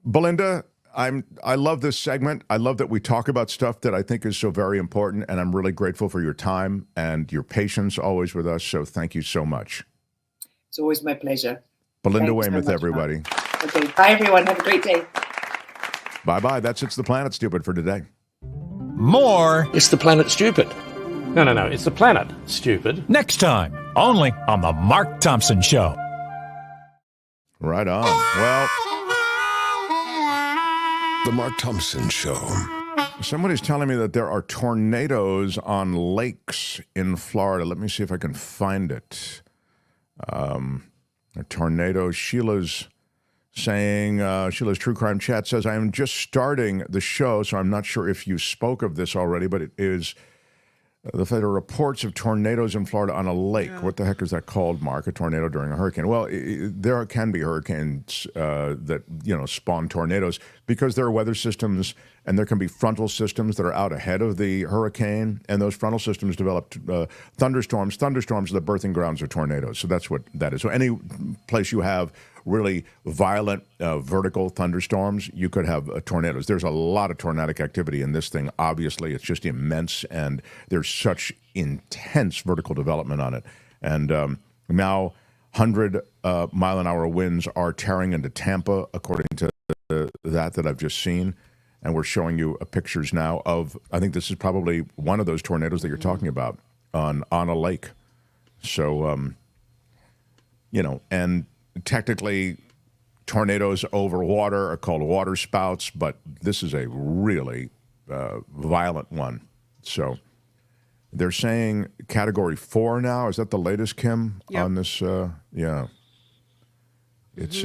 Belinda, I love this segment. I love that we talk about stuff that I think is so very important, and I'm really grateful for your time and your patience always with us. So thank you so much. It's always my pleasure. Belinda Thanks so Weymouth, much, everybody. Mark. Okay, bye everyone. Have a great day. Bye-bye. That's It's the Planet Stupid for today. More It's the Planet Stupid. No, it's the planet, stupid. Next time, only on The Mark Thompson Show. Right on. Well, The Mark Thompson Show. Somebody's telling me that there are tornadoes on lakes in Florida. Let me see if I can find it. A tornado. Sheila's saying, Sheila's True Crime Chat says, I am just starting the show, so I'm not sure if you spoke of this already, but it is the federal reports of tornadoes in Florida on a lake. Yeah. What the heck is that called, Mark? A tornado during a hurricane? Well, there can be hurricanes that, spawn tornadoes because there are weather systems and there can be frontal systems that are out ahead of the hurricane, and those frontal systems develop thunderstorms. Thunderstorms are the birthing grounds of tornadoes, so that's what that is. So any place you have really violent vertical thunderstorms, you could have tornadoes. There's a lot of tornadic activity in this thing. Obviously, it's just immense, and there's such intense vertical development on it. And now 100-mile-an-hour winds are tearing into Tampa, according to that I've just seen. And we're showing you pictures now of, I think this is probably one of those tornadoes that you're talking about on a lake. So, and technically tornadoes over water are called water spouts, but this is a really violent one. So they're saying Category 4 now. Is that the latest, Kim, on this? Yeah. It's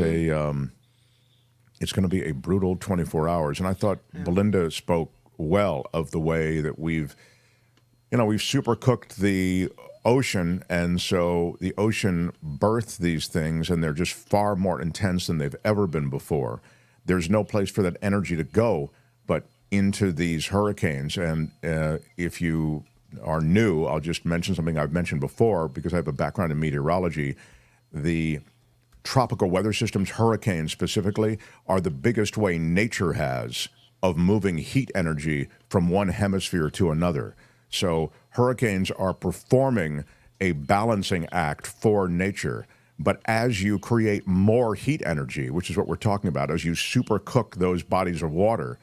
it's going to be a brutal 24 hours. And I thought Belinda spoke well of the way that we've super cooked the ocean, and so the ocean birthed these things, and they're just far more intense than they've ever been before. There's no place for that energy to go but into these hurricanes. And if you are new, I'll just mention something I've mentioned before because I have a background in meteorology. The tropical weather systems, hurricanes specifically, are the biggest way nature has of moving heat energy from one hemisphere to another. So hurricanes are performing a balancing act for nature. But as you create more heat energy, which is what we're talking about, as you supercook those bodies of water,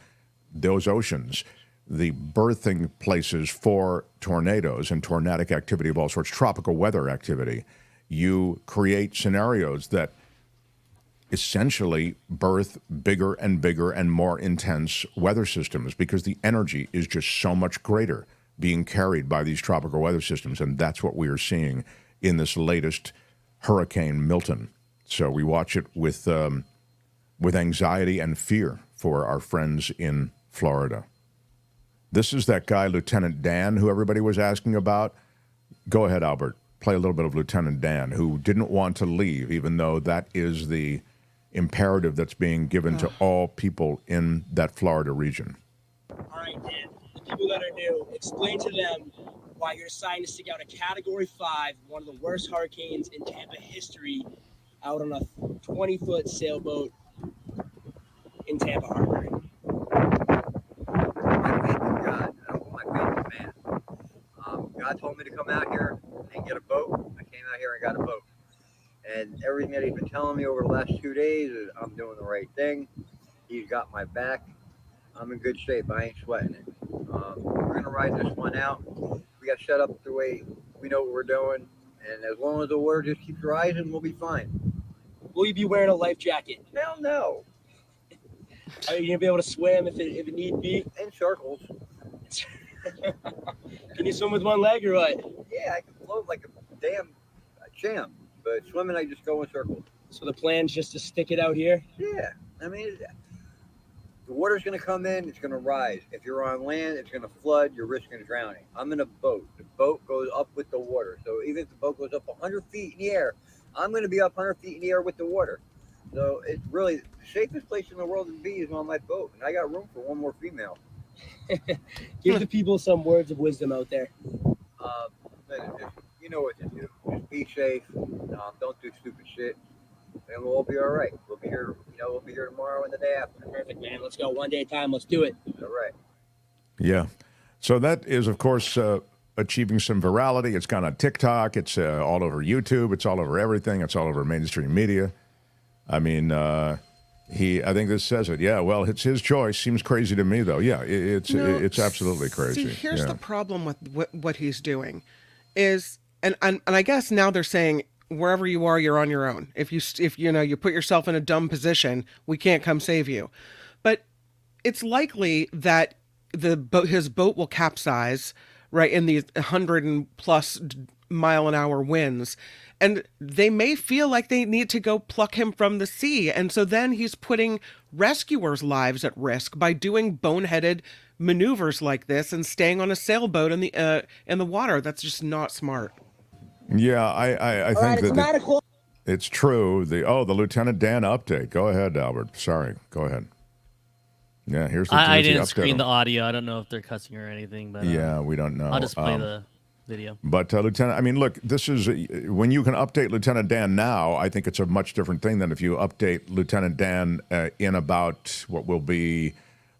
those oceans, the birthing places for tornadoes and tornadic activity of all sorts, tropical weather activity, you create scenarios that essentially birth bigger and bigger and more intense weather systems because the energy is just so much greater being carried by these tropical weather systems. And that's what we are seeing in this latest Hurricane Milton. So we watch it with anxiety and fear for our friends in Florida. This is that guy, Lieutenant Dan, who everybody was asking about. Go ahead, Albert. Play a little bit of Lieutenant Dan, who didn't want to leave, even though that is the imperative that's being given to all people in that Florida region. All right, Dan, the people that are new, explain to them why you're deciding to stick out a Category 5, one of the worst hurricanes in Tampa history, out on a 20-foot sailboat in Tampa Harbor. God told me to come out here and get a boat. I came out here and got a boat. And everything that he's been telling me over the last 2 days is I'm doing the right thing. He's got my back. I'm in good shape. I ain't sweating it. We're going to ride this one out. We got set up the way we know what we're doing. And as long as the water just keeps rising, we'll be fine. Will you be wearing a life jacket? Hell no. Are you going to be able to swim if it need be? In circles. Can you swim with one leg or what? Yeah, I can float like a damn champ. But swimming, I just go in circles. So the plan's just to stick it out here? Yeah. I mean, the water's going to come in. It's going to rise. If you're on land, it's going to flood. You're risking drowning. I'm in a boat. The boat goes up with the water. So even if the boat goes up 100 feet in the air, I'm going to be up 100 feet in the air with the water. So it's really the safest place in the world to be is on my boat. And I got room for one more female. Give the people some words of wisdom out there. You know what to do. Just be safe. Don't do stupid shit. And we'll all be all right. We'll be here. We'll be here tomorrow and the day after. Perfect, man. Let's go one day at a time. Let's do it. All right. Yeah. So that is, of course, achieving some virality. It's gone on TikTok. It's all over YouTube. It's all over everything. It's all over mainstream media. I mean, I think this says it. Yeah, well, it's his choice. Seems crazy to me, though. Yeah, it's absolutely crazy. See, here's the problem with what he's doing is, and I guess now they're saying wherever you are, you're on your own. If you put yourself in a dumb position, we can't come save you. But it's likely that his boat will capsize, right, in these 100+ mile an hour winds. And they may feel like they need to go pluck him from the sea. And so then he's putting rescuers' lives at risk by doing boneheaded maneuvers like this and staying on a sailboat in the water. That's just not smart. Yeah, I think that it's true. The Lieutenant Dan update. Go ahead, Albert. Sorry. Go ahead. Yeah, here's the I didn't update. screen the audio. I don't know if they're cussing or anything. But yeah, we don't know. I'll just play the video. But Lieutenant, I mean, look, this is when you can update Lieutenant Dan now. I think it's a much different thing than if you update Lieutenant Dan in about what will be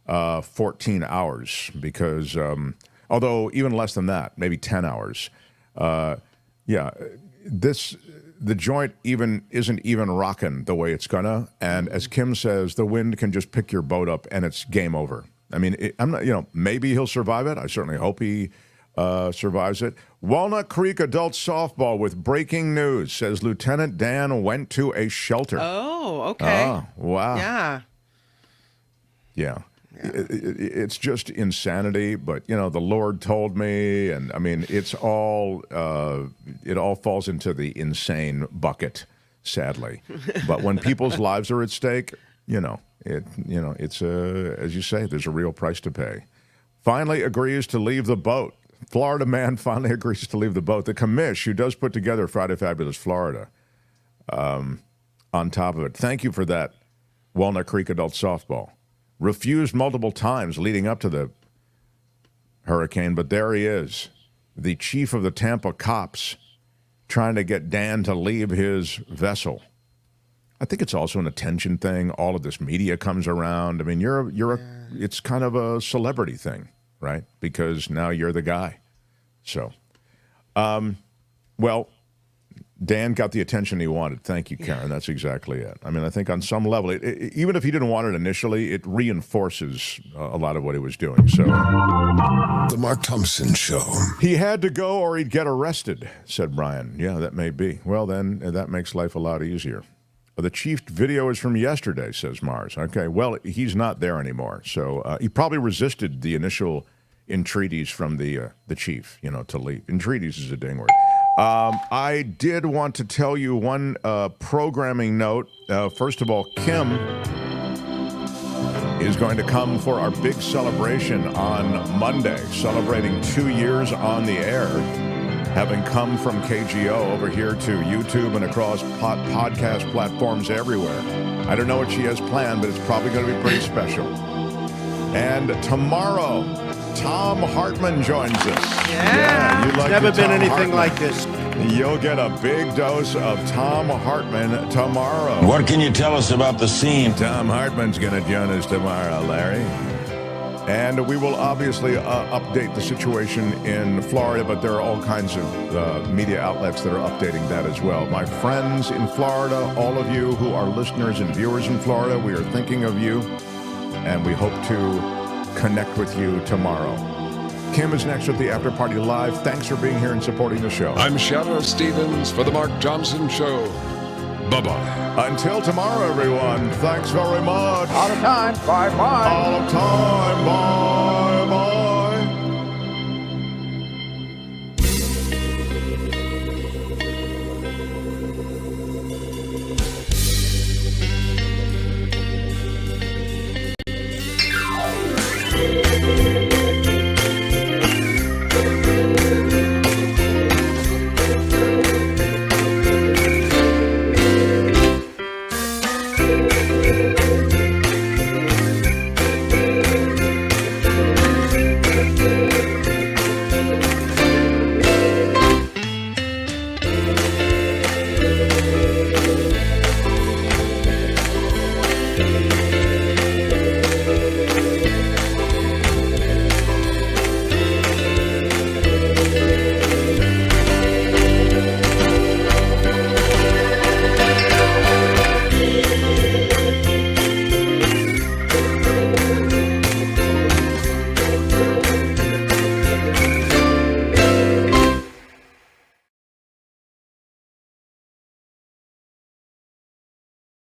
14 hours, because although even less than that, maybe 10 hours. Yeah, the joint isn't even rocking the way it's gonna, and as Kim says, the wind can just pick your boat up and it's game over. I mean, I'm not, maybe he'll survive it. I certainly hope he survives it. Walnut Creek adult softball with breaking news says Lieutenant Dan went to a shelter. Oh, okay. Oh, wow. Yeah. It's just insanity, but the Lord told me, and I mean, it's all it all falls into the insane bucket, sadly. But when people's lives are at stake, it's as you say, there's a real price to pay. Finally agrees to leave the boat. Florida man finally agrees to leave the boat. The commish, who does put together Friday Fabulous Florida, on top of it. Thank you for that, Walnut Creek adult softball. Refused multiple times leading up to the hurricane, but there he is, the chief of the Tampa cops, trying to get Dan to leave his vessel. I think it's also an attention thing. All of this media comes around. I mean, it's kind of a celebrity thing, right? Because now you're the guy. So, well, Dan got the attention he wanted. Thank you, Karen. That's exactly it. I mean, I think on some level, even if he didn't want it initially, it reinforces a lot of what he was doing. So, The Mark Thompson Show. He had to go or he'd get arrested, said Brian. Yeah, that may be. Well, then that makes life a lot easier. The chief video is from yesterday, says Mars. Okay, well, he's not there anymore. So he probably resisted the initial entreaties from the chief, to leave. Entreaties is a ding word. I did want to tell you one programming note. First of all, Kim is going to come for our big celebration on Monday, celebrating 2 years on the air, having come from KGO over here to YouTube and across podcast platforms everywhere. I don't know what she has planned, but it's probably going to be pretty special. And tomorrow, Tom Hartman joins us. Yeah, you like never been anything Hartman. like this. You'll get a big dose of Tom Hartman tomorrow. What can you tell us about the scene? Tom Hartman's going to join us tomorrow, Larry. And we will obviously update the situation in Florida, but there are all kinds of media outlets that are updating that as well. My friends in Florida, all of you who are listeners and viewers in Florida, we are thinking of you, and we hope to connect with you tomorrow. Kim is next with the After Party Live. Thanks for being here and supporting the show. I'm Shadow Stevens for The Mark Thompson Show. Bye-bye. Until tomorrow, everyone. Thanks very much. Out of time. Bye-bye. All of time. Bye.